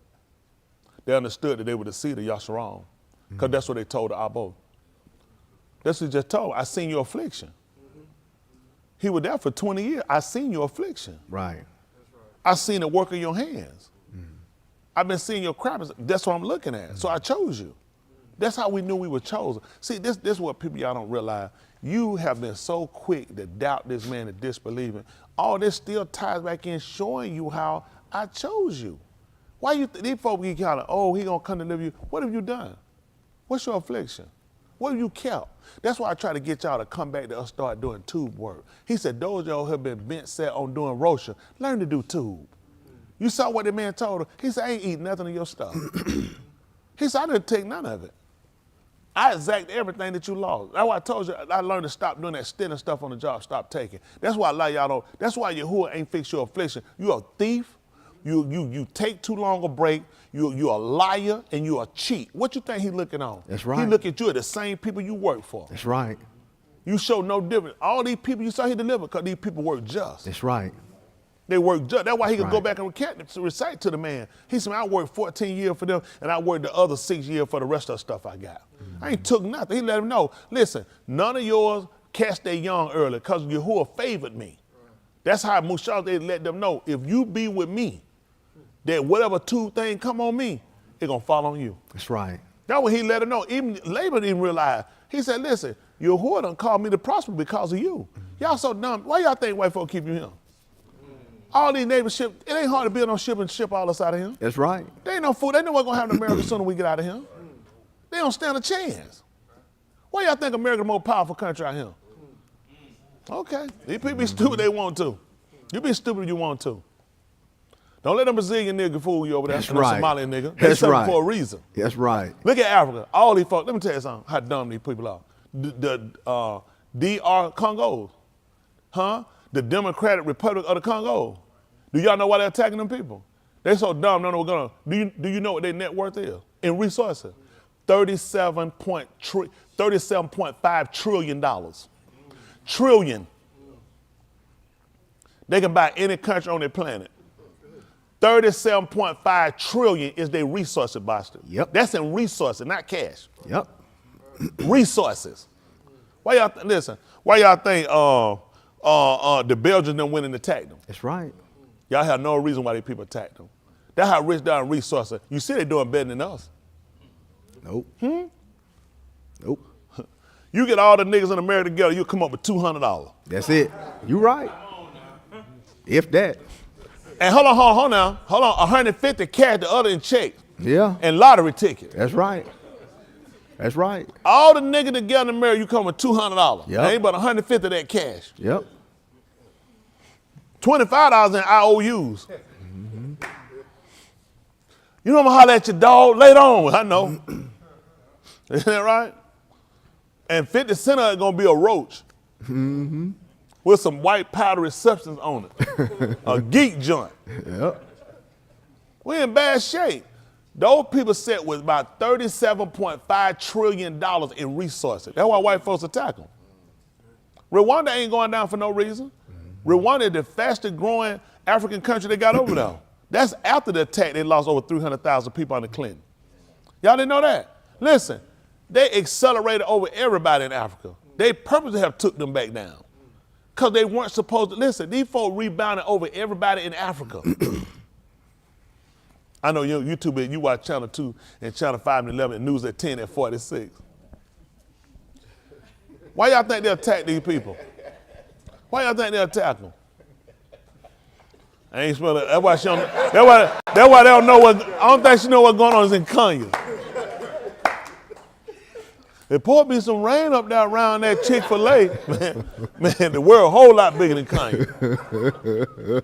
They understood that they were the seed of YasharAL, because that's what they told the Abo. That's what he just told. I seen your affliction. He was there for 20 years. I seen your affliction. Right. I seen the work of your hands. I've been seeing your crops. That's what I'm looking at. So I chose you. That's how we knew we were chosen. See, this is what people y'all don't realize. You have been so quick to doubt this man and disbelieve him. All this still ties back in showing you how I chose you. Why you these folks get kind of, oh, he gonna come deliver you. What have you done? What's your affliction? What have you kept? That's why I try to get y'all to come back to us start doing tube work. He said, those y'all have been bent set on doing Rosha, learn to do tube. You saw what the man told her. He said, I ain't eating nothing of your stuff. He said, I didn't take none of it. I exact everything that you lost. That's why I told you I learned to stop doing that stealing stuff on the job, stop taking. That's why a lot of y'all don't, that's why Yahuah ain't fix your affliction. You a thief, you take too long a break, you a liar, and you a cheat. What you think he looking on? That's right. He look at you at the same people you work for. That's right. You show no difference. All these people you saw he delivered because these people work just. That's right. They work just. That's why he could go Right. back and recite to the man. He said, I worked 14 years for them, and I worked the other 6 years for the rest of the stuff I got. I ain't took nothing. He let him know, listen, none of yours cast their young early because Yahuah favored me. That's how Mushal, they let them know, if you be with me, that whatever two thing come on me, it gonna fall on you. That's right. That's when he let her know. Even Laban didn't realize. He said, listen, Yahuah done called me to prosper because of you. Y'all so dumb. Why y'all think white folk keep you here? All these neighbors ship, it ain't hard to build no ship and ship all us out of here. That's right. They ain't no food. They know what's going to happen to America sooner we get out of here. They don't stand a chance. Why y'all think America's the most powerful country out here? Okay. These people be stupid they want to. You be stupid if you want to. Don't let them Brazilian nigga fool you over there. That's right. Somalian nigga. They That's right. for a reason. That's right. Look at Africa. All these folks. Let me tell you something. How dumb these people are. The DR Congo, huh? The Democratic Republic of the Congo. Do y'all know why they're attacking them people? They so dumb. No, we're gonna. Do you know what their net worth is in resources? $37.5 trillion. Trillion. They can buy any country on their planet. 37.5 trillion is their resources, Boston. Yep. That's in resources, not cash. Yep. Resources. Why y'all listen? Why y'all think the Belgians didn't win and attacked them? That's right. Y'all have no reason why these people attacked them. That's how rich they are in resources. You see they doing better than us. Nope. Nope. You get all the niggas in America together, you come up with $200. That's it. You right. If that. And hold on, 150 cash, the other in checks. Yeah. And lottery tickets. That's right. That's right. All the niggas together in America, you come with $200. Yep. Ain't but 150 of that cash. Yep. $25 in IOUs. You know I'm gonna holler at your dog later on. I know. Isn't that right? And 50 cents of it gonna be a roach. With some white powdery substance on it. A geek joint. Yep. We in bad shape. Those people sit with about $37.5 trillion in resources. That's why white folks attack them. Rwanda ain't going down for no reason. Rwanda is the fastest growing African country they got over there. That's after the attack they lost over 300,000 people under Clinton. Y'all didn't know that? Listen, they accelerated over everybody in Africa. They purposely have took them back down. Because they weren't supposed to, listen, these folks rebounded over everybody in Africa. I know you too big, you watch Channel 2 and Channel 5 and 11 and News at 10 at 46. Why y'all think they attack these people? Why y'all think they attack them? I ain't smell it. That's why she don't, that's why they don't know what, I don't think she know what's going on is in Kenya. There probably be some rain up there around that Chick-fil-A. Man, the world a whole lot bigger than Kenya.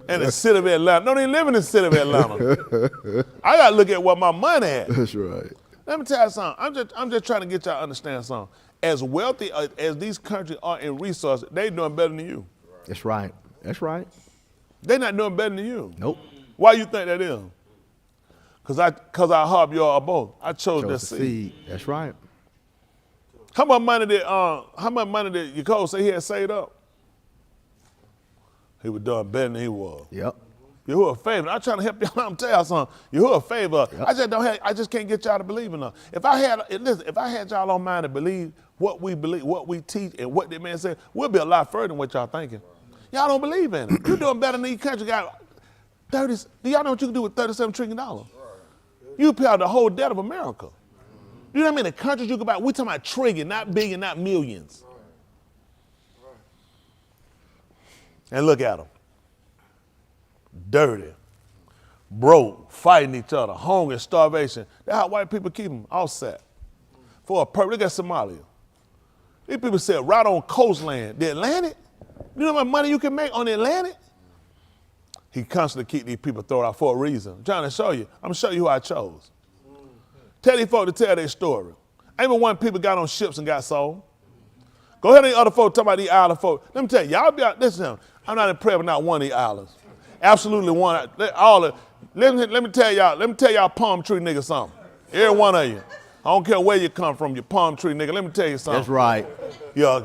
And the city of Atlanta. Don't even live in the city of Atlanta. I got to look at what my money at. That's right. Let me tell you something. I'm just trying to get y'all to understand something. As wealthy as these countries are in resources, they doing better than you. That's right. That's right. They not doing better than you. Nope. Why you think that is? Because I harp you all both. I chose that seed. That's right. How much money did Yahuah say he had saved up? He was doing better than he was. Yep. Yahuah favor. I'm trying to help y'all. I'm telling y'all something. Yahuah favor. Yep. I just can't get y'all to believe enough. If I had y'all on mind to believe, what we teach, and what that man said, we'll be a lot further than what y'all thinking. Y'all don't believe in it. You're doing better than these countries got 30. Do y'all know what you can do with $37 trillion? You pay out the whole debt of America. You know how many countries you could buy? We're talking about trillion, not billion, not millions. And look at them. Dirty, broke, fighting each other, hunger, starvation. That's how white people keep them all set. For a purpose. Look at Somalia. These people said right on coastland, the Atlantic. You know how much money you can make on the Atlantic? He constantly keep these people thrown out for a reason. I'm trying to show you. I'm going to show you who I chose. Tell these folks to tell their story. Ain't but one people got on ships and got sold. Go ahead and other folks talk about these island folks. Let me tell you, y'all be out, listen, I'm not impressed with not one of these islands. Absolutely one. Let me tell y'all palm tree nigga something. Every one of you. I don't care where you come from, you palm tree nigga. Let me tell you something. That's right. Yeah,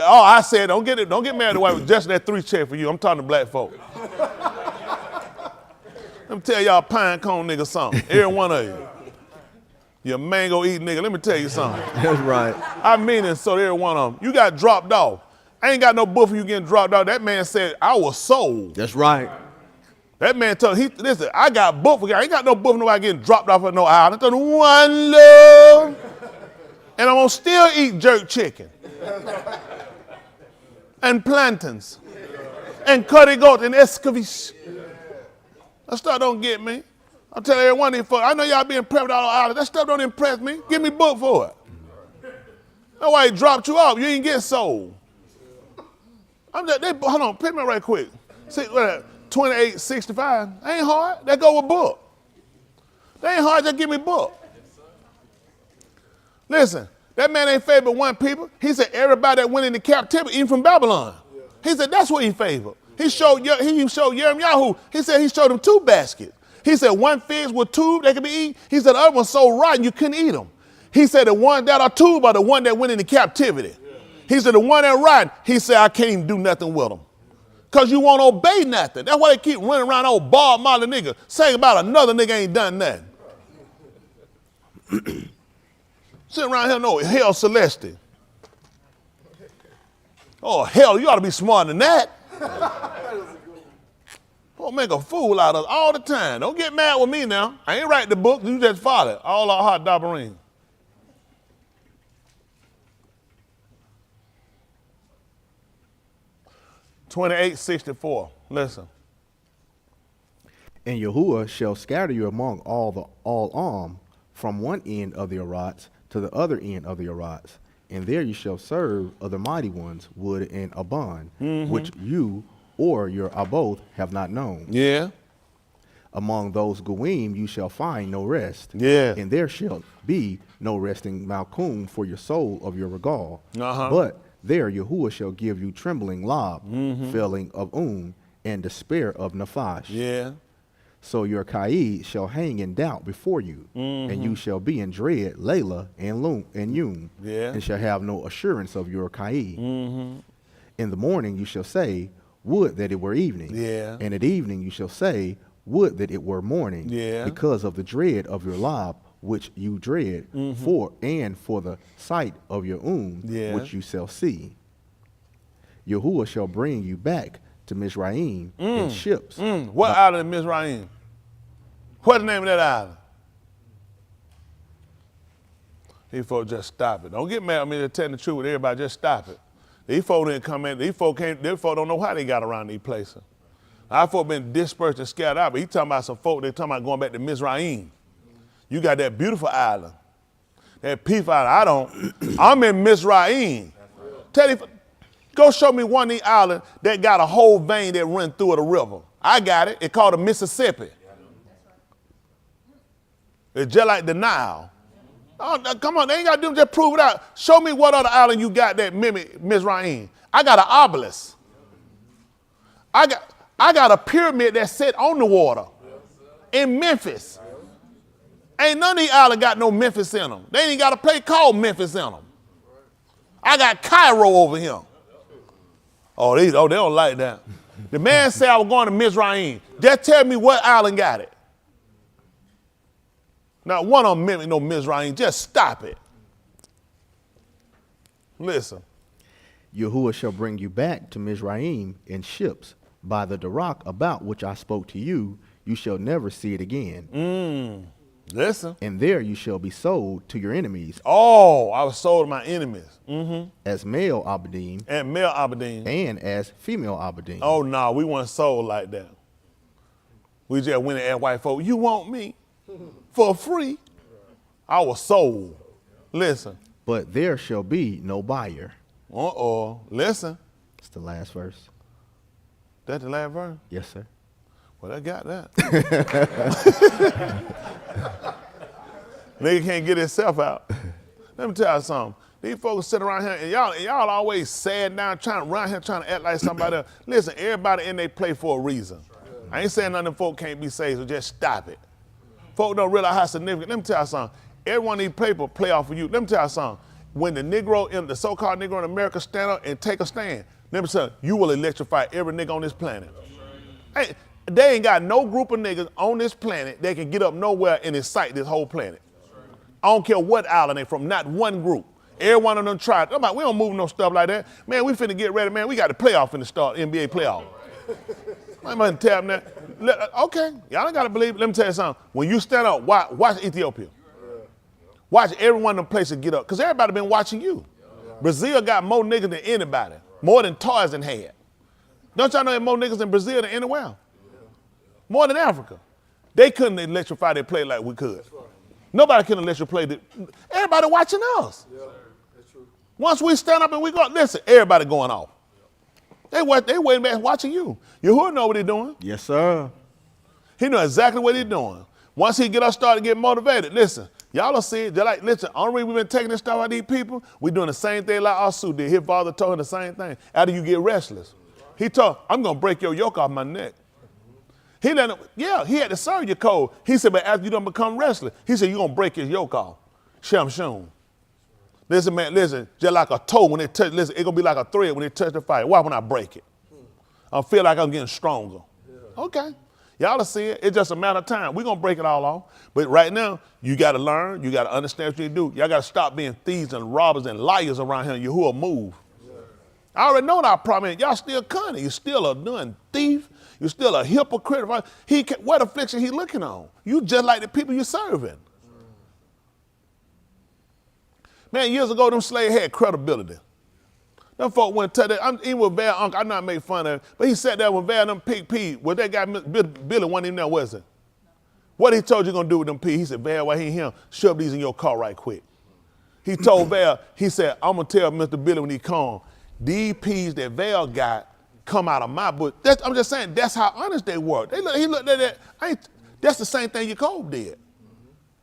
I said, don't get mad at the white, just that 3 check for you. I'm talking to black folk. Let me tell y'all pine cone nigga something. Every one of you. You mango eating nigga, let me tell you something. That's right. I mean it, so every one of them. You got dropped off. I ain't got no book for you getting dropped off. That man said, I was sold. That's right. That man told listen, I got book for you. I ain't got no book for nobody getting dropped off at no island. I told him, one love. And I'm going to still eat jerk chicken. And plantains. And curry goat and escabeche. That stuff don't get me. I'm telling everyone these folks, I know y'all be impressed with all the islands. That stuff don't impress me. Give me a book for it. That's why he dropped you off. You ain't get sold. Hold on, pick me right quick. See, 28.65. Ain't hard. That go with book. That ain't hard. Just give me a book. Listen, that man ain't favored one people. He said everybody that went into captivity, even from Babylon. He said that's what he favored. He showed Yahuah. He said he showed him 2 baskets. He said one figs with tube they could be eaten. He said the other one's so rotten you couldn't eat them. He said the one that are tube are the one that went into captivity. He said the one that rotten, he said I can't even do nothing with them. Because you won't obey nothing. That's why they keep running around old Bob Marley nigga saying about another nigga ain't done nothing. Sitting around here, no, hell celestial. Oh, hell, you ought to be smarter than that. Don't make a fool out of us all the time. Don't get mad with me now. I ain't write the book. You just follow it. Alah Ha Dabarym. $28.64. Listen. And Yahuah shall scatter you among all arm from one end of the Arats to the other end of the Arats. And there you shall serve other mighty ones, Wood and Aban, which you or your Aboth have not known. Yeah. Among those Goim you shall find no rest. Yeah. And there shall be no resting Malkum for your soul of your regal. But there Yahuah shall give you trembling Lob, filling of and despair of Nephash. Yeah. So your Kaid shall hang in doubt before you, and you shall be in dread, Layla and Yum, and shall have no assurance of your Kaid. In the morning you shall say, would that it were evening. Yeah. And at evening you shall say, would that it were morning. Yeah. Because of the dread of your Lob, which you dread, for the sight of your which you shall see. Yahuah shall bring you back to Mizraim in ships. What island is Mizraim? What's the name of that island? These folks just stop it. Don't get mad at me to tell the truth with everybody, just stop it. These folks didn't come in, these folks don't know how they got around these places. Our folks been dispersed and scattered out, but he talking about some folk, they talking about going back to Mizraim. You got that beautiful island, that peaceful island. I'm in Mizraim. Tell you, go show me one of these islands that got a whole vein that run through it, a river. I got it. It's called the Mississippi. It's just like the Nile. Oh, come on, they ain't got to do just prove it out. Show me what other island you got that mimic Mizraim. I got an obelisk. I got a pyramid that's set on the water in Memphis. Ain't none of these islands got no Memphis in them. They ain't got a place called Memphis in them. I got Cairo over here. Oh, they don't like that. The man said I was going to Mizraim. Just tell me what island got it. Now, one of them mimic no Mizraim. Just stop it. Listen. Yahuah shall bring you back to Mizraim in ships by the Darak about which I spoke to you. You shall never see it again. Listen. And there you shall be sold to your enemies. Oh, I was sold to my enemies. As male Abadim. And male Abadim. And as female Abadim. Oh, no, we weren't sold like that. We just went and asked white folk, you want me for free? I was sold. Listen. But there shall be no buyer. Listen. It's the last verse. That's the last verse? Yes, sir. Well, I got that. Nigga can't get himself out. Let me tell you something. These folks sit around here and y'all always sad down, around here trying to act like somebody else. Listen, everybody in they play for a reason. I ain't saying none of them folk can't be saved, so just stop it. Folk don't realize how significant. Let me tell you something. Everyone in these people play off of you. Let me tell you something. When the so-called Negro in America stand up and take a stand, let me tell you, you will electrify every nigga on this planet. Hey, they ain't got no group of niggas on this planet that can get up nowhere and incite this whole planet. I don't care what island they from, not one group. Every one of them tried. I'm like, we don't move no stuff like that. Man, we finna get ready, man. We got the playoff in the start, NBA playoff. I might tell them that. Okay, y'all don't got to believe it. Let me tell you something. When you stand up, watch Ethiopia. Watch every one of them places get up, because everybody been watching you. Brazil got more niggas than anybody, more than Tarzan had. Don't y'all know there more niggas in Brazil than anywhere? More than Africa. They couldn't electrify their play like we could. Nobody can electrify play. Everybody watching us. Once we stand up and we go, listen, everybody going off. They waiting back watching you. Yahuah know what he doing. Yes, sir. He know exactly what he doing. Once he get us started to get motivated, listen, y'all will see it. They're like, listen, only reason we've been taking this stuff out of these people, we doing the same thing like Asu did. His father told him the same thing. After you get restless. He told, I'm going to break your yoke off my neck. He let him, yeah, he had to serve you cold. He said, but after you don't become restless, he said, you're going to break his yoke off. Shem shum. Listen, man, listen, just like a toe when it touch, listen, it's going to be like a thread when it touch the fire. Why when I break it? I feel like I'm getting stronger. Okay. Y'all will see it. It's just a matter of time. We're going to break it all off. But right now, you got to learn. You got to understand what you do. Y'all got to stop being thieves and robbers and liars around here. Yahuah move. I already know what our problem is. Y'all still cunning. You're still a done thief. You're still a hypocrite. What affliction he looking on? You just like the people you're serving. Man, years ago, them slaves had credibility. Them folk went to that. Even with Val Uncle, I'm not making fun of him, but he sat there with Val them pig peas. Well, that guy, Billy, wasn't even there, was it? What he told you going to do with them peas? He said, Val, why he here? Shove these in your car right quick. He told Val, he said, I'm going to tell Mr. Billy when he come, these peas that Val got come out of my book. I'm just saying, that's how honest they were. He looked at that. That's the same thing Jacob did.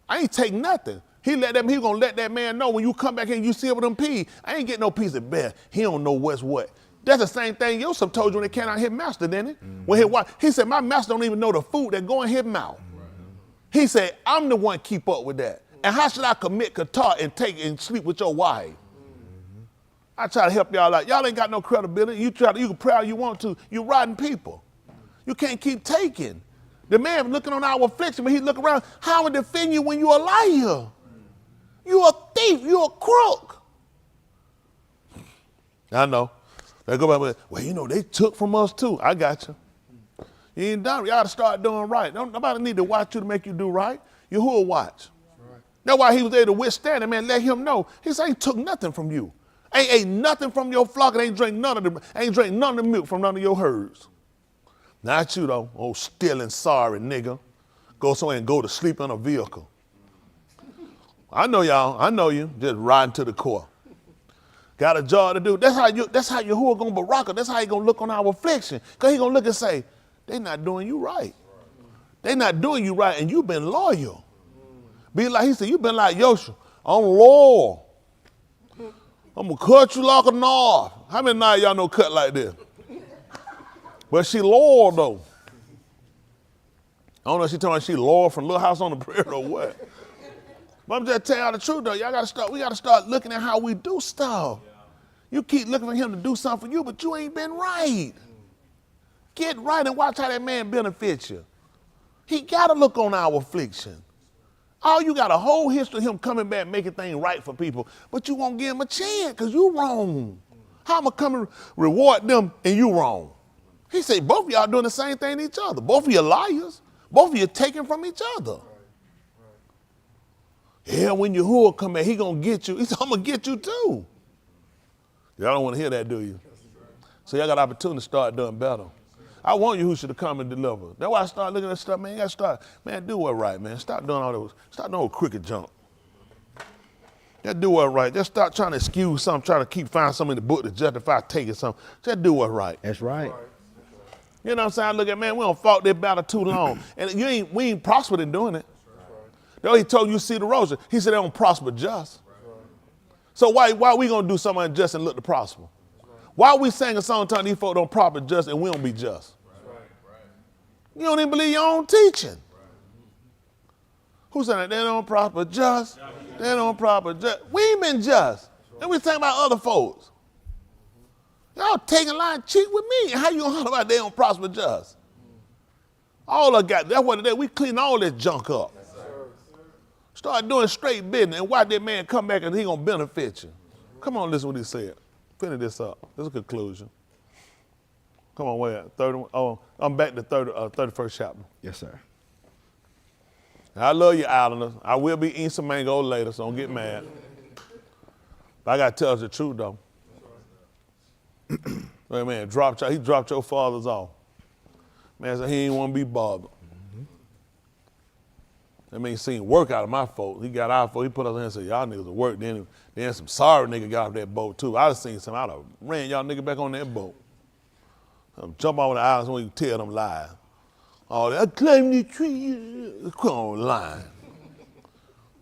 I ain't take nothing. He gonna let that man know when you come back here and you see him with them peas, I ain't getting no piece of bear. He don't know what's what. That's the same thing Yosef told you when they came out his master, didn't it? When his wife, he said, my master don't even know the food that go in his mouth. He said, I'm the one keep up with that. And how should I commit qatar and take and sleep with your wife? I try to help y'all out. Y'all ain't got no credibility. You can pray all you want to. You're rotten people. You can't keep taking. The man looking on our affliction, when he look around, how would defend you when you're a liar? You're a thief. You're a crook. I know. They go back with, well, you know, they took from us too. I got you. You ain't done. You ought to start doing right. Nobody need to watch you to make you do right. Yahuah watch. Right. That's why he was able to withstand it, man. Let him know. He said, I ain't took nothing from you. Ain't ate nothing from your flock and ain't drank none of the milk from none of your herds. Not you though, old stealing sorry nigga. Go somewhere and go to sleep in a vehicle. I know y'all, I know you, just riding to the core. Got a job to do. That's how Yahuah gonna baraka. That's how he gonna look on our affliction. Because he gonna look and say, they not doing you right. They not doing you right and you been loyal. Be like, he said, you been like Yosha, I'm loyal. I'm gonna cut you like a knife. How many knives y'all know cut like this? But she loyal though. I don't know if she talking about she loyal from Little House on the Prairie or what. But I'm just telling y'all the truth though. We gotta start looking at how we do stuff. You keep looking for him to do something for you, but you ain't been right. Get right and watch how that man benefits you. He gotta look on our affliction. Oh, you got a whole history of him coming back making things right for people, but you won't give him a chance because you wrong. How am I come and reward them and you wrong? He said, both of y'all doing the same thing to each other. Both of you liars. Both of you taking from each other. Yeah, when Yahuah come back, he gonna get you. He said, I'm gonna get you too. Y'all don't want to hear that, do you? So y'all got opportunity to start doing better. I want Yahuah to come and deliver. That's why I start looking at stuff, man. You gotta start, man, do what right, man. Stop doing all those, stop doing all cricket junk. Just do what right. Just stop trying to excuse something, trying to find something in the book to justify taking something. Just do what right. That's right. You know what I'm saying? I look at, man, we don't fought this battle too long. And we ain't prospered in doing it. Though he told you see the roses. He said they don't prosper just. So why we gonna do something unjust and look to prosper? Why we sing a song telling these folks don't prosper just and we don't be just? You don't even believe your own teaching. Who said they don't prosper just? They don't prosper just. We ain't been just. And we think about other folks. Y'all taking line cheat with me. How you gonna talk about they don't prosper just? All I got, that's what it is. We clean all this junk up. Start doing straight business and watch that man come back and he gonna benefit you. Come on, listen to what he said. Finish this up. This is a conclusion. Come on, where at? 31. Oh, I'm back to 31st chapter. Yes, sir. I love you, Islanders. I will be eating some mango later, so don't get mad. But I got to tell us the truth, though. Wait, man, he dropped your fathers off. Man said he ain't want to be bothered. That mean, he seen work out of my folks. He got our folks. He put us in and said, y'all niggas will work. Then some sorry nigga got off that boat, too. I done seen some. I'd have ran y'all nigga back on that boat. Jump over the islands when you tell them lies. Oh, I climbed the tree. Come on, lying.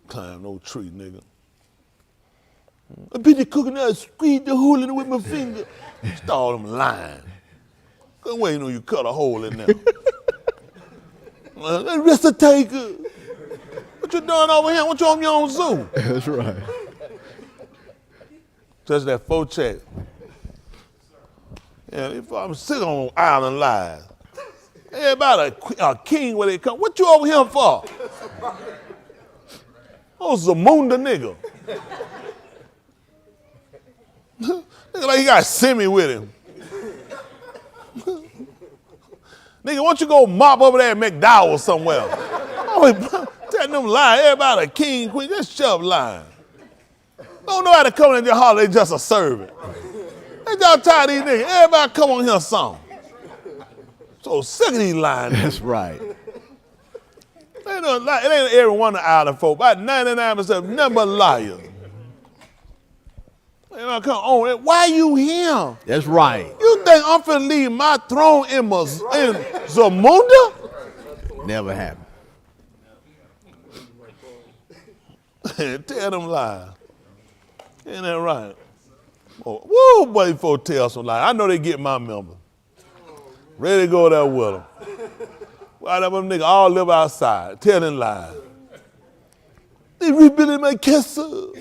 Climb no tree, nigga. I been there cooking out, squeeze the hole in it with my finger. Start them lying. Come waiting on you cut a hole in there. Rest a taker. What you doing over here? What you on your own zoo? That's right. Just that 4 check. Yeah, if I'm sick on island lies. Everybody a king where they come. What you over here for? Oh, Zamunda nigga. Nigga like he got Simi with him. Nigga, why don't you go mop over there at McDowell somewhere? Oh, telling them lying. Everybody a king, queen. Just shove lying. Don't know how to come in your holler. They just a servant. They y'all tired of these niggas. Everybody come on here some. So sick of these lying. That's right. It ain't every one of the island folk. About 99% nothing but liars. Come on, why you here? That's right. You think I'm finna leave my throne in Zamunda? Never happened. Tell them lies. Ain't that right? Oh, woo, buddy, for tell some lies. I know they get my member. Ready to go there with them. Why them niggas all live outside, telling lies. They rebuilding my castle.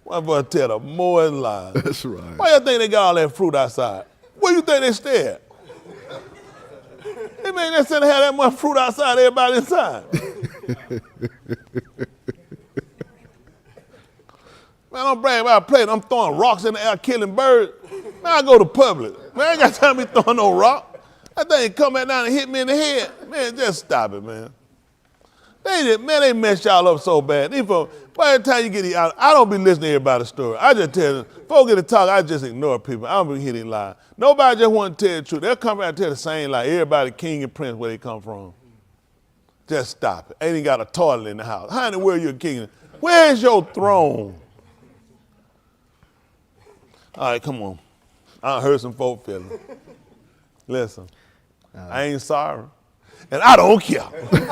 My boy tell them more than lies. That's right. Why you think they got all that fruit outside? Where you think they stay at? They made that center have that much fruit outside, everybody inside. Man, I'm bragging about a plate. I'm throwing rocks in the air, killing birds. Man, I go to public. Man, I ain't got time to be throwing no rock. That thing come back down and hit me in the head. Man, just stop it, man. They mess y'all up so bad. By the time you get out, I don't be listening to everybody's story. I just tell them, folks get to talk, I just ignore people. I don't be hitting lie. Nobody just want to tell the truth. They'll come around and tell the same lie. Everybody king and prince where they come from. Just stop it. Ain't even got a toilet in the house. How in the world you a king? Where's your throne? All right, come on. I done heard some folk feeling. Listen, I ain't sorry. And I don't care. Yeah,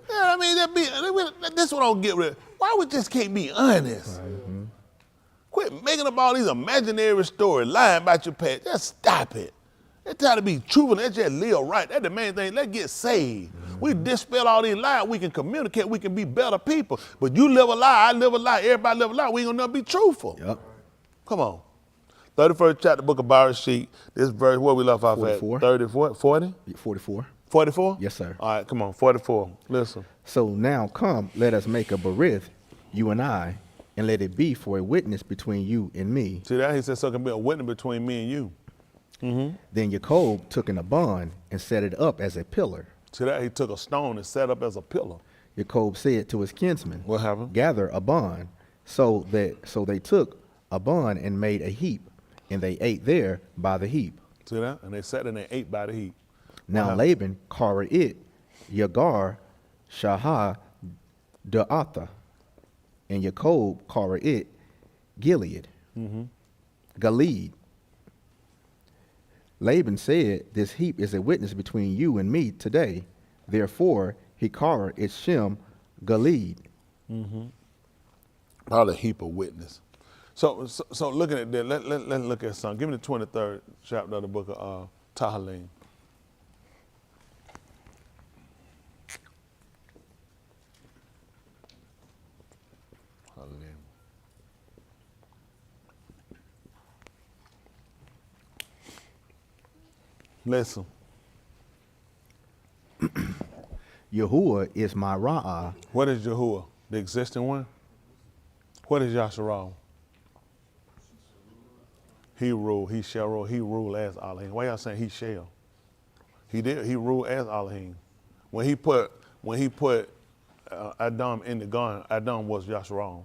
I mean, this what I don't get rid of. Why we just can't be honest? Mm-hmm. Quit making up all these imaginary stories, lying about your past. Just stop it. It's time to be truthful. Let's just live right. That's the main thing. Let's get saved. Mm-hmm. We dispel all these lies. We can communicate. We can be better people. But you live a lie. I live a lie. Everybody live a lie. We ain't gonna be truthful. Yep. Come on. 31st chapter, book of Ra Shyth. This verse, where we left off 44. at? 34, 40? 44. 44? Yes, sir. All right, come on, 44. Listen. So now come, let us make a berith, you and I, and let it be for a witness between you and me. See that? He said, so it can be a witness between me and you. Mm-hmm. Then Jacob took an Abon and set it up as a pillar. See that? He took a stone and set up as a pillar. Jacob said to his kinsmen, what happened? Gather Abon. So they took Abon and made a heap, and they ate there by the heap. See that? And they sat and they ate by the heap. Now Laban called it Yagar Shahah Da'atha, and Jacob called it Gilead, Galeed. Laban said, this heap is a witness between you and me today. Therefore, he called it Shem Galeed. Probably a heap of witness. So looking at that, let's look at something. Give me the 23rd chapter of the book of Tahalym. Listen. Yahuah is my Ra'ah. What is Yahuah? The existing one? What is YasharAL? He ruled, he shall rule, he ruled as Elohim. Why y'all saying he shall? He did, he ruled as Elohim. When he put Adam in the garden, Adam was YasharAL.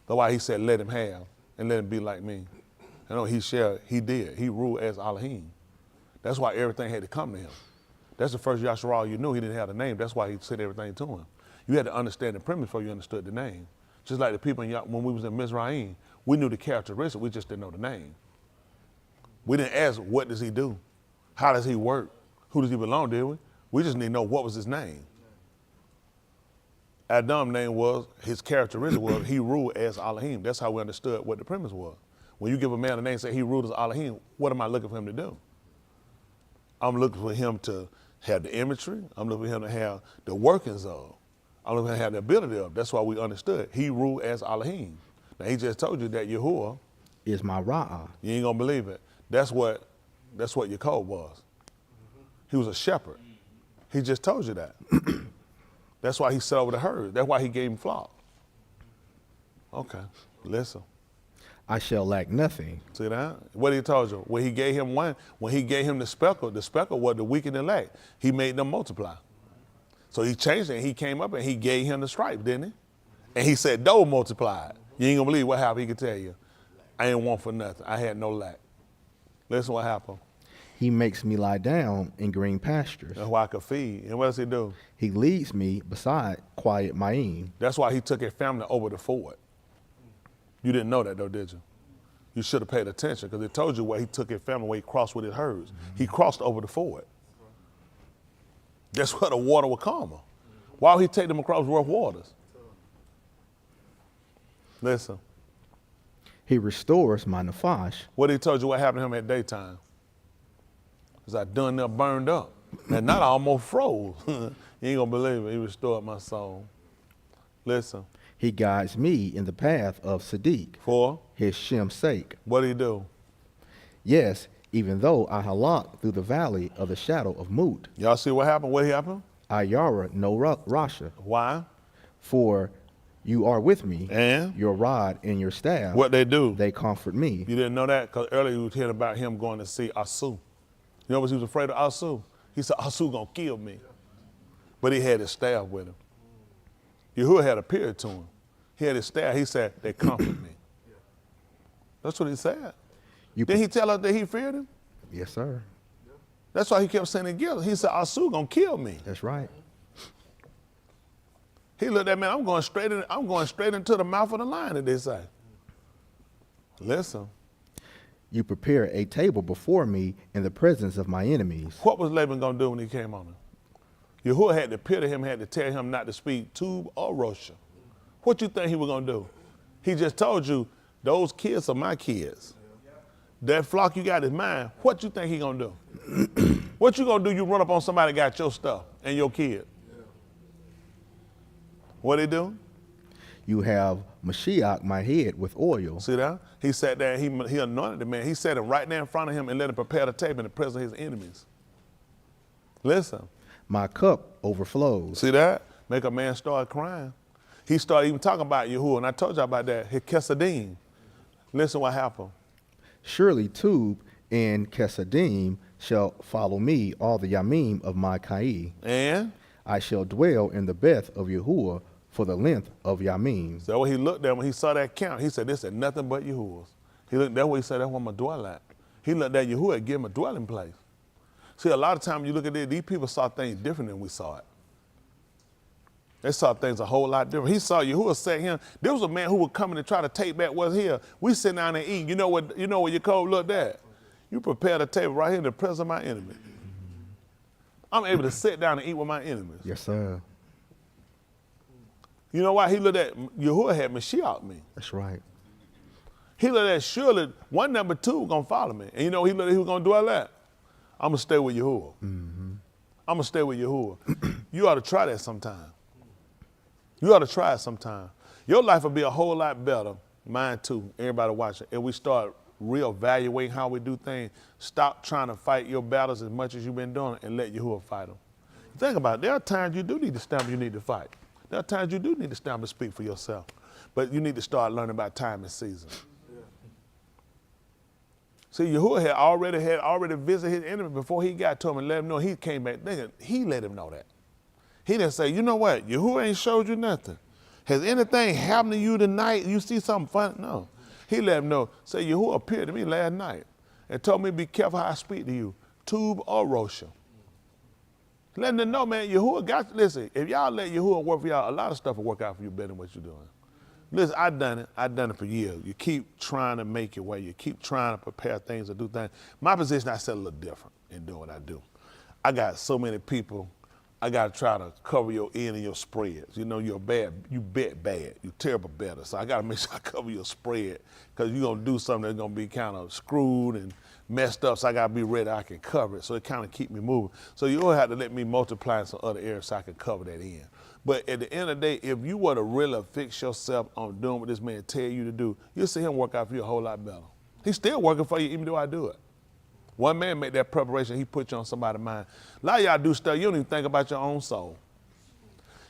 That's why he said, let him have, and let him be like me. You know, he did. He ruled as Elohim. That's why everything had to come to him. That's the first YasharAL you knew. He didn't have the name. That's why he said everything to him. You had to understand the premise before you understood the name. Just like the people when we was in Mizraim, we knew the characteristics, we just didn't know the name. We didn't ask, what does he do? How does he work? Who does he belong, did we? We just need to know what was his name. Adam's name was, his characteristic was, he ruled as Elohim. That's how we understood what the premise was. When you give a man a name and say he ruled as Elohim, what am I looking for him to do? I'm looking for him to have the imagery. I'm looking for him to have the workings of. I'm looking for him to have the ability of. That's why we understood. He ruled as Elohim. Now he just told you that Yahuah is my Ra. You ain't gonna believe it. That's what Yaakov was. He was a shepherd. He just told you that. That's why he set over the herd. That's why he gave him flock. Okay, listen. I shall lack nothing. See that? What he told you? When he gave him the speckle was the weak and the lack. He made them multiply. So he changed it and he came up and he gave him the stripe, didn't he? And he said, "Double multiplied." You ain't gonna believe what happened. He could tell you, I ain't want for nothing. I had no lack. Listen what happened. He makes me lie down in green pastures. That's why I could feed. And what does he do? He leads me beside quiet Mayim. That's why he took his family over the ford. You didn't know that though, did you? You should have paid attention because it told you where he took his family, where he crossed with his herds. He crossed over the ford. That's where the water was calmer. Why would he take them across rough waters? Listen. He restores my nefash. What he told you what happened to him at daytime? Because I done there burned up. And not I almost froze. You ain't gonna believe it. He restored my soul. Listen. He guides me in the path of Sadiq. For? His Shem's sake. What did he do? Yes, even though I halak through the valley of the shadow of Mut. Y'all see what happened? What happened? I yara no Ra Shyth. Why? For you are with me. And? Your rod and your staff. What they do? They comfort me. You didn't know that? Because earlier you was hearing about him going to see Asu. You know what he was afraid of Asu? He said, Asu gonna kill me. But he had his staff with him. Yahuah had appeared to him. He had his staff. He said, they comfort me. That's what he said. Didn't he tell us that he feared him? Yes, sir. That's why he kept sending gifts. He said, Asu gonna kill me. That's right. He looked at me, I'm going straight into the mouth of the lion, as they say. Listen. You prepare a table before me in the presence of my enemies. What was Laban gonna do when he came on him? Yahuah had to appear to him, had to tell him not to speak Tub or Rosha. What you think he was gonna do? He just told you, those kids are my kids. That flock you got is mine. What you think he gonna do? What you gonna do? You run up on somebody that got your stuff and your kid. What they do? You have Mashiach, my head, with oil. See that? He sat there and he anointed the man. He sat him right there in front of him and let him prepare the table in the presence of his enemies. Listen. My cup overflows. See that? Make a man start crying. He started even talking about Yahuah, and I told you about that. His Kesadim. Listen what happened. Surely Tub and Kesadim shall follow me all the Yamim of my Kai. And? I shall dwell in the Beth of Yahuah for the length of Yamim. So when he looked at when he saw that count, he said, this is nothing but Yahuah's. He looked that way, he said, that's where I'm going to dwell at. He looked at Yahuah and give him a dwelling place. See, a lot of times you look at this, these people saw things different than we saw it. They saw things a whole lot different. He saw Yahuah set him. There was a man who was coming to try to take back what's here. We sit down and eat. You know what Yaakov looked at? You prepared a table right here in the presence of my enemy. I'm able to sit down and eat with my enemies. Yes, sir. You know why? He looked at, Yahuah had Mashiach me. That's right. He looked at, surely one number two going to follow me. And you know he looked at, he was going to do all that. I'm going to stay with Yahuah. Mm-hmm. I'm going to stay with Yahuah. You ought to try that sometime. You ought to try it sometime. Your life will be a whole lot better, mine too, everybody watching, if we start reevaluating how we do things. Stop trying to fight your battles as much as you've been doing and let Yahuah fight them. Think about it. There are times you do need to stand up, you need to fight. There are times you do need to stand up and speak for yourself. But you need to start learning about time and season. See, Yahuah had already visited his enemy before he got to him and let him know he came back. He let him know that. He didn't say, you know what, Yahuah ain't showed you nothing. Has anything happened to you tonight? You see something funny? No. He let him know. Say, Yahuah appeared to me last night and told me to be careful how I speak to you, Tube or Rosha. Letting them know, man, Yahuah got, listen, if y'all let Yahuah work for y'all, a lot of stuff will work out for you better than what you're doing. Listen, I've done it for years. You keep trying to make your way. You keep trying to prepare things or do things. My position, I said a little different in doing what I do. I got so many people, I got to try to cover your end and your spreads. You know, you bet bad. You terrible better. So I got to make sure I cover your spread because you're going to do something that's going to be kind of screwed and messed up, so I got to be ready I can cover it. So it kind of keep me moving. So you always have to let me multiply in some other areas so I can cover that in. But at the end of the day, if you were to really fix yourself on doing what this man tell you to do, you'll see him work out for you a whole lot better. He's still working for you even though I do it. One man made that preparation, he put you on somebody's mind. A lot of y'all do stuff, you don't even think about your own soul.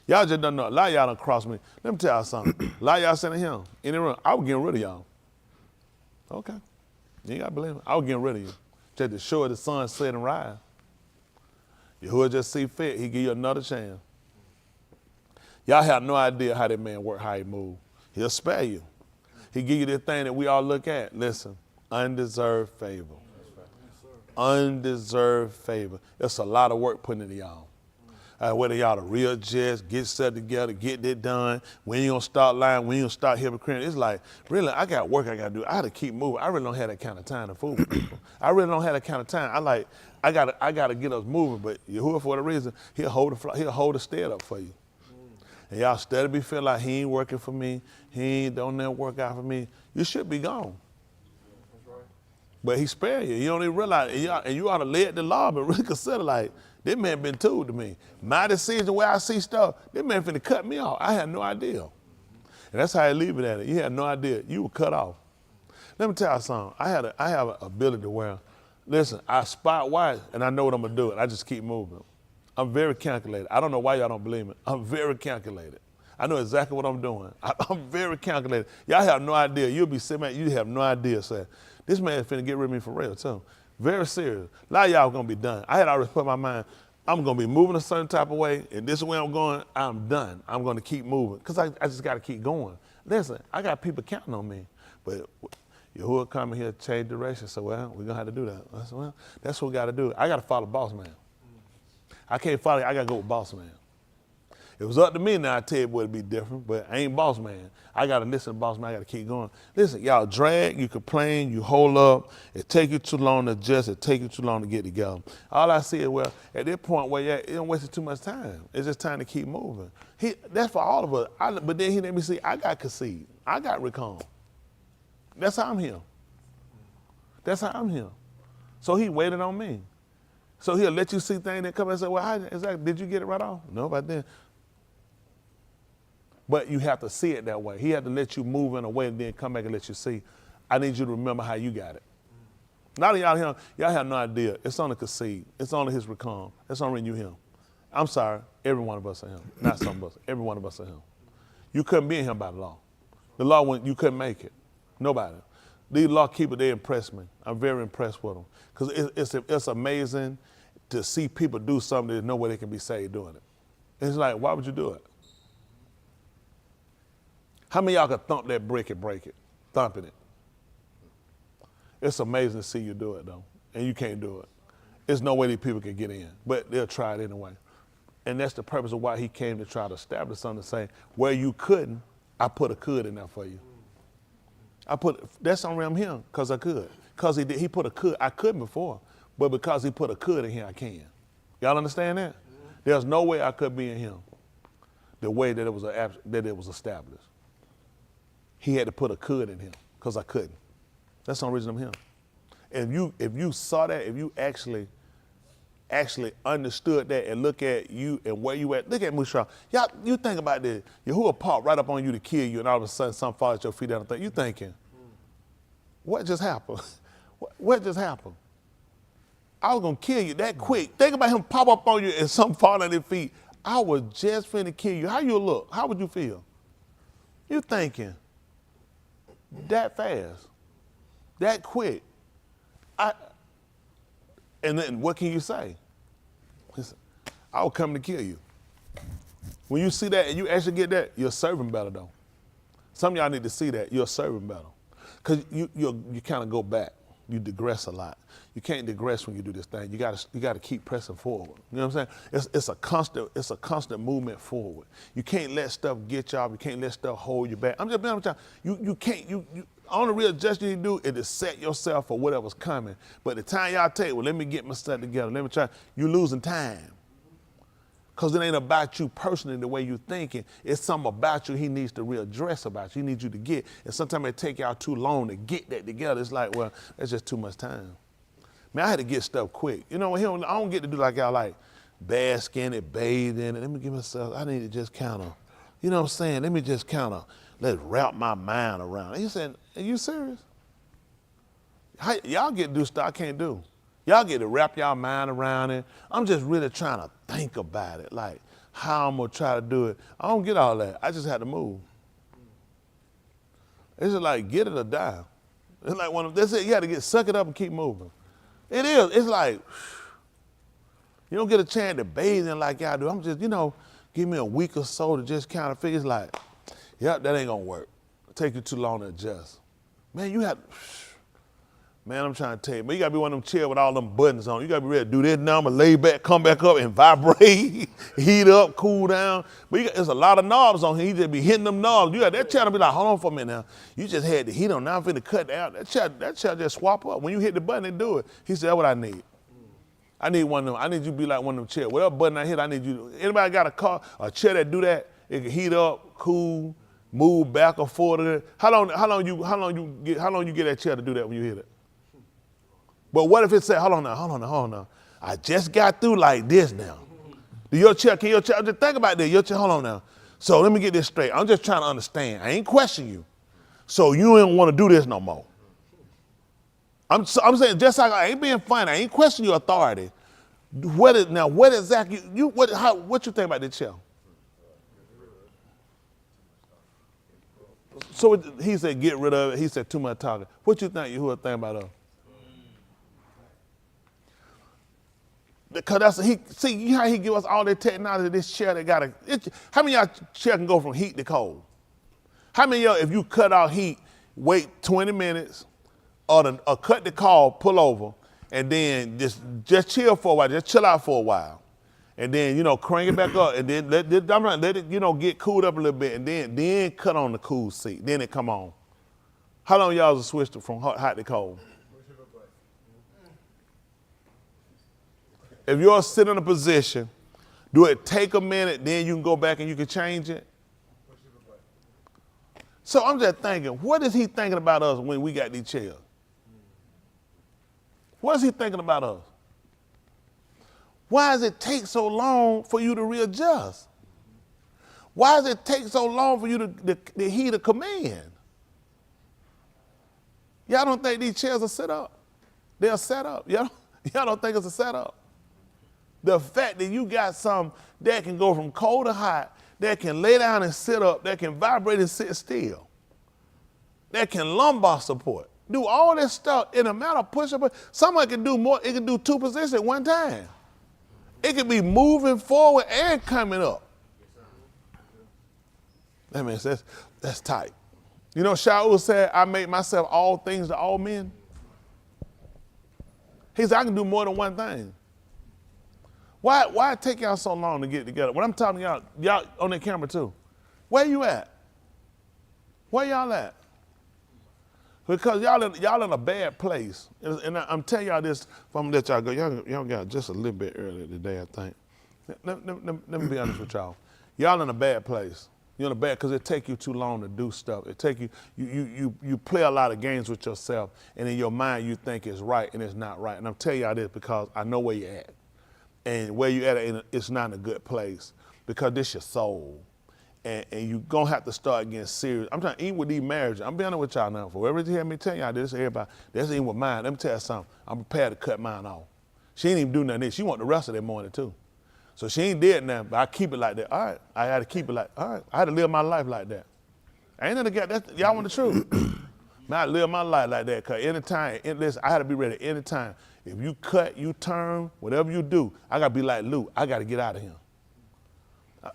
Y'all just don't know. A lot of y'all done crossed me. Let me tell y'all something. A lot of y'all sitting here in the room, I was getting rid of y'all. Okay. You ain't got to believe me. I was getting rid of you. Just to show the sun set and rise. Yahuah just see fit, he give you another chance. Y'all have no idea how that man work, how he move. He'll spare you. He give you this thing that we all look at. Listen, undeserved favor. Undeserved favor. It's a lot of work putting into y'all. Whether y'all the real judge, get set together, get it done. When you gonna start lying, when you gonna start hypocrite. It's like, really, I got work I gotta do. I had to keep moving. I really don't have that kind of time to fool with people. I really don't have that kind of time. I gotta get us moving, but Yahuah, for the reason, he'll hold the stead up for you. And y'all steady be feeling like he ain't working for me, don't never work out for me. You should be gone. That's right. But he spare you. You don't even realize, and you ought to lay at the law, but really consider like, this man been told to me. My decision where I see stuff, this man finna cut me off. I had no idea. And that's how I leave it at it. You had no idea. You were cut off. Let me tell you something. I have an ability to where, listen, I spot white and I know what I'm gonna do and I just keep moving. I'm very calculated. I don't know why y'all don't believe me. I'm very calculated. I know exactly what I'm doing. I'm very calculated. Y'all have no idea. You'll be sitting back, you have no idea, say, this man finna get rid of me for real too. Very serious. A lot of y'all gonna be done. I had already put in my mind, I'm gonna be moving a certain type of way, and this is where I'm going, I'm done. I'm gonna keep moving, because I just gotta keep going. Listen, I got people counting on me, but Yahuah coming here to change direction, so well, we're gonna have to do that. I said, well, that's what we gotta do. I gotta follow boss man. I can't follow you, I gotta go with boss man. If it was up to me now, I tell you it would be different, but I ain't boss man. I gotta listen to boss man, I gotta keep going. Listen, y'all drag, you complain, you hold up, it take you too long to adjust, it take you too long to get together. All I see is, well, at this point where you're at, it don't waste too much time. It's just time to keep moving. That's for all of us. But then he let me see, I got concede, I got recon. That's how I'm here. That's how I'm here. So he waited on me. So he'll let you see things that come and say, well, how exactly, did you get it right off? No, but then. But you have to see it that way. He had to let you move in a way and then come back and let you see. I need you to remember how you got it. Not y'all here, y'all have no idea. It's on the concede. It's on his recon. It's on you him. I'm sorry, every one of us are him. Not some of us, every one of us are him. You couldn't be in him by the law. The law, you couldn't make it. Nobody. These law keepers, they impress me. I'm very impressed with them. Because it's amazing to see people do something that know where they can be saved doing it. It's like, why would you do it? How many of y'all could thump that brick and break it? Thumping it. It's amazing to see you do it though, and you can't do it. There's no way these people can get in, but they'll try it anyway. And that's the purpose of why he came to try to establish something to say, where you couldn't, I put a could in there for you. That's on I'm here, because I could. Because he put a could, I couldn't before, but because he put a could in here, I can. Y'all understand that? There's no way I could be in him the way that it was established. He had to put a could in him because I couldn't. That's the only reason I'm here. And if you saw that, if you actually understood that and look at you and where you at, look at Mushra. Y'all, you think about this. Yahuah popped right up on you to kill you and all of a sudden something falls at your feet down and think, you thinking, what just happened? What just happened? I was gonna kill you that quick. Think about him pop up on you and something fall at his feet. I was just finna kill you. How you look? How would you feel? You thinking, that fast, that quick. And then what can you say? He said, I will come to kill you. When you see that and you actually get that, you're serving better though. Some of y'all need to see that you're serving better. Because you kind of go back. You digress a lot. You can't digress when you do this thing. You gotta keep pressing forward. You know what I'm saying? It's a constant movement forward. You can't let stuff get you off. You can't let stuff hold you back. I'm just being honest. You can't. Only real adjustment you do is to set yourself for whatever's coming. But the time y'all take, well, let me get myself together. Let me try. You're losing time. Because it ain't about you personally the way you're thinking. It's something about you he needs to readdress about you. He needs you to get. And sometimes it take y'all too long to get that together. It's like, well, that's just too much time. Man, I had to get stuff quick. You know, I don't get to do like y'all like bask in it, bathe in it. Let me give myself, I need to just kind of, you know what I'm saying? Let me just kind of wrap my mind around it. He said, are you serious? Y'all get to do stuff I can't do. Y'all get to wrap y'all mind around it. I'm just really trying to think about it, like how I'm gonna try to do it. I don't get all that. I just had to move. It's just like get it or die. It's like that's it. You got to suck it up and keep moving. It is. It's like you don't get a chance to bathe in like y'all do. I'm just, give me a week or so to just kind of figure. It's like, yep, that ain't gonna work. It'll take you too long to adjust. Man, Man, I'm trying to tell you, but you gotta be one of them chairs with all them buttons on. You gotta be ready to do this number, lay back, come back up and vibrate, heat up, cool down. But there's a lot of knobs on here. You just be hitting them knobs. You got that chair to be like, hold on for a minute now. You just had the heat on, now I'm finna cut out. That chair just swap up. When you hit the button and do it, he said, that's what I need. I need one of them. I need you to be like one of them chairs. Whatever button I hit, I need you. Anybody got a chair that do that? It can heat up, cool, move back or forth. How long you get that chair to do that when you hit it? But what if it said, hold on now. I just got through like this now. Can your chair, just think about that. Your chair, hold on now. So let me get this straight. I'm just trying to understand. I ain't questioning you. So you don't want to do this no more. I'm saying just like I ain't being funny. I ain't questioning your authority. What exactly, what you think about this chair? So he said, get rid of it. He said, too much talking. What you think Yahuah think about us? Because see how he give us all the technology, this chair that how many of y'all chair can go from heat to cold? How many of y'all, if you cut out heat, wait 20 minutes, or cut the call, pull over, and then just chill for a while, just chill out for a while. And then, crank it back up, and then let it, get cooled up a little bit, and then cut on the cool seat, then it come on. How long y'all have switched from hot to cold? If you're sitting in a position, do it take a minute, then you can go back and you can change it? So I'm just thinking, what is he thinking about us when we got these chairs? What is he thinking about us? Why does it take so long for you to readjust? Why does it take so long for you to heed a command? Y'all don't think these chairs are set up? They're set up. Y'all don't think it's a setup? The fact that you got some that can go from cold to hot, that can lay down and sit up, that can vibrate and sit still, that can lumbar support, do all this stuff in a matter of push-up. Someone can do more. It can do 2 positions at one time. It can be moving forward and coming up. That means that's tight. YasharAL said, I made myself all things to all men. He said, I can do more than one thing. Why it take y'all so long to get together? When I'm talking to y'all on the camera too, where you at? Where y'all at? Because y'all in a bad place. And I'm telling y'all this, if I'm gonna let y'all go, y'all got just a little bit earlier today, I think. Let me be honest with y'all. Y'all in a bad place. You're in a bad, because it take you too long to do stuff. It take you play a lot of games with yourself, and in your mind you think it's right and it's not right. And I'm telling y'all this because I know where you're at. And where you at, it's not in a good place because this your soul. And you're going to have to start getting serious. I'm trying to eat with these marriages. I'm being honest with y'all now. For whoever hear me tell y'all this, everybody, that's even with mine. Let me tell you something. I'm prepared to cut mine off. She ain't even do nothing else. She want the rest of that morning too. So she ain't dead now, but I keep it like that. All right, I had to keep it like, all right. I had to live my life like that. I ain't nothing got that. Y'all want the truth. Man, I live my life like that because anytime, listen, I had to be ready anytime. If you cut, you turn, whatever you do, I got to be like Luke. I got to get out of here.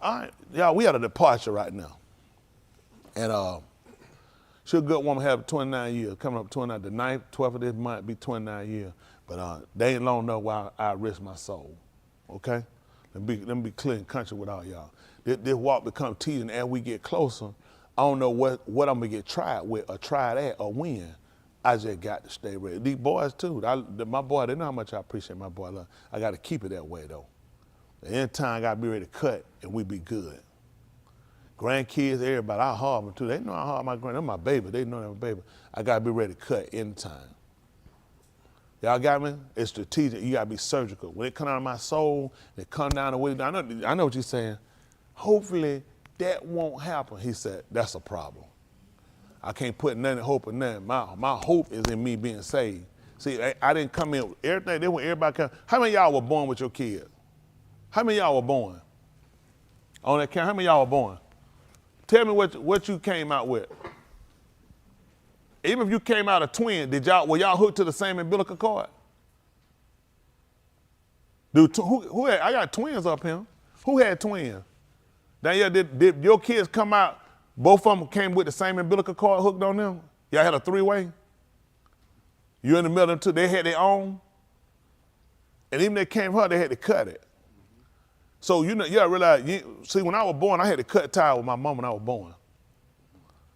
All right, y'all, we at a departure right now. And she's a good woman, have 29 years, coming up 29, the 9th, 12th of this month, be 29 years. But they ain't long enough while I risk my soul, okay? Let me be clear and country with all y'all. This walk become teasing as we get closer. I don't know what I'm gonna get tried with or tried at or when. I just got to stay ready. These boys too, my boy, they know how much I appreciate my boy. I gotta keep it that way though. Anytime I gotta be ready to cut and we be good. Grandkids, everybody, I hard them too. They know I hard my they're my baby. They know they're my baby. I gotta be ready to cut anytime. Y'all got me? It's strategic. You gotta be surgical. When it come out of my soul, it come down the way. I know what you're saying. Hopefully that won't happen. He said, that's a problem. I can't put nothing hope in nothing. My hope is in me being saved. See, I didn't come in with everything. They want everybody come. How many of y'all were born with your kids? How many of y'all were born? On that count, how many of y'all were born? Tell me what you came out with. Even if you came out a twin, were y'all hooked to the same umbilical cord? Who had, I got twins up here. Who had twins? Now, did your kids come out, both of them came with the same umbilical cord hooked on them? Y'all had a three-way? You in the middle of them two, they had their own? And even they came her, they had to cut it. So you gotta realize, see, when I was born, I had to cut ties with my mom when I was born.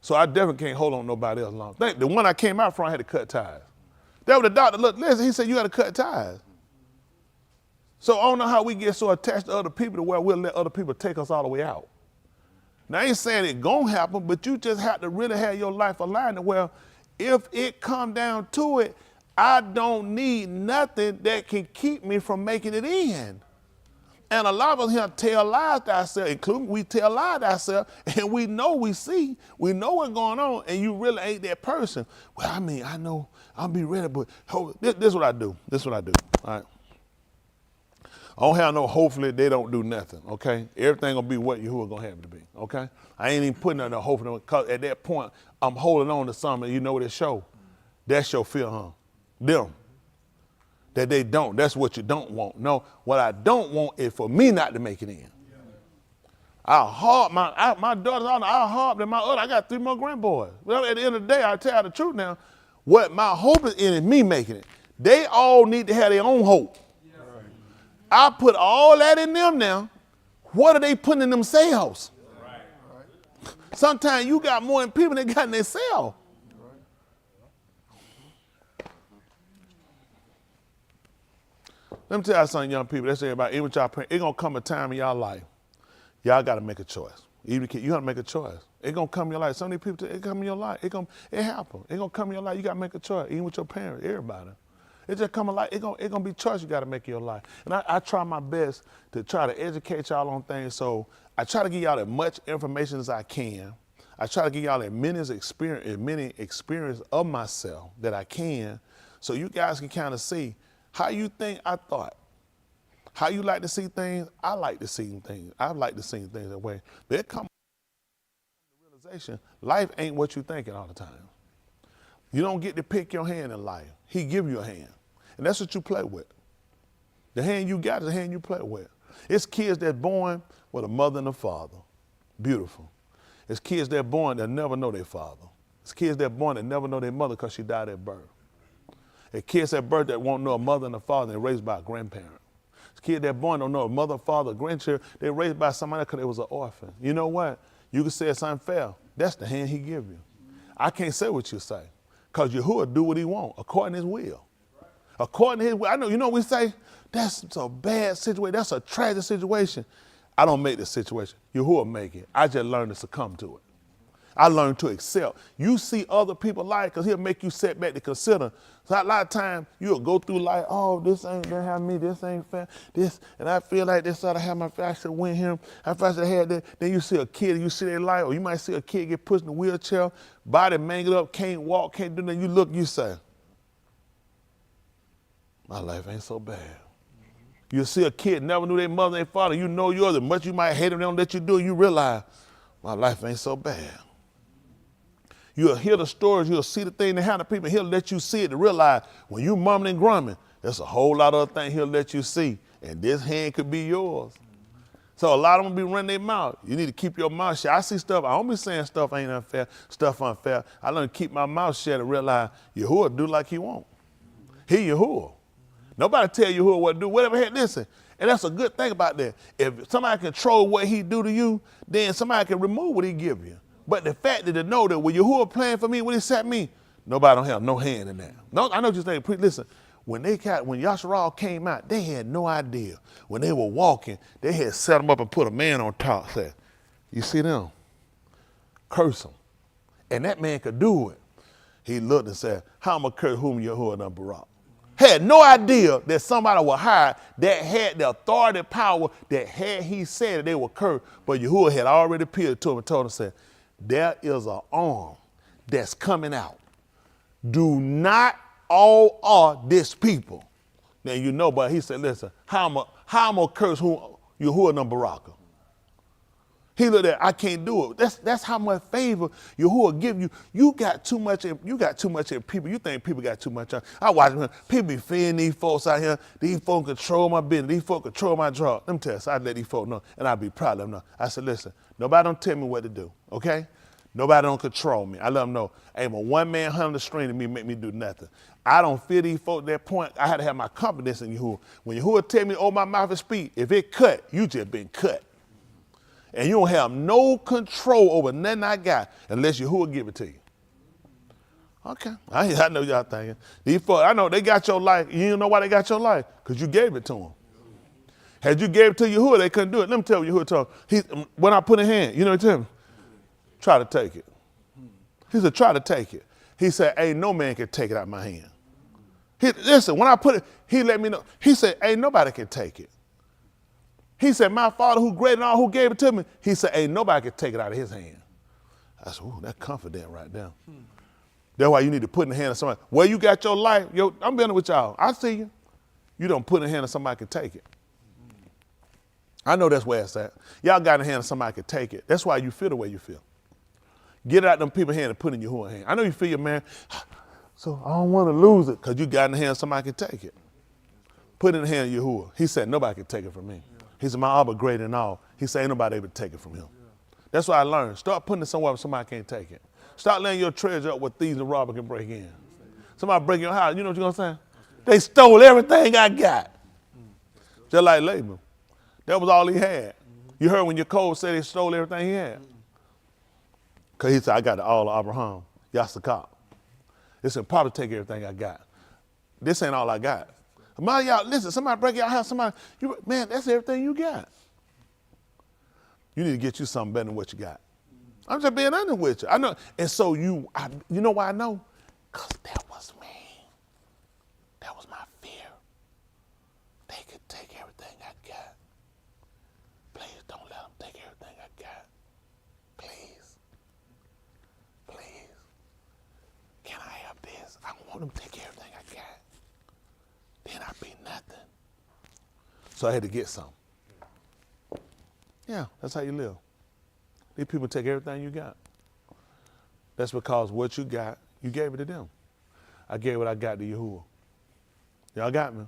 So I definitely can't hold on to nobody else long. The one I came out from, I had to cut ties. That was the doctor, look, listen, he said, you gotta cut ties. So I don't know how we get so attached to other people to where we'll let other people take us all the way out. Now I ain't saying it gonna happen, but you just have to really have your life aligned to where if it come down to it, I don't need nothing that can keep me from making it in. And a lot of us here tell lies to ourselves, including we tell lies to ourselves, and we know what's going on, and you really ain't that person. Well, I mean, I know I'll be ready, but this is what I do. All right. I don't have no hopefully they don't do nothing, okay? Everything gonna be what Yahuah gonna have it to be, okay? I ain't even putting no hope in them, because at that point, I'm holding on to something, you know what it show? That's your fear, huh? Them. That they don't. That's what you don't want. No, what I don't want is for me not to make it in. I'll harp my daughters, I'll harp them, I got 3 more grandboys. Well, at the end of the day, I tell you the truth now, what my hope is in is me making it. They all need to have their own hope. I put all that in them now. What are they putting in themselves? Sometimes you got more than people that got in themselves. Let me tell you something, young people. That's everybody. Even with y'all parents, it's gonna come a time in y'all life. Y'all gotta make a choice. Even you gotta make a choice. It's gonna come in your life. Some of these people, it come in your life. It happen. It's gonna come in your life. You gotta make a choice. Even with your parents, everybody. It just come in life. It's gonna be a choice you gotta make in your life. And I try my best to try to educate y'all on things. So I try to give y'all as much information as I can. I try to give y'all as many experience of myself that I can, so you guys can kind of see how you think I thought. How you like to see things, I like to see things. I like to see things that way. There come the realization, life ain't what you thinking all the time. You don't get to pick your hand in life. He give you a hand. And that's what you play with. The hand you got is the hand you play with. It's kids that born with a mother and a father. Beautiful. It's kids that born that never know their father. It's kids that born that never know their mother because she died at birth. It's kids at birth that won't know a mother and a father and raised by a grandparent. It's kids that born don't know a mother, father, grandchild. They're raised by somebody because they was an orphan. You know what? You can say it's unfair. That's the hand he give you. I can't say what you say because Yahuah do what he want according to his will. According to his will. I know, you know what we say? That's a bad situation. That's a tragic situation. I don't make the situation. Yahuah make it. I just learned to succumb to it. I learned to accept. You see other people life because he'll make you set back to consider. So a lot of times you'll go through life, oh, this ain't gonna have me, this ain't fair, this, and I feel like this ought to have my I should win him. I should have had that. Then you see a kid and you see their life, or you might see a kid get pushed in a wheelchair, body mangled up, can't walk, can't do nothing. You look, you say, my life ain't so bad. You see a kid never knew their mother and their father, you know yours, as much you might hate them, they don't let you do it, you realize my life ain't so bad. You'll hear the stories, you'll see the thing that happen to people, he'll let you see it to realize when you mumbling and grumbling, there's a whole lot of other things he'll let you see, and this hand could be yours. So a lot of them be running their mouth. You need to keep your mouth shut. I see stuff, I don't be saying stuff ain't unfair, stuff unfair. I learn to keep my mouth shut and realize Yahuah do like he want. He Yahuah. Nobody tell Yahuah what to do, whatever. Hey, listen, and that's a good thing about that. If somebody control what he do to you, then somebody can remove what he give you. But the fact that to know that when Yahuah playing for me, when he set me, nobody don't have no hand in that. No, I know what you're saying. Listen, when YasharAL came out, they had no idea. When they were walking, they had set them up and put a man on top. Said, you see them? Curse them. And that man could do it. He looked and said, how am I curse whom Yahuah done Barak? Had no idea that somebody was hired that had the authority and power that had he said that they were cursed, but Yahuah had already appeared to him and told him, said, there is an arm that's coming out. Do not all are this people. Now you know, but he said, listen, how am I curse whom Yahuah done Barak? He looked at, I can't do it. That's how much favor Yahuah give you. You got too much in people. You think people got too much on. I watch them. People be fearing these folks out here. These folks control my business. These folks control my job. Let me tell you, so I let these folks know, and I be proud of them know. I said, listen, nobody don't tell me what to do, okay? Nobody don't control me. I let them know, ain't a one man handle the string to me make me do nothing. I don't fear these folks at that point. I had to have my confidence in Yahuah. When Yahuah tell me, oh, my mouth is speak, if it cut, you just been cut. And you don't have no control over nothing I got unless Yahuah give it to you. Okay, I know y'all thinking. These folks, I know they got your life. You don't know why they got your life? Because you gave it to them. Had you gave it to Yahuah, they couldn't do it. Let me tell you, Yahuah told me. When I put in hand, you know what he told me? Try to take it. He said, try to take it. He said, ain't no man can take it out of my hand. Listen, when I put it, he let me know. He said, ain't nobody can take it. He said, my Father who great and all who gave it to me, he said, ain't nobody can take it out of his hand. I said, ooh, that's confident right there. That's why you need to put in the hand of somebody. Where you got your life, I'm being with y'all. I see you. You don't put in the hand of somebody can take it. I know that's where it's at. Y'all got in the hand of somebody can take it. That's why you feel the way you feel. Get it out them people's hand and put it in your hand. I know you feel your man, so I don't want to lose it because you got in the hand of somebody can take it. Put it in the hand of Yahuah. He said, nobody can take it from me. He said, my Abba great and all. He said, ain't nobody able to take it from him. That's what I learned. Start putting it somewhere where somebody can't take it. Start laying your treasure up where thieves and robbers can break in. Somebody break your house, you know what you're going to say? They stole everything I got. Just like Laban. That was all he had. You heard when your code said they stole everything he had. Because he said, I got the all of Abraham, YasharAL. It's impossible to take everything I got. This ain't all I got. Y'all, listen, somebody break your house, man, that's everything you got. You need to get you something better than what you got. I'm just being honest with you. I know. And so you know why I know? Because that was me. That was my fear. They could take everything I got. Please don't let them take everything I got. Please. Please. Can I have this? I want them to take everything I got. Then I'd be nothing. So I had to get some. Yeah, that's how you live. These people take everything you got. That's because what you got, you gave it to them. I gave what I got to Yahuah. Y'all got me?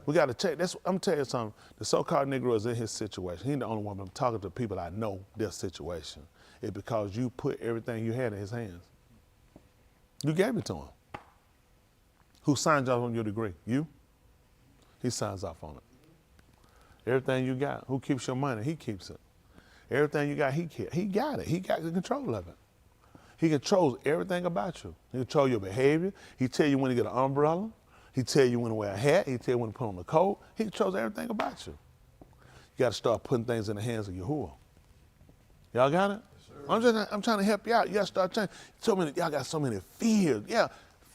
We got to check. I'm telling you something. The so-called Negro is in his situation. He ain't the only one. I'm talking to people I know their situation. It's because you put everything you had in his hands. You gave it to him. Who signs off on your degree? You? He signs off on it. Everything you got, who keeps your money? He keeps it. Everything you got, he got it. He got the control of it. He controls everything about you. He controls your behavior. He tell you when to get an umbrella. He tell you when to wear a hat. He tell you when to put on a coat. He controls everything about you. You got to start putting things in the hands of Yahuah. Y'all got it? Sure. I'm trying to help you out. You got to start trying. Y'all got so many fears. Yeah,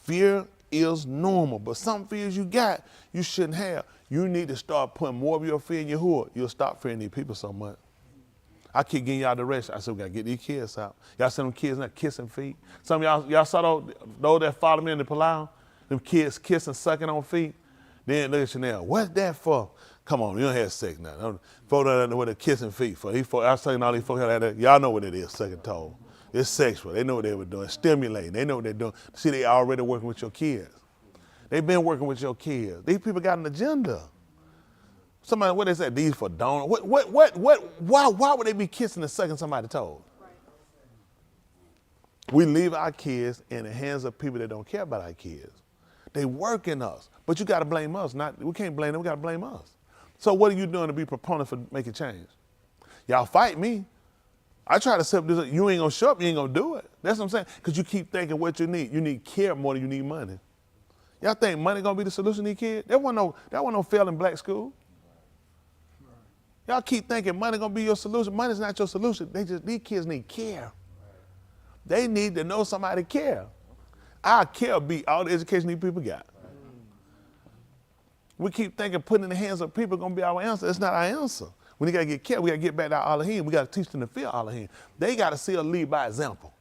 fear is normal, but some fears you got, you shouldn't have. You need to start putting more of your fear in Yahuah. You'll stop fearing these people so much. I keep getting y'all direction. I said, we got to get these kids out. Y'all see them kids not kissing feet? Some of y'all saw those that follow me in the palal? Them kids kissing, sucking on feet? Then look at Chanel. What's that for? Come on, you don't have sex now. Folks don't know what they're kissing feet for. I was saying all these folks, y'all know what it is, sucking toe. It's sexual. They know what they were doing. Stimulating. They know what they're doing. See, they already working with your kids. They've been working with your kids. These people got an agenda. Somebody, what they say, these for donor. Why would they be kissing and sucking somebody's toes? We leave our kids in the hands of people that don't care about our kids. They working us. But you got to blame us. We can't blame them. We got to blame us. So what are you doing to be proponent for making change? Y'all fight me. I try to set this up. You ain't going to show up. You ain't going to do it. That's what I'm saying. Because you keep thinking what you need. You need care more than you need money. Y'all think money going to be the solution to these kids? There wasn't no failing black school. Y'all keep thinking money going to be your solution. Money's not your solution. These kids need care. They need to know somebody care. Our care beat all the education these people got. We keep thinking putting in the hands of people going to be our answer. It's not our answer. We got to get care. We got to get back to our Elohim. We got to teach them to fear Elohim. They got to see us lead by example.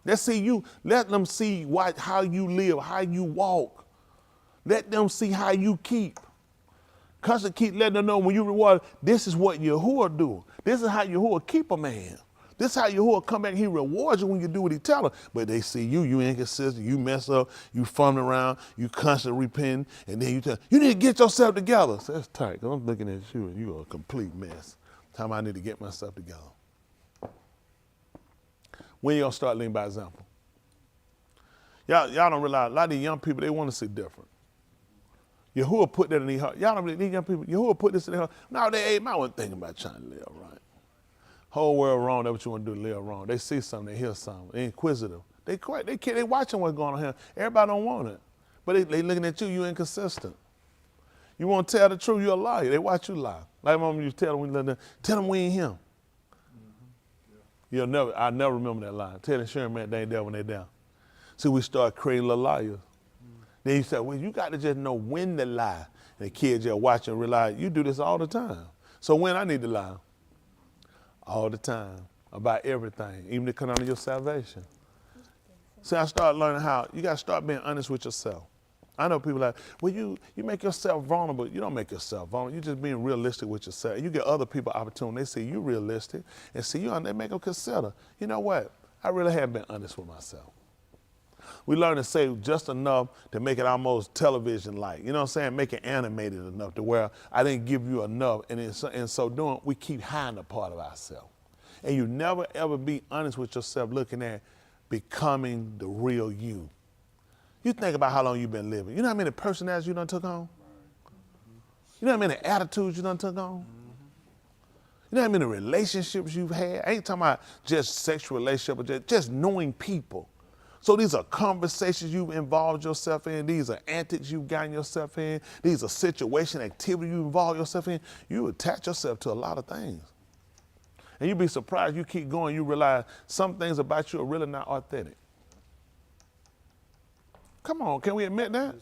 Let's see you. Let them see how you live, how you walk. Let them see how you keep. Constantly keep letting them know when you reward, this is what Yahuah do. This is how Yahuah keep a man. This is how Yahuah come back and he rewards you when you do what he tell him. But they see you inconsistent, you mess up, you fumbling around, you constantly repenting, and then you tell, you need to get yourself together. So that's tight, because I'm looking at you and you're a complete mess. Time I need to get myself together. When you gonna start leading by example? Y'all don't realize, a lot of these young people, they want to see different. Yahuah put that in their heart. Y'all don't believe these young people, Yahuah put this in their heart. No, they wasn't thinking about trying to live right. Whole world wrong, that's what you want to do, live wrong. They see something, they hear something, they inquisitive. They watching what's going on here. Everybody don't want it. But they looking at you, you inconsistent. You want to tell the truth, you're a liar. They watch you lie. Like mom used to tell them, tell them we ain't him. I never remember that lie. Tell the insurance man they ain't there when they down. See, we start creating little liars. Then you say, well, you got to just know when to lie. And the kids just watch and realize you do this all the time. So when I need to lie? All the time, about everything, even to come under your salvation. See, I started learning how you got to start being honest with yourself. I know people like, well, you make yourself vulnerable. You don't make yourself vulnerable. You're just being realistic with yourself. You get other people opportunity. They see you realistic and see you, and they make them consider, you know what? I really have been honest with myself. We learn to say just enough to make it almost television-like. You know what I'm saying? Make it animated enough to where I didn't give you enough. And in so doing, we keep hiding a part of ourselves. And you never, ever be honest with yourself looking at becoming the real you. You think about how long you've been living. You know how many personalities you done took on? You know how many attitudes you done took on? You know how many relationships you've had? I ain't talking about just sexual relationships, but just knowing people. So these are conversations you've involved yourself in. These are antics you've gotten yourself in. These are situation, activity you involve yourself in. You attach yourself to a lot of things. And you'd be surprised, you keep going, you realize some things about you are really not authentic. Come on, can we admit that?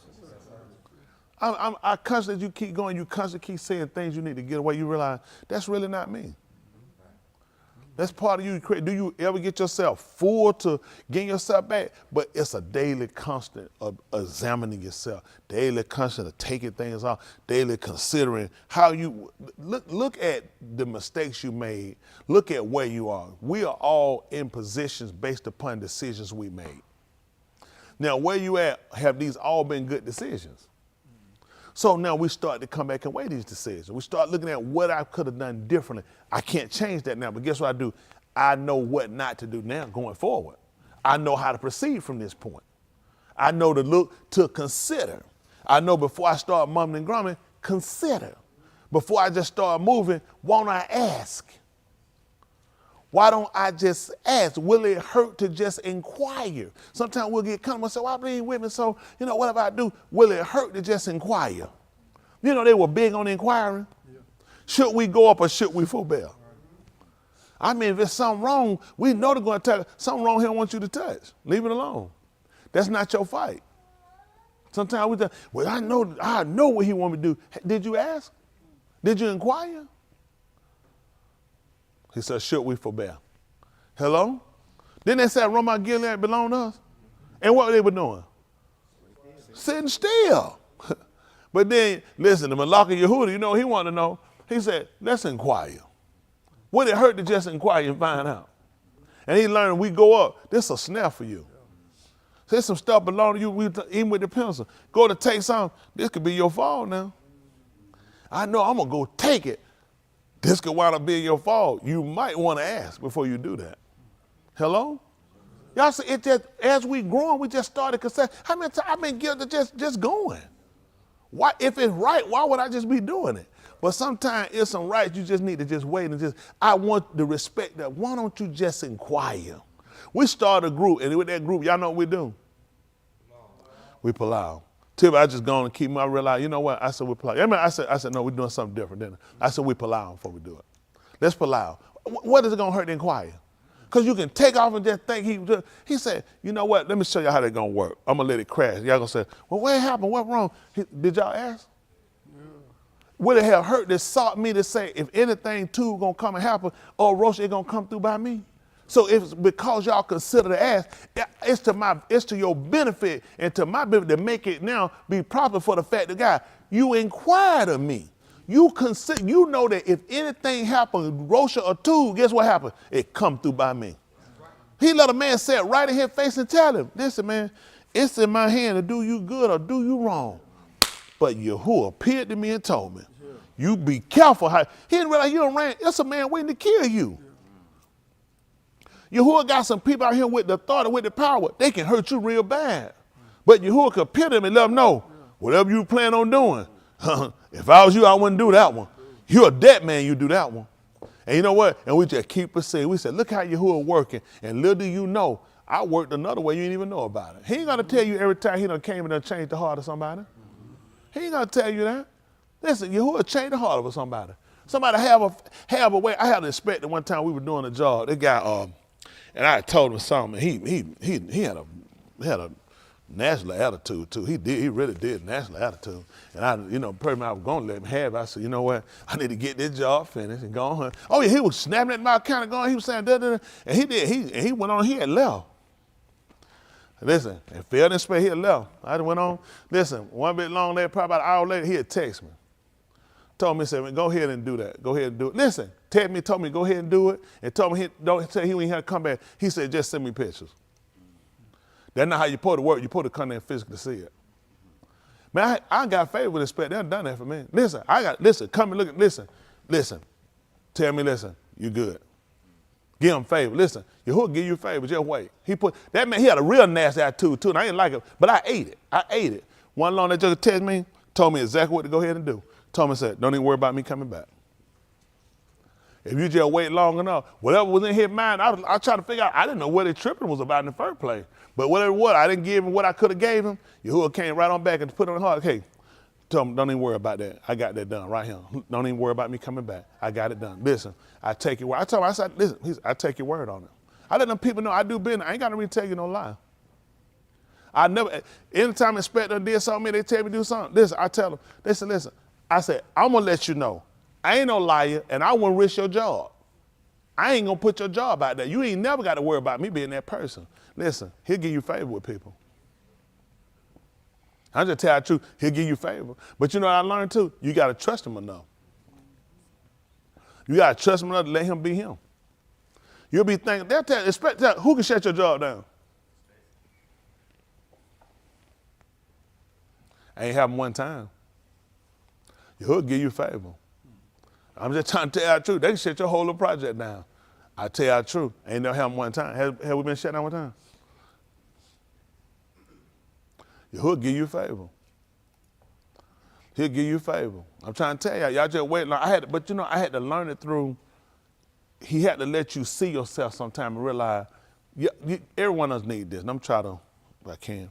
I constantly, you keep going, you constantly keep saying things you need to get away. You realize that's really not me. That's part of you. Do you ever get yourself full to getting yourself back? But it's a daily constant of examining yourself, daily constant of taking things off, daily considering how you look at the mistakes you made. Look at where you are. We are all in positions based upon decisions we made. Now, where you at, have these all been good decisions? So now we start to come back and weigh these decisions. We start looking at what I could have done differently. I can't change that now, but guess what I do? I know what not to do now going forward. I know how to proceed from this point. I know to look, to consider. I know before I start mumbling and grumbling, consider. Before I just start moving, won't I ask? Why don't I just ask? Will it hurt to just inquire? Sometimes we'll get comfortable and say, well, I believe with me, so, whatever I do, will it hurt to just inquire? They were big on inquiring. Yeah. Should we go up or should we forbear? I mean, if there's something wrong, we know they're going to tell you, something wrong here, I want you to touch. Leave it alone. That's not your fight. Sometimes we say, well, I know what he want me to do. Did you ask? Did you inquire? He said, should we forbear? Hello? Didn't they say Ramah Gilead belonged to us? And what they were doing? Sitting still. But then, listen, the Malaka Yehuda, he wanted to know. He said, let's inquire. Would it hurt to just inquire and find out? And he learned we go up, this is a snare for you. There's some stuff belong to you, even with the pencil. Go to take something, this could be your fall now. I know I'm gonna go take it. This could wind up being your fall. You might want to ask before you do that. Hello? Y'all see, it just, as we growing, we just started confessing. How many times I've been guilty just going? Why, if it's right, why would I just be doing it? But sometimes it's some rights you just need to just wait and just, I want the respect that, why don't you just inquire? We start a group, and with that group, y'all know what we do? We palal. Till I just gone and keep my real eye. You know what? I said we palal. I mean, I said, no, we're doing something different, didn't I? I said we palal before we do it. Let's palal. What is it gonna hurt to inquire? Because you can take off and just think he said, you know what, let me show you how that's gonna work. I'm gonna let it crash. Y'all gonna say, well, what happened? What wrong? Did y'all ask? Yeah. Would it have hurt that sought me to say, if anything too gonna come and happen, or Rosh, it gonna come through by me? So if it's because y'all consider to ask, it's to your benefit and to my benefit to make it now be proper for the fact that God, you inquired of me. You consider, you know that if anything happened, Rosh or two, guess what happened? It come through by me. He let a man sit right in his face and tell him, listen, man, it's in my hand to do you good or do you wrong. But Yahuah appeared to me and told me, you be careful how, he didn't realize you don't ran, it's a man waiting to kill you. Yahuah got some people out here with the authority, with the power, they can hurt you real bad. But Yahuah could appear to them and let them know, whatever you plan on doing, if I was you, I wouldn't do that one. You're a dead man, you do that one. And you know what? And we just keep proceeding. We said, look how Yahuah working. And little do you know, I worked another way you didn't even know about it. He ain't gonna tell you every time he done came and done changed the heart of somebody. He ain't gonna tell you that. Listen, Yahuah changed the heart of somebody. Somebody have a way. I had an inspector one time, we were doing a job. This guy, and I told him something. He had a national attitude too. He really did national attitude. And I, pretty much I was gonna let him have it. I said, you know what? I need to get this job finished and go on. Oh yeah, he was snapping at my account and going. He was saying da da da. And he did. He went on. He had left. Listen, and failed in space. He had left. I went on. Listen, one bit long later, probably about an hour later, he had texted me. Told me, said, go ahead and do that. Go ahead and do it. Listen, told me, go ahead and do it. And told me, don't say he ain't had to come back. He said, just send me pictures. That's not how you're supposed to work. You're supposed to come there and physically see it. Man, I got favor with respect. They done done that for me. Listen, come and look at, listen. Tell me, listen, you good. Give him favor. Listen, Yahuah give you favor, just wait. That man, he had a real nasty attitude too, and I didn't like it, but I ate it. One long that just texted me, told me exactly what to go ahead and do. Told me, said, don't even worry about me coming back. If you just wait long enough, whatever was in his mind, I tried to figure out, I didn't know what his tripping was about in the first place. But whatever it was, I didn't give him what I could have gave him. Yahuah came right on back and put on the heart. Hey, told him, don't even worry about that. I got that done right here. Don't even worry about me coming back. I got it done. Listen, I take your word. I told him, I said, listen, I take your word on it. I let them people know I do business. I ain't got to really tell you no lie. I never, anytime inspector did something, they tell me to do something. Listen, I tell them, listen. I said, I'm going to let you know. I ain't no liar, and I won't risk your job. I ain't going to put your job out there. You ain't never got to worry about me being that person. Listen, he'll give you favor with people. I just tell you the truth, he'll give you favor. But you know what I learned too? You got to trust him enough. You got to trust him enough to let him be him. You'll be thinking, who can shut your job down? I ain't happened one time. He'll give you favor. I'm just trying to tell you the truth. They can shut your whole little project down. I tell you the truth. Ain't never happened one time. Have we been shut down one time? He'll give you favor. He'll give you favor. I'm trying to tell y'all just wait. I had to learn it through. He had to let you see yourself sometime and realize, everyone else needs this. And I'm trying to, if I can.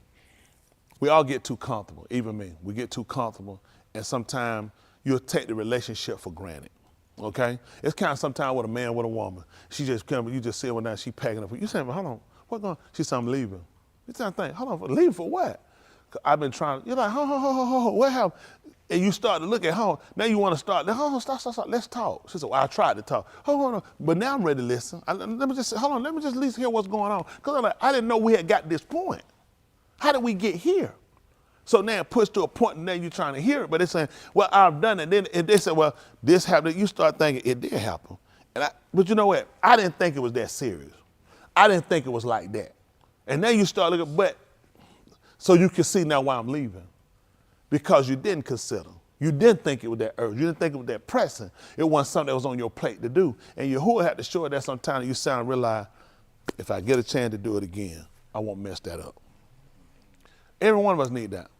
We all get too comfortable, even me. We get too comfortable, and sometimes you'll take the relationship for granted, okay? It's kind of sometimes with a man with a woman. She just come, you just see her now, she packing up. You say, well, hold on, what's going on? She said, I'm leaving. You trying to think, hold on, leaving for what? I've been trying, you're like, what happened? And you start to look at home. Now you want to start, stop, let's talk. She said, well, I tried to talk. Hold on, but now I'm ready to listen. Let me just at least hear what's going on. Because I didn't know we had got this point. How did we get here? So now it puts to a point and now you're trying to hear it, but it's saying, well, I've done it. Then if they say, well, this happened, you start thinking it did happen. But you know what? I didn't think it was that serious. I didn't think it was like that. And now you start looking, but, so you can see now why I'm leaving. Because you didn't consider. You didn't think it was that urgent. You didn't think it was that pressing. It wasn't something that was on your plate to do. And Yahuah had to show it that sometimes you sound and realize, if I get a chance to do it again, I won't mess that up. Every one of us need that.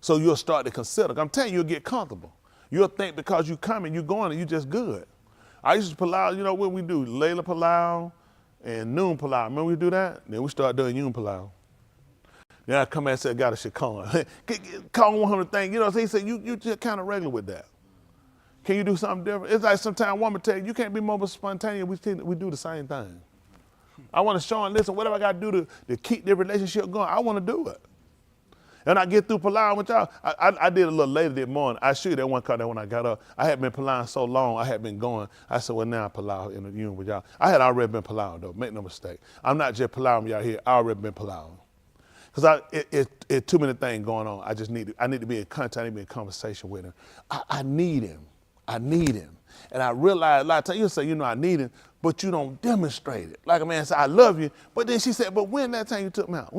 So you'll start to consider. I'm telling you, you'll get comfortable. You'll think because you coming, you going, and you just good. I used to palal, you know what we do? Layla palal and noon palal. Remember we do that? Then we start doing yun palal. Then I come and say, I got a shikon. Call 100 things. You know, so he said, you just kind of regular with that. Can you do something different? It's like sometimes one would tell you can't be more spontaneous. We do the same thing. I want to show and listen, whatever I got to do to keep the relationship going, I want to do it. And I get through palal with y'all. I did a little later that morning. I shoot that one cut that when I got up. I had been palaling so long, I had been going. I said, well, now I palal in the union with y'all. I had already been palal though, make no mistake. I'm not just palaling y'all here, I already been palaling. Because it's too many things going on. I need to be in contact, I need to be in conversation with him. I need him. I need him. And I realize a lot of times you'll say, you know, I need him, but you don't demonstrate it. Like a man said, I love you. But then she said, but when that time you took me out?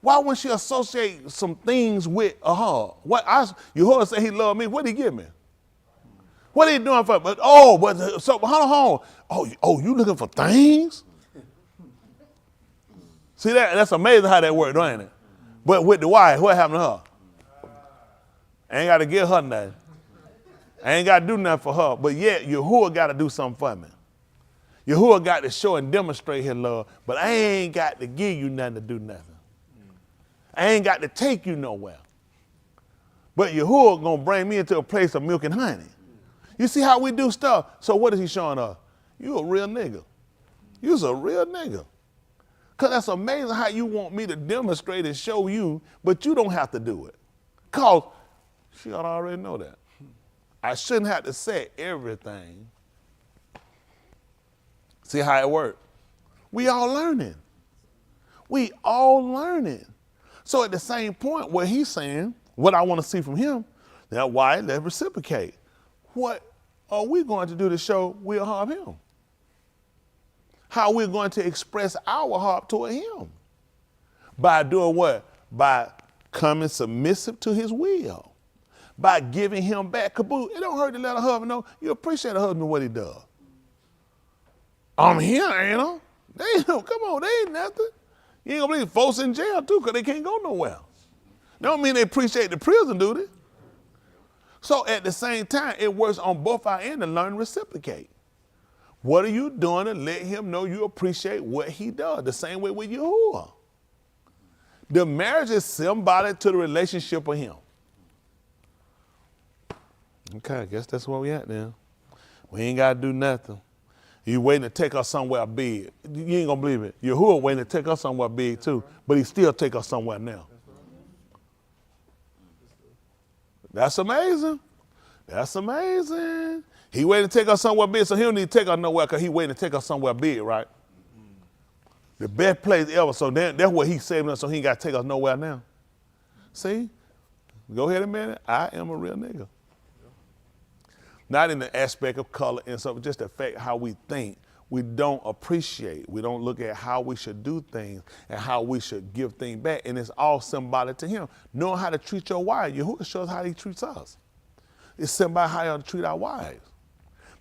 Why wouldn't she associate some things with a hug? Yahuah said he loved me. What did he give me? What are you doing for? So hold on. Oh, you looking for things? See that? That's amazing how that worked, ain't it? But with the wife, what happened to her? I ain't got to give her nothing. I ain't got to do nothing for her. But yet, Yahuah got to do something for me. Yahuah got to show and demonstrate his love, but I ain't got to give you nothing to do nothing. I ain't got to take you nowhere. But Yahuah going to bring me into a place of milk and honey. You see how we do stuff? So what is he showing us? You a real nigga. You's a real nigga. Because that's amazing how you want me to demonstrate and show you, but you don't have to do it. Because she ought to already know that. I shouldn't have to say everything. See how it works? We all learning. We all learning. So at the same point where he's saying, what I want to see from him, now why? Let's reciprocate. What are we going to do to show we'll harm him? How we're going to express our heart toward him? By doing what? By coming submissive to his will. By giving him back caboose. It don't hurt to let a husband know you appreciate a husband what he does. I'm here, ain't I? Come on, they ain't nothing. You ain't gonna believe folks in jail too, because they can't go nowhere. Don't mean they appreciate the prison, do they? So at the same time, it works on both our ends to learn to reciprocate. What are you doing to let him know you appreciate what he does? The same way with Yahuah. The marriage is symbolic to the relationship with him. Okay, I guess that's where we at now. We ain't got to do nothing. You waiting to take us somewhere big. You ain't going to believe it. Yahuah waiting to take us somewhere big too, but he still take us somewhere now. That's amazing. That's amazing. He waiting to take us somewhere big, so he don't need to take us nowhere because he waiting to take us somewhere big, right? The best place ever. So that's what he's saving us, so he ain't got to take us nowhere now. See? Go ahead a minute. I am a real nigga. Not in the aspect of color and stuff, just the fact how we think. We don't appreciate. We don't look at how we should do things and how we should give things back. And it's all symbolic to him. Knowing how to treat your wife, Yahuah shows how he treats us. It's symbolic how he ought to treat our wives.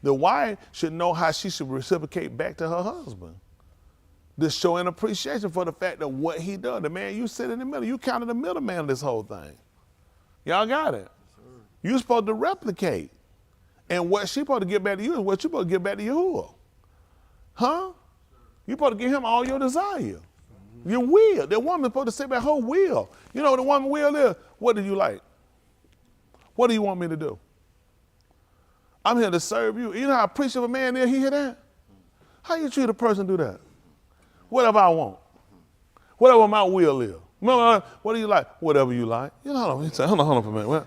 The wife should know how she should reciprocate back to her husband. Just showing appreciation for the fact of what he does. The man, you sit in the middle. You kind of the middleman of this whole thing. Y'all got it? You're supposed to replicate. And what she's supposed to give back to you is what you're supposed to give back to Yahuah. Huh? You're supposed to give him all your desire. Your will. The woman's supposed to say back her will. You know what the woman will is? What do you like? What do you want me to do? I'm here to serve you. You know how appreciative a man is, he hear that? How you treat a person do that? Whatever I want. Whatever my will is. What do you like? Whatever you like. You know, hold on for a minute. What?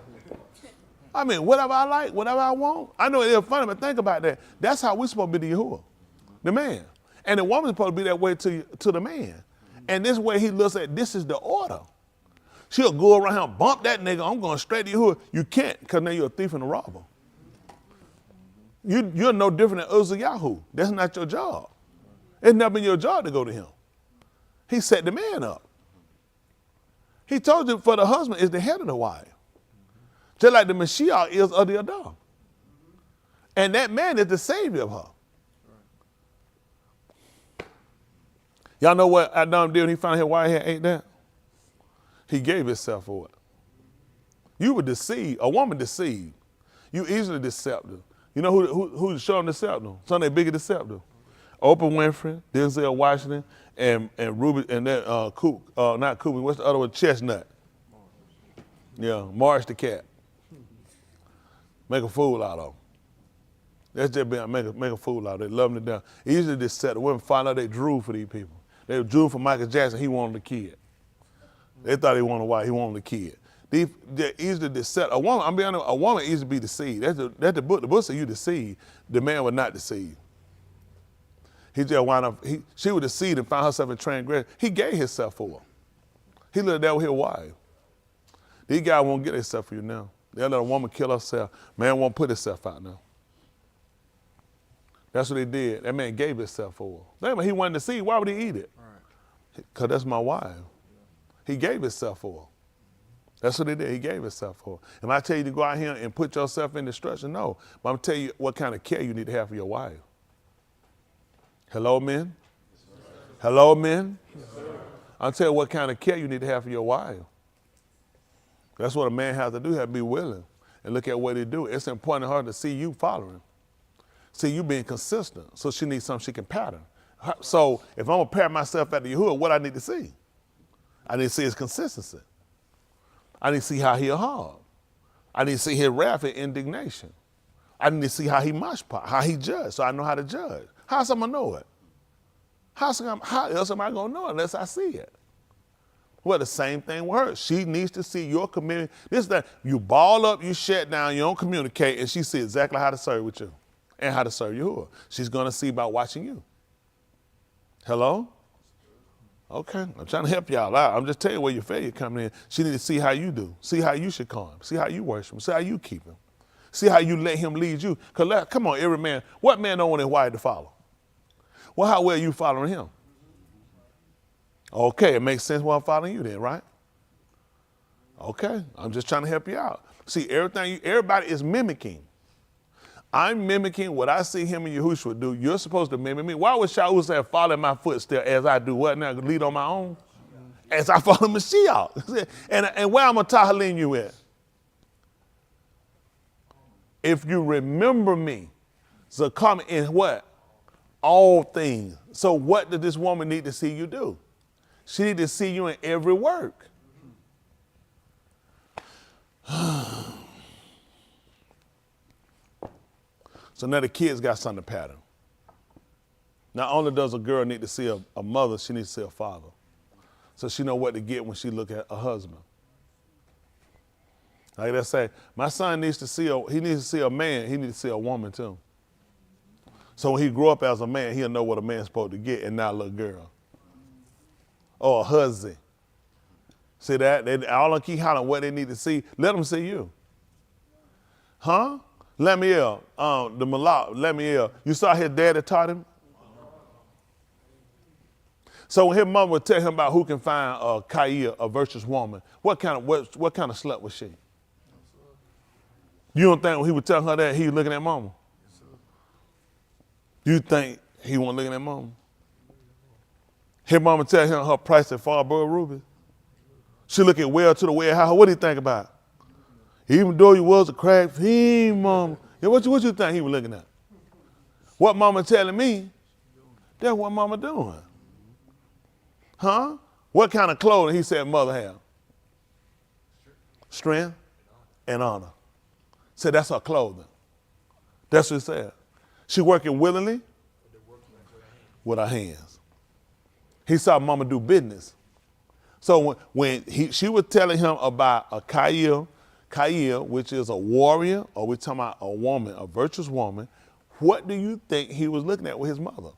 I mean, whatever I like, whatever I want. I know it's funny, but think about that. That's how we're supposed to be to Yahuah, the man. And the woman's supposed to be that way to the man. And this way he looks at, this is the order. She'll go around here and bump that nigga. I'm going straight to Yahuah. You can't, because now you're a thief and a robber. You're no different than Yahuah. That's not your job. It's never been your job to go to him. He set the man up. He told you for the husband is the head of the wife. Just like the Mashiach is of the Adam. And that man is the savior of her. Y'all know what Adam did when he found out his wife had ate that? He gave himself for it. You were deceived, a woman deceived. You easily deceptive. You know who's showing deceptive? Some of their biggest deceptive. Oprah Winfrey, Denzel Washington, and Ruby, and that not Cooper, what's the other one? Chestnut. Yeah, Marsh the cat. Make a fool out of them. That's just being make a fool out of them. They love them to death. Easily deceptive. Women find out they drew for these people. They drew for Michael Jackson, he wanted a kid. They thought he wanted a wife, he wanted a kid. They're easily deceptive. A woman, I'm being honest, a woman easily be deceived. That's the book. The book said you deceived. The man was not deceived. He just wound up, she was deceived and found herself in transgression. He gave himself for her. He lived that with his wife. These guys won't get themselves for you now. They'll let a woman kill herself. Man won't put himself out now. That's what he did. That man gave himself for her. He wanted to see, why would he eat it? Because that's my wife. He gave himself for her. That's what he did. He gave himself for her. And I tell you to go out here and put yourself in destruction? No. But I'm going to tell you what kind of care you need to have for your wife. Hello, men? Yes, hello, men? Yes, I'll tell you what kind of care you need to have for your wife. That's what a man has to do. He has to be willing and look at what he do. It's important to her to see you following. See you being consistent. So she needs something she can pattern. So if I'm going to pair myself after Yahuah, what I need to see? I need to see his consistency. I need to see how he'll hard. I need to see his wrath and indignation. I need to see how he mashpah, how he judge, so I know how to judge. How else am I know it? How else am I going to know it unless I see it? Well, the same thing with her. She needs to see your commitment. This that you ball up, you shut down, you don't communicate, and she see exactly how to serve with you and how to serve Yahuah. She's going to see by watching you. Hello? Okay, I'm trying to help y'all out. I'm just telling you where your failure coming in. She need to see how you do, see how you should come, see how you worship him, see how you keep him, see how you let him lead you. Because come on, every man, what man don't want his wife to follow? Well, how well are you following him? Okay, it makes sense why I'm following you then, right? Okay, I'm just trying to help you out. See, everybody is mimicking. I'm mimicking what I see him and Yahushua do. You're supposed to mimic me. Why would Shaul say, follow my footsteps as I do what now? Lead on my own? As I follow Mashiach. and where I'm going to Tahalym you at? If you remember me, so come in what? All things. So what did this woman need to see you do? She need to see you in every work. So now the kids got something to pattern. Not only does a girl need to see a mother, she needs to see a father. So she know what to get when she look at a husband. Like they say, my son needs to see a man, he needs to see a woman too. So when he grow up as a man, he'll know what a man's supposed to get and not a little girl. Or a husband. See that? They all keep hollering what they need to see. Let them see you. Huh? Lemuel, the Malak, Lemuel, you saw his daddy taught him? So when his mom would tell him about who can find a Kaya, a virtuous woman, what kind of slut was she? You don't think when he would tell her that he was looking at mama? You think he wasn't looking at mama? His mama tell him her price at far above ruby. She looking well to the warehouse. What do you think about? Even though he was a crack fiend, mama. Yeah, what you think he was looking at? What mama telling me, that's what mama doing. Huh? What kind of clothing he said mother have? Strength and honor. So that's her clothing. That's what it said. She working willingly with her hands. He saw mama do business. So when she was telling him about a Kaya, which is a warrior, or we're talking about a woman, a virtuous woman, what do you think he was looking at with his mother?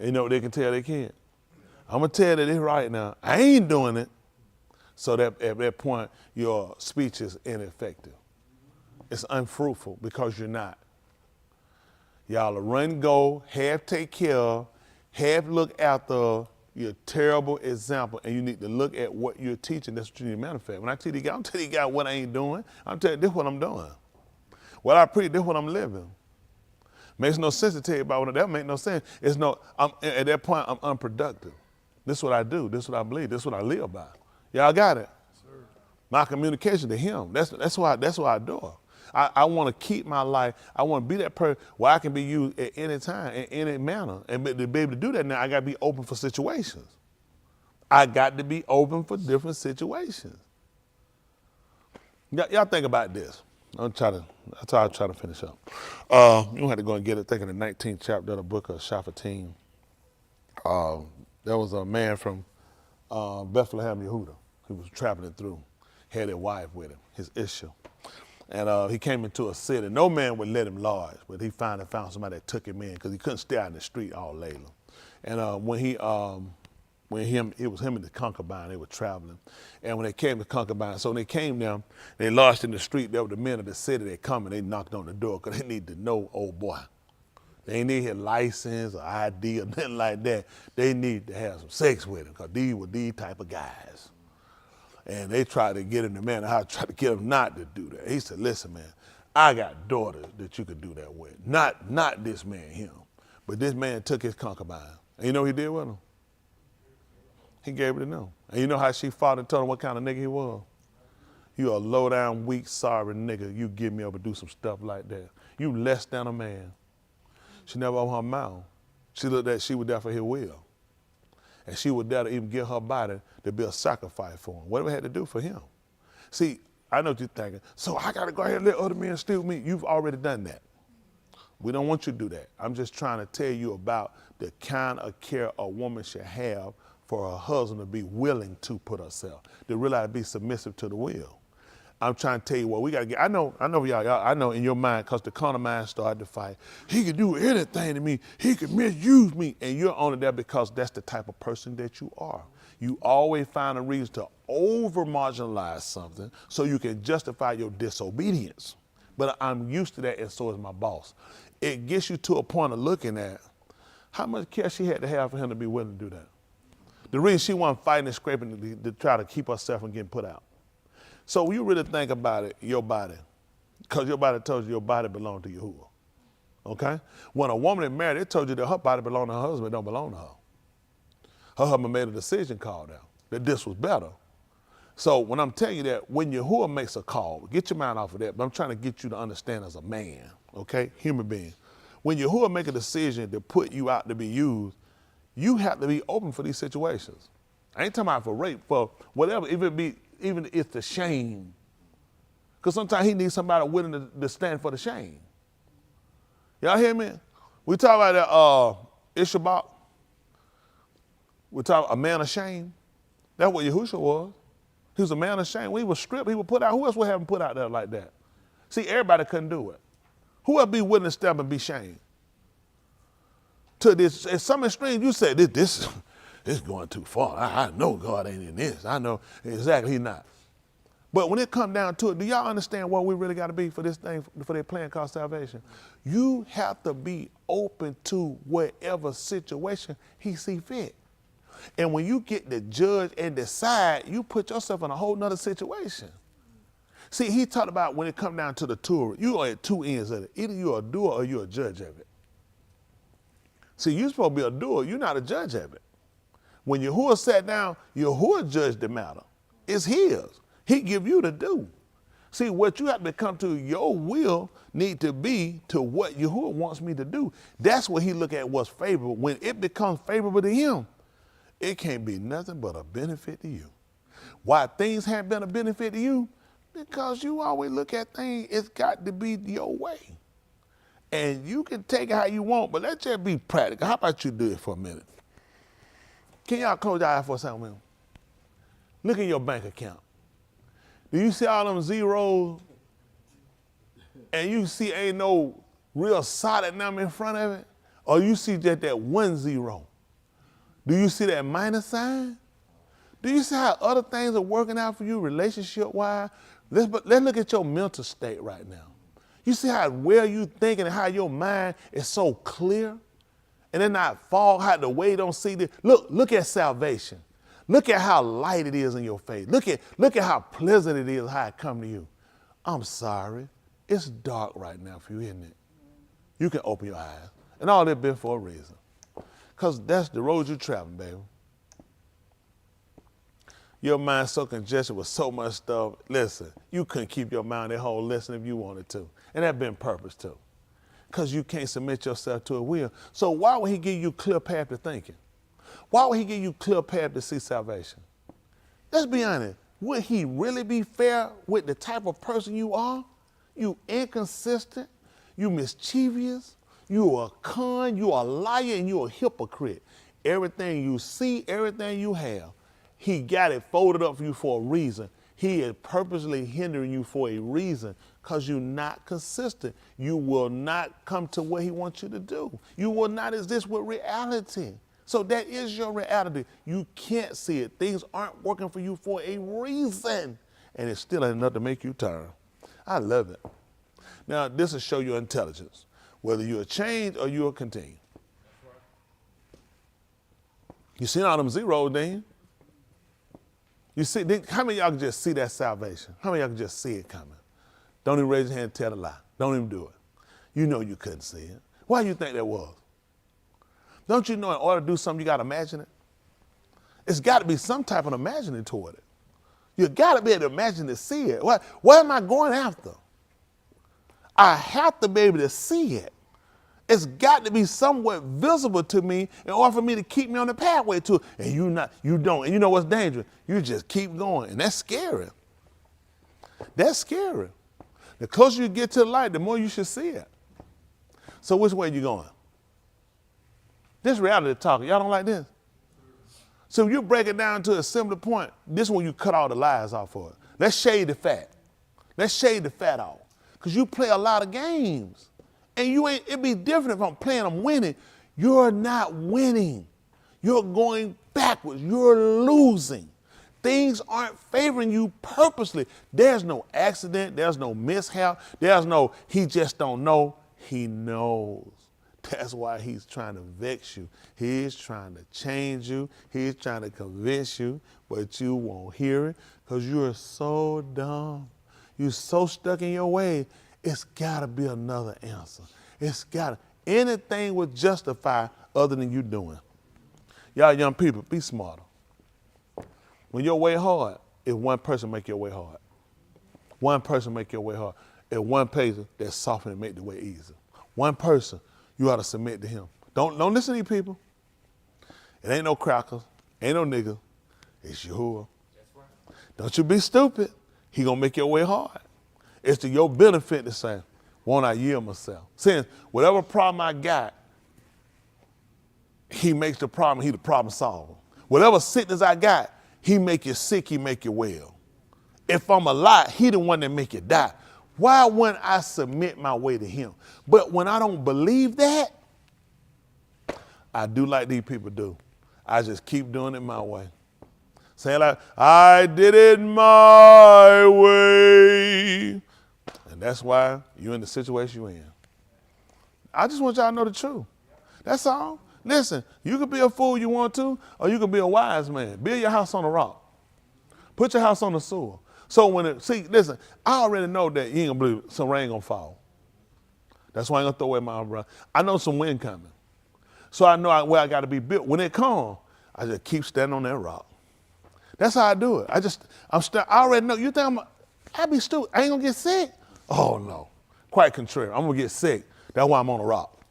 You know what they can tell their kid? I'm going to tell you this right now. I ain't doing it. So that at that point, your speech is ineffective. It's unfruitful because you're not. Y'all are run, go, half take care of, half look after. You're a terrible example, and you need to look at what you're teaching. That's what you need to manifest. When I tell you guys, I'm telling you guys what I ain't doing. I'm telling you, this is what I'm doing. What I preach, this is what I'm living. Makes no sense to tell you about what that makes no sense. At that point, I'm unproductive. This is what I do. This is what I believe. This is what I live by. Y'all got it? Sir. My communication to him. That's why I do it. I want to keep my life. I want to be that person where I can be used at any time, in any manner. And to be able to do that now, I got to be open for situations. I got to be open for different situations. Y'all think about this. I'll try to finish up. You don't have to go and get it. I think in the 19th chapter of the book of Shaphatim, there was a man from Bethlehem, Yahudah. He was traveling through, had a wife with him, his issue. And he came into a city. No man would let him lodge, but he finally found somebody that took him in because he couldn't stay out in the street all layla. And it was him and the concubine, they were traveling. And when they came to concubine, so when they came down, they lodged in the street. There were the men of the city. They come and they knocked on the door because they needed to know old boy. They ain't need his license or ID or nothing like that. They need to have some sex with him because these were these type of guys. And they tried to get him, the man, I tried to get him not to do that. He said, listen, man, I got daughters that you could do that with. Not this man, him. But this man took his concubine. And you know what he did with him? He gave her to them. And you know how she fought and told him what kind of nigga he was? You a low down, weak, sorry nigga. You give me up and do some stuff like that. You less than a man. She never opened her mouth. She looked at she was there for his will. And she was there to even give her body to be a sacrifice for him. Whatever had to do for him. See, I know what you're thinking. So I got to go ahead and let other men steal me. You've already done that. We don't want you to do that. I'm just trying to tell you about the kind of care a woman should have for her husband to be willing to put herself, to realize be submissive to the will. I'm trying to tell you what we got to get. I know y'all, I know in your mind, because the carnal mind started to fight. He could do anything to me. He could misuse me. And you're only there because that's the type of person that you are. You always find a reason to over-marginalize something so you can justify your disobedience. But I'm used to that, and so is my boss. It gets you to a point of looking at how much care she had to have for him to be willing to do that. The reason she wasn't fighting and scraping to try to keep herself from getting put out. So when you really think about it, your body, because your body tells you your body belongs to Yahuah, okay? When a woman is married, it told you that her body belongs to her husband, it don't belong to her. Her husband made a decision call now, that this was better. So when I'm telling you that, when Yahuah makes a call, get your mind off of that, but I'm trying to get you to understand as a man, okay, human being. When Yahuah make a decision to put you out to be used, you have to be open for these situations. I ain't talking about for rape, for whatever, even if it's the shame. Because sometimes he needs somebody willing to stand for the shame. Y'all hear me? We talk about that Shabat. We talk about a man of shame. That's what Yahushua was. He was a man of shame. When he was stripped, he was put out. Who else would have him put out there like that? See, everybody couldn't do it. Who else be willing to step and be shamed? To this, at some extreme, you say, this is going too far. I know God ain't in this. I know exactly he's not. But when it comes down to it, do y'all understand what we really got to be for this thing, for their plan called salvation? You have to be open to whatever situation he see fit. And when you get to judge and decide, you put yourself in a whole nother situation. See, he talked about when it comes down to the Torah, you are at two ends of it. Either you're a doer or you're a judge of it. See, you're supposed to be a doer. You're not a judge of it. When Yahuah sat down, Yahuah judged the matter. It's his. He give you the do. See, what you have to come to, your will need to be to what Yahuah wants me to do. That's what he look at what's favorable. When it becomes favorable to him, it can't be nothing but a benefit to you. Why things haven't been a benefit to you? Because you always look at things, it's got to be your way. And you can take it how you want, but let's just be practical. How about you do it for a minute? Can y'all close your eyes for a second, man? Look in your bank account. Do you see all them zeros? And you see ain't no real solid number in front of it? Or you see just that 1 0? Do you see that minus sign? Do you see how other things are working out for you relationship-wise? Let's look at your mental state right now. You see how well you thinking and how your mind is so clear? And then not fall, how the way don't see this. Look at salvation. Look at how light it is in your face. Look at how pleasant it is, how it come to you. I'm sorry. It's dark right now for you, isn't it? You can open your eyes. And all that been for a reason. Because that's the road you're traveling, baby. Your mind's so congested with so much stuff. Listen, you couldn't keep your mind that whole lesson if you wanted to. And that been purpose too. Because you can't submit yourself to a will. So why would he give you clear path to thinking? Why would he give you clear path to see salvation? Let's be honest. Would he really be fair with the type of person you are? You inconsistent, you mischievous, you are a con, you are a liar, and you are a hypocrite. Everything you see, everything you have, he got it folded up for you for a reason. He is purposely hindering you for a reason because you're not consistent. You will not come to what he wants you to do. You will not exist with reality. So that is your reality. You can't see it. Things aren't working for you for a reason. And it's still enough to make you turn. I love it. Now, this will show your intelligence, whether you'll change or you'll continue. You seen all them zeros, then? You see, how many of y'all can just see that salvation? How many of y'all can just see it coming? Don't even raise your hand and tell a lie. Don't even do it. You know you couldn't see it. Why do you think that was? Don't you know in order to do something, you got to imagine it? It's got to be some type of imagining toward it. You got to be able to imagine to see it. What am I going after? I have to be able to see it. It's got to be somewhat visible to me in order for me to keep me on the pathway to it. And you don't. And you know what's dangerous? You just keep going. And that's scary. That's scary. The closer you get to the light, the more you should see it. So which way you going? This reality talk, y'all don't like this? So if you break it down to a simpler point, this one you cut all the lies off for it. Let's shade the fat. Let's shade the fat off. Because you play a lot of games. And it'd be different if I'm playing, I'm winning. You're not winning. You're going backwards. You're losing. Things aren't favoring you purposely. There's no accident. There's no mishap. There's no, he just don't know. He knows. That's why he's trying to vex you. He's trying to change you. He's trying to convince you, but you won't hear it because you're so dumb. You're so stuck in your way. It's got to be another answer. It's got to. Anything would justify other than you doing. Y'all young people, be smarter. When your way hard, if one person make your way hard. One person make your way hard. If one person that's soften and make the way easy. One person, you ought to submit to him. Don't listen to these people. It ain't no crackers, ain't no nigga. It's Yahuah. That's right. Don't you be stupid. He gonna make your way hard. It's to your benefit to say, won't I yield myself? Since whatever problem I got, he makes the problem, he the problem solver. Whatever sickness I got, he make you sick, he make you well. If I'm alive, he the one that make you die. Why wouldn't I submit my way to him? But when I don't believe that, I do like these people do. I just keep doing it my way. Saying like, I did it my way. And that's why you're in the situation you're in. I just want y'all to know the truth. That's all. Listen, you can be a fool you want to, or you can be a wise man. Build your house on a rock. Put your house on the sewer. So listen, I already know that you ain't gonna believe some rain gonna fall. That's why I ain't gonna throw away my umbrella. I know some wind coming. So I know where I gotta be built. When it comes, I just keep standing on that rock. That's how I do it. I already know. You think I be stupid? I ain't gonna get sick? Oh no, quite contrary. I'm gonna get sick. That's why I'm on a rock.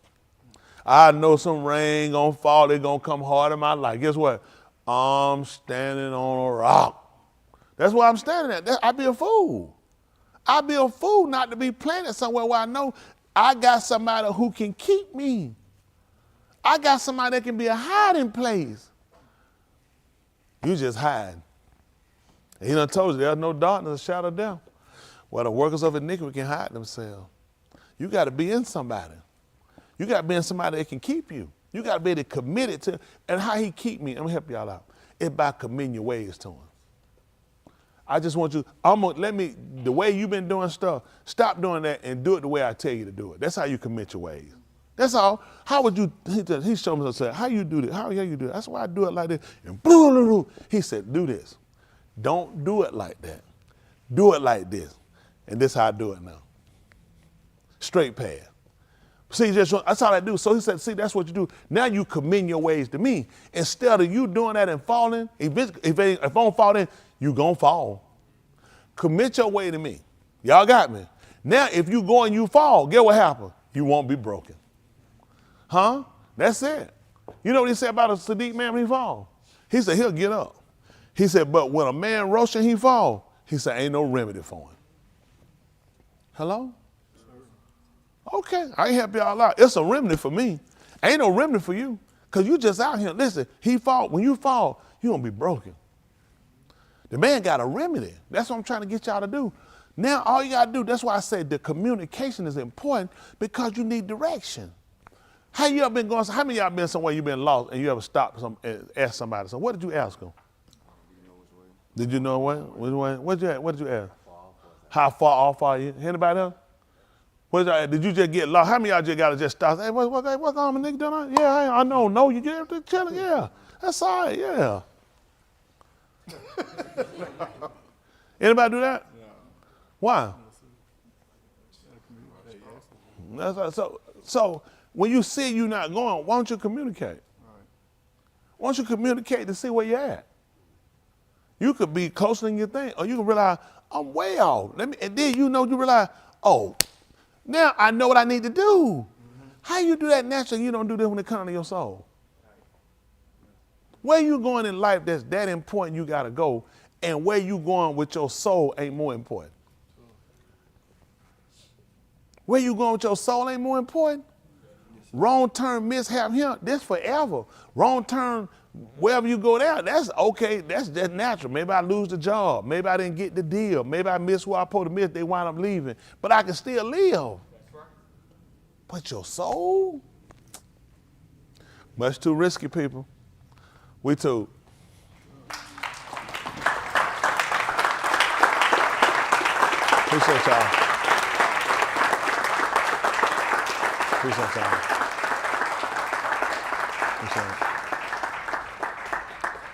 I know some rain gonna fall. They gonna come hard in my life. Guess what? I'm standing on a rock. That's where I'm standing at. I'd be a fool. I'd be a fool not to be planted somewhere where I know I got somebody who can keep me. I got somebody that can be a hiding place. You just hide. And he done told you there's no darkness, a shadow of death. Where the workers of iniquity can hide themselves. You got to be in somebody. You got to be in somebody that can keep you. You got to be able to commit it to, and how he keep me, I'm going to help y'all out. It's by committing your ways to him. I just want you, the way you've been doing stuff, stop doing that and do it the way I tell you to do it. That's how you commit your ways. That's all. How would you, he showed me, said, how you do this? How you do it? That's why I do it like this. And he said, do this. Don't do it like that. Do it like this. And this is how I do it now. Straight path. See, that's all I do. So he said, see, that's what you do. Now you commend your ways to me. Instead of you doing that and falling, if I don't fall in, you gonna fall. Commit your way to me. Y'all got me. Now, if you go and you fall, get what happened? You won't be broken. Huh? That's it. You know what he said about a Sadiq man when he fall? He said he'll get up. He said, but when a man Roshan he fall, he said ain't no remedy for him. Hello? Okay, I ain't help y'all out. It's a remedy for me. Ain't no remedy for you. Because you just out here. Listen, he fall. When you fall, you're going to be broken. The man got a remedy. That's what I'm trying to get y'all to do. Now, all you got to do, that's why I said the communication is important because you need direction. How you ever been going, how many of y'all been somewhere you been lost and you ever stopped and asked somebody, so what did you ask them? Did you know what? What did you ask? How far off are you? Anybody else? Did you just get lost? How many of y'all just got to just stop? Hey, what's on, my nigga doing? Yeah, I know. No, you get to chilling. Yeah, that's all right. Yeah. Anybody do that? No. Why? So when you see you not going, why don't you communicate? Why don't you communicate to see where you're at? You could be closer than you think, or you can realize I'm way off. And then you realize, oh, now I know what I need to do. Mm-hmm. How you do that naturally? You don't do this when it comes to your soul. Where you going in life that's that important you got to go, and where you going with your soul ain't more important. Where you going with your soul ain't more important. Wrong turn, mishap here, this forever. Wrong turn, wherever you go there, that's okay, that's just natural. Maybe I lose the job. Maybe I didn't get the deal. Maybe I missed what I supposed to miss, they wind up leaving. But I can still live. That's right. But your soul? Much too risky, people. We too. Appreciate y'all. Appreciate y'all. Appreciate it.